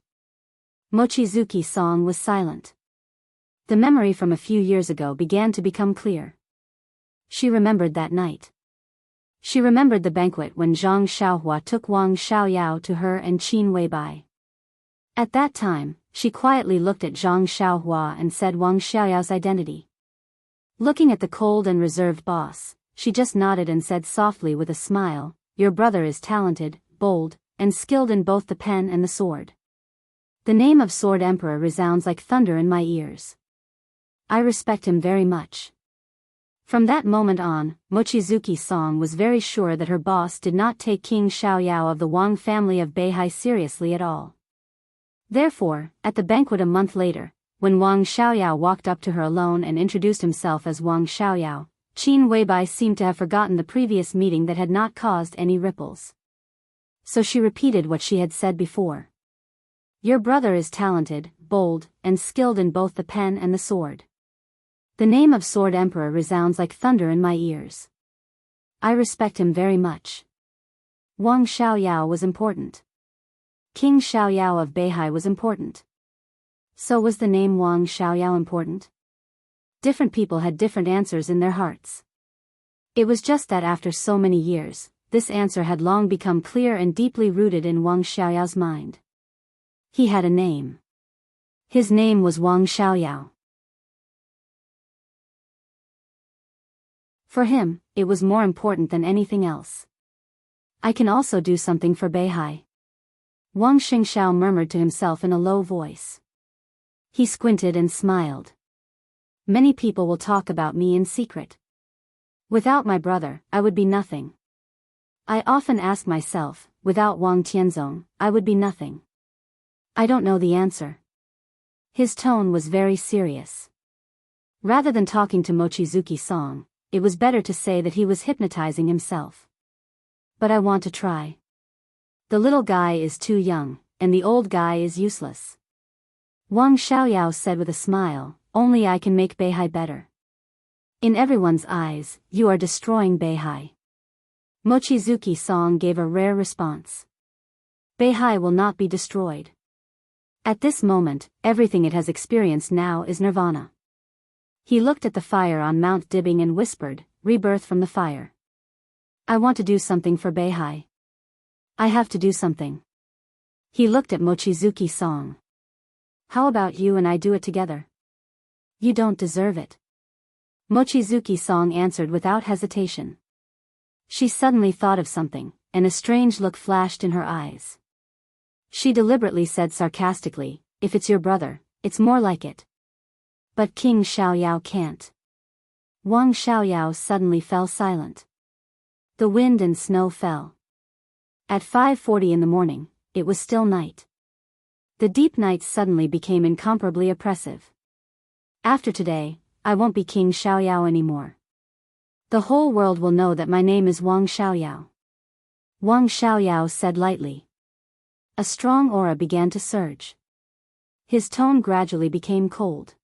Mochizuki Song was silent. The memory from a few years ago began to become clear. She remembered that night. She remembered the banquet when Zhang Xiaohua took Wang Xiaoyao to her and Qin Weibai. At that time, she quietly looked at Zhang Xiaohua and said Wang Xiaoyao's identity. Looking at the cold and reserved boss, she just nodded and said softly with a smile, Your brother is talented, bold, and skilled in both the pen and the sword. The name of Sword Emperor resounds like thunder in my ears. I respect him very much. From that moment on, Mochizuki Song was very sure that her boss did not take King Xiaoyao of the Wang family of Beihai seriously at all. Therefore, at the banquet a month later, when Wang Xiaoyao walked up to her alone and introduced himself as Wang Xiaoyao, Qin Weibai seemed to have forgotten the previous meeting that had not caused any ripples. So she repeated what she had said before. Your brother is talented, bold, and skilled in both the pen and the sword. The name of Sword Emperor resounds like thunder in my ears. I respect him very much. Wang Xiaoyao was important. King Xiaoyao of Beihai was important. So was the name Wang Xiaoyao important? Different people had different answers in their hearts. It was just that after so many years, this answer had long become clear and deeply rooted in Wang Xiaoyao's mind. He had a name. His name was Wang Xiaoyao. For him, it was more important than anything else. I can also do something for Beihai. Wang Xingxiao murmured to himself in a low voice. He squinted and smiled. Many people will talk about me in secret. Without my brother, I would be nothing. I often ask myself, without Wang Tianzong, I would be nothing. I don't know the answer. His tone was very serious. Rather than talking to Mochizuki Song, it was better to say that he was hypnotizing himself. But I want to try. The little guy is too young, and the old guy is useless. Wang Xiaoyao said with a smile, only I can make Beihai better. In everyone's eyes, you are destroying Beihai. Mochizuki Song gave a rare response. Beihai will not be destroyed. At this moment, everything it has experienced now is nirvana. He looked at the fire on Mount Dibbing and whispered, rebirth from the fire. I want to do something for Beihai. I have to do something. He looked at Mochizuki Song. How about you and I do it together? You don't deserve it. Mochizuki Song answered without hesitation. She suddenly thought of something, and a strange look flashed in her eyes. She deliberately said sarcastically, if it's your brother, it's more like it. But King Xiaoyao can't. Wang Xiaoyao suddenly fell silent. The wind and snow fell. At 5:40 in the morning, it was still night. The deep night suddenly became incomparably oppressive. After today, I won't be King Xiaoyao anymore. The whole world will know that my name is Wang Xiaoyao. Wang Xiaoyao said lightly. A strong aura began to surge. His tone gradually became cold.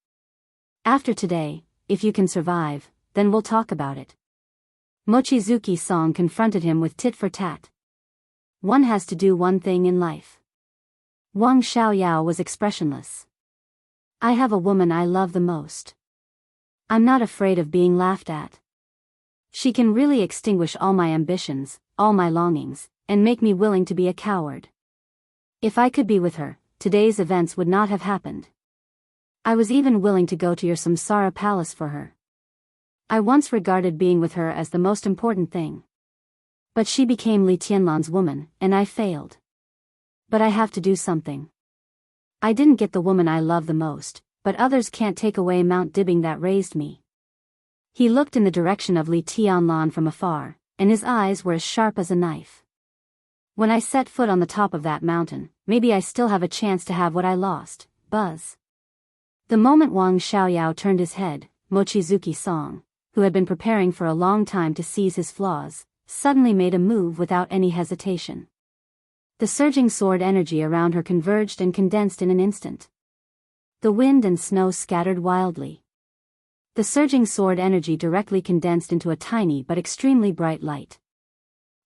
After today, if you can survive, then we'll talk about it. Mochizuki Song confronted him with tit for tat. One has to do one thing in life. Wang Xiaoyao was expressionless. I have a woman I love the most. I'm not afraid of being laughed at. She can really extinguish all my ambitions, all my longings, and make me willing to be a coward. If I could be with her, today's events would not have happened. I was even willing to go to your Samsara palace for her. I once regarded being with her as the most important thing. But she became Li Tianlan's woman, and I failed. But I have to do something. I didn't get the woman I love the most, but others can't take away Mount Dibbing that raised me. He looked in the direction of Li Tianlan from afar, and his eyes were as sharp as a knife. When I set foot on the top of that mountain, maybe I still have a chance to have what I lost, Buzz. The moment Wang Xiaoyao turned his head, Mochizuki Song, who had been preparing for a long time to seize his flaws, suddenly made a move without any hesitation. The surging sword energy around her converged and condensed in an instant. The wind and snow scattered wildly. The surging sword energy directly condensed into a tiny but extremely bright light.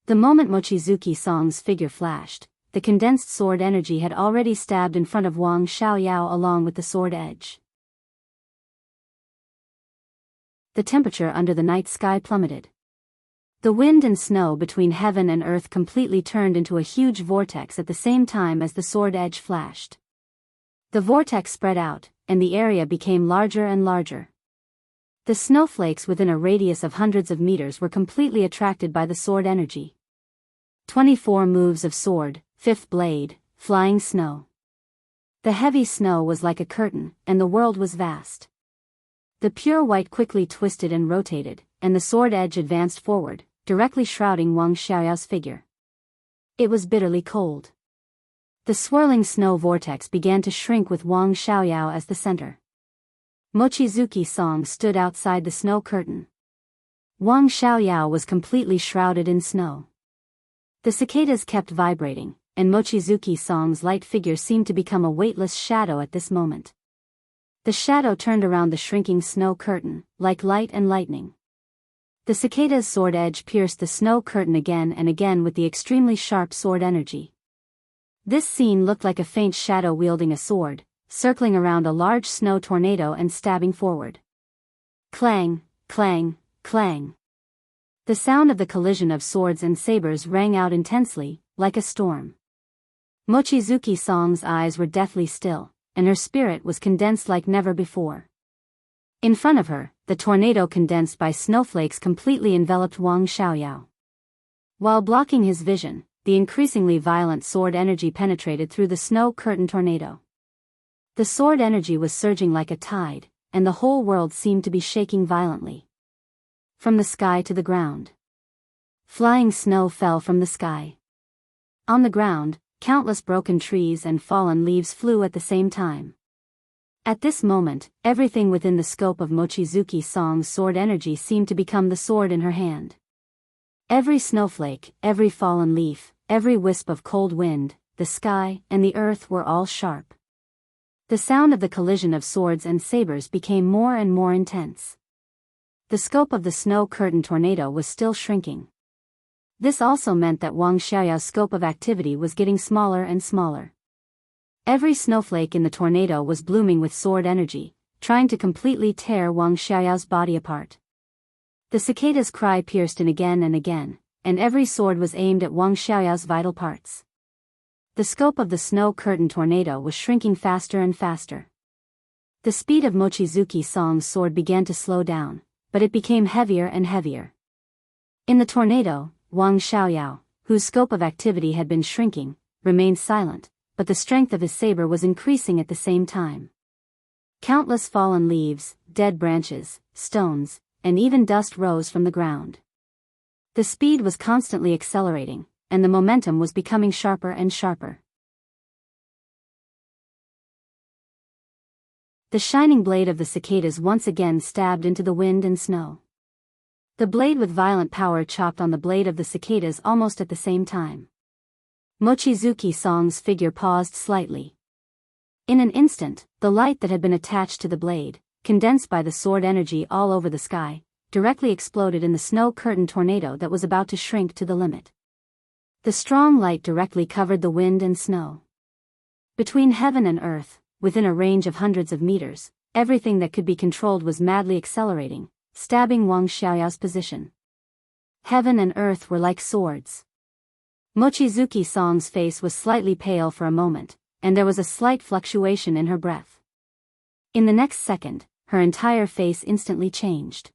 The moment Mochizuki Song's figure flashed, the condensed sword energy had already stabbed in front of Wang Xiaoyao along with the sword edge. The temperature under the night sky plummeted. The wind and snow between heaven and earth completely turned into a huge vortex at the same time as the sword edge flashed. The vortex spread out, and the area became larger and larger. The snowflakes within a radius of hundreds of meters were completely attracted by the sword energy. 24 moves of sword, fifth blade, flying snow. The heavy snow was like a curtain, and the world was vast. The pure white quickly twisted and rotated, and the sword edge advanced forward, directly shrouding Wang Xiaoyao's figure. It was bitterly cold. The swirling snow vortex began to shrink with Wang Xiaoyao as the center. Mochizuki Song stood outside the snow curtain. Wang Xiaoyao was completely shrouded in snow. The cicadas kept vibrating, and Mochizuki Song's light figure seemed to become a weightless shadow at this moment. The shadow turned around the shrinking snow curtain, like light and lightning. The cicada's sword edge pierced the snow curtain again and again with the extremely sharp sword energy. This scene looked like a faint shadow wielding a sword, circling around a large snow tornado and stabbing forward. Clang, clang, clang. The sound of the collision of swords and sabers rang out intensely, like a storm. Mochizuki Song's eyes were deathly still, and her spirit was condensed like never before. In front of her, the tornado condensed by snowflakes completely enveloped Wang Xiaoyao. While blocking his vision, the increasingly violent sword energy penetrated through the snow-curtain tornado. The sword energy was surging like a tide, and the whole world seemed to be shaking violently. From the sky to the ground. Flying snow fell from the sky. On the ground, countless broken trees and fallen leaves flew at the same time. At this moment, everything within the scope of Mochizuki Song's sword energy seemed to become the sword in her hand. Every snowflake, every fallen leaf, every wisp of cold wind, the sky and the earth were all sharp. The sound of the collision of swords and sabers became more and more intense. The scope of the snow-curtain tornado was still shrinking. This also meant that Wang Xiaoyao's scope of activity was getting smaller and smaller. Every snowflake in the tornado was blooming with sword energy, trying to completely tear Wang Xiaoyao's body apart. The cicada's cry pierced in again and again, and every sword was aimed at Wang Xiaoyao's vital parts. The scope of the snow-curtain tornado was shrinking faster and faster. The speed of Mochizuki Song's sword began to slow down, but it became heavier and heavier. In the tornado, Wang Xiaoyao, whose scope of activity had been shrinking, remained silent, but the strength of his saber was increasing at the same time. Countless fallen leaves, dead branches, stones, and even dust rose from the ground. The speed was constantly accelerating, and the momentum was becoming sharper and sharper. The shining blade of the cicadas once again stabbed into the wind and snow. The blade with violent power chopped on the blade of the cicadas almost at the same time. Mochizuki Song's figure paused slightly. In an instant, the light that had been attached to the blade, condensed by the sword energy all over the sky, directly exploded in the snow-curtain tornado that was about to shrink to the limit. The strong light directly covered the wind and snow. Between heaven and earth, within a range of hundreds of meters, everything that could be controlled was madly accelerating, stabbing Wang Xiaoyao's position. Heaven and earth were like swords. Mochizuki Song's face was slightly pale for a moment, and there was a slight fluctuation in her breath. In the next second, her entire face instantly changed.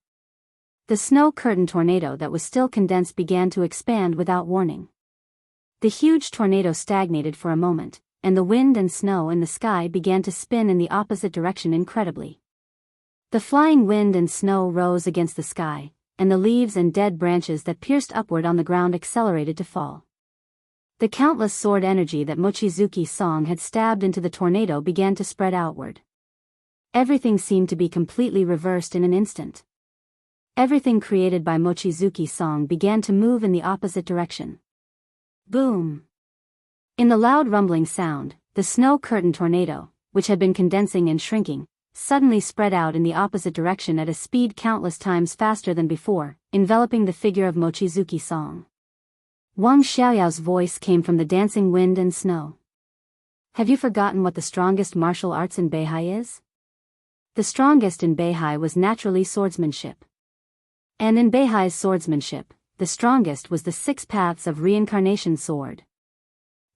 The snow-curtain tornado that was still condensed began to expand without warning. The huge tornado stagnated for a moment, and the wind and snow in the sky began to spin in the opposite direction incredibly. The flying wind and snow rose against the sky, and the leaves and dead branches that pierced upward on the ground accelerated to fall. The countless sword energy that Mochizuki Song had stabbed into the tornado began to spread outward. Everything seemed to be completely reversed in an instant. Everything created by Mochizuki Song began to move in the opposite direction. Boom! In the loud rumbling sound, the snow-curtain tornado, which had been condensing and shrinking, suddenly spread out in the opposite direction at a speed countless times faster than before, enveloping the figure of Mochizuki Song. Wang Xiaoyao's voice came from the dancing wind and snow. Have you forgotten what the strongest martial arts in Beihai is? The strongest in Beihai was naturally swordsmanship. And in Beihai's swordsmanship, the strongest was the 6 paths of reincarnation sword.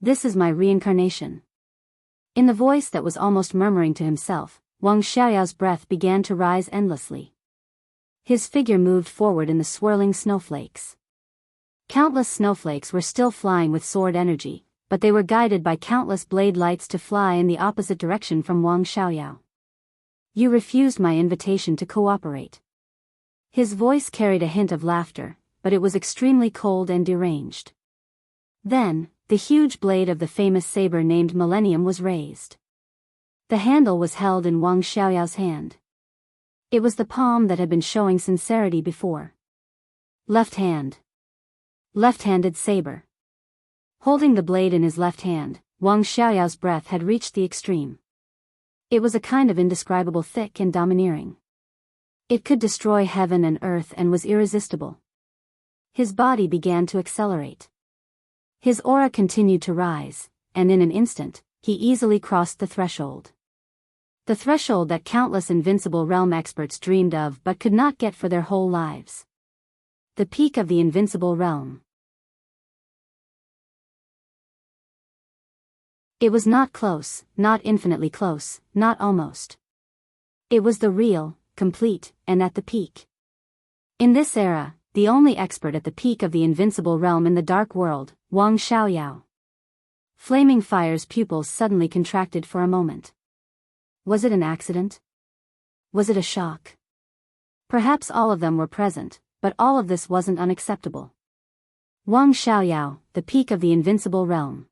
This is my reincarnation. In the voice that was almost murmuring to himself, Wang Xiaoyao's breath began to rise endlessly. His figure moved forward in the swirling snowflakes. Countless snowflakes were still flying with sword energy, but they were guided by countless blade lights to fly in the opposite direction from Wang Xiaoyao. You refused my invitation to cooperate. His voice carried a hint of laughter, but it was extremely cold and deranged. Then, the huge blade of the famous saber named Millennium was raised. The handle was held in Wang Xiaoyao's hand. It was the palm that had been showing sincerity before. Left hand. Left-handed saber. Holding the blade in his left hand, Wang Xiaoyao's breath had reached the extreme. It was a kind of indescribable thick and domineering. It could destroy heaven and earth and was irresistible. His body began to accelerate. His aura continued to rise, and in an instant, he easily crossed the threshold. The threshold that countless invincible realm experts dreamed of but could not get for their whole lives. The peak of the invincible realm. It was not close, not infinitely close, not almost. It was the real, complete, and at the peak. In this era, the only expert at the peak of the invincible realm in the dark world, Wang Xiaoyao. Flaming Fire's pupils suddenly contracted for a moment. Was it an accident? Was it a shock? Perhaps all of them were present, but all of this wasn't unacceptable. Wang Xiaoyao, the peak of the invincible realm.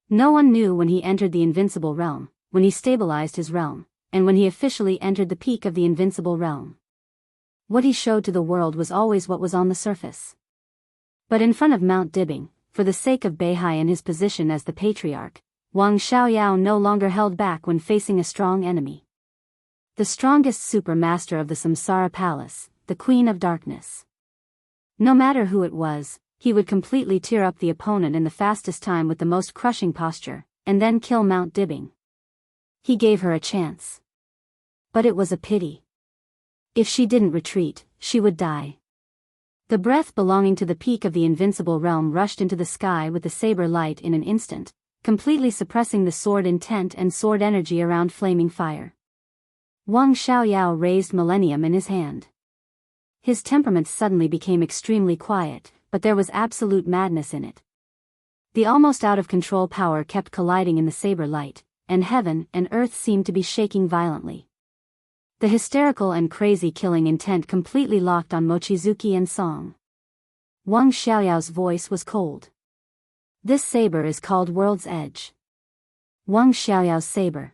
No one knew when he entered the invincible realm, when he stabilized his realm, and when he officially entered the peak of the invincible realm. What he showed to the world was always what was on the surface. But in front of Mount Dibing, for the sake of Beihai and his position as the patriarch, Wang Xiaoyao no longer held back when facing a strong enemy. The strongest super master of the Samsara Palace, the Queen of Darkness. No matter who it was, he would completely tear up the opponent in the fastest time with the most crushing posture, and then kill Mount Dibing. He gave her a chance. But it was a pity. If she didn't retreat, she would die. The breath belonging to the peak of the invincible realm rushed into the sky with the saber light in an instant, completely suppressing the sword intent and sword energy around Flaming Fire. Wang Xiaoyao raised Millennium in his hand. His temperament suddenly became extremely quiet, but there was absolute madness in it. The almost out-of-control power kept colliding in the saber light, and heaven and earth seemed to be shaking violently. The hysterical and crazy killing intent completely locked on Mochizuki and Song. Wang Xiaoyao's voice was cold. This saber is called World's Edge. Wang Xiaoyao's saber.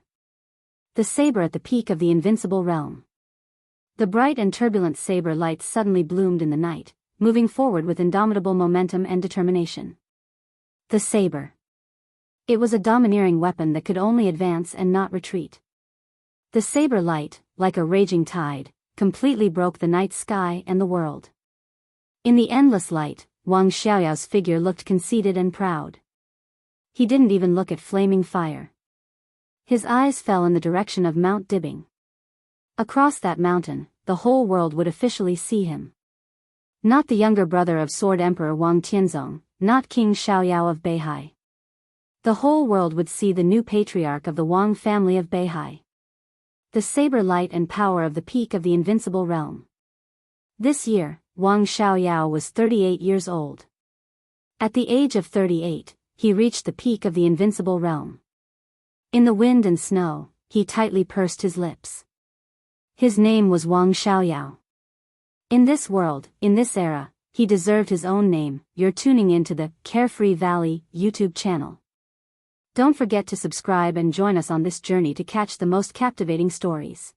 The saber at the peak of the invincible realm. The bright and turbulent saber light suddenly bloomed in the night, moving forward with indomitable momentum and determination. The saber. It was a domineering weapon that could only advance and not retreat. The saber light, like a raging tide, completely broke the night sky and the world. In the endless light, Wang Xiaoyao's figure looked conceited and proud. He didn't even look at Flaming Fire. His eyes fell in the direction of Mount Dibing. Across that mountain, the whole world would officially see him. Not the younger brother of Sword Emperor Wang Tianzong, not King Xiaoyao of Beihai. The whole world would see the new patriarch of the Wang family of Beihai. The saber light and power of the peak of the invincible realm. This year, Wang Xiaoyao was 38 years old. At the age of 38, he reached the peak of the invincible realm. In the wind and snow, he tightly pursed his lips. His name was Wang Xiaoyao. In this world, in this era, he deserved his own name. You're tuning into the Carefree Valley YouTube channel. Don't forget to subscribe and join us on this journey to catch the most captivating stories.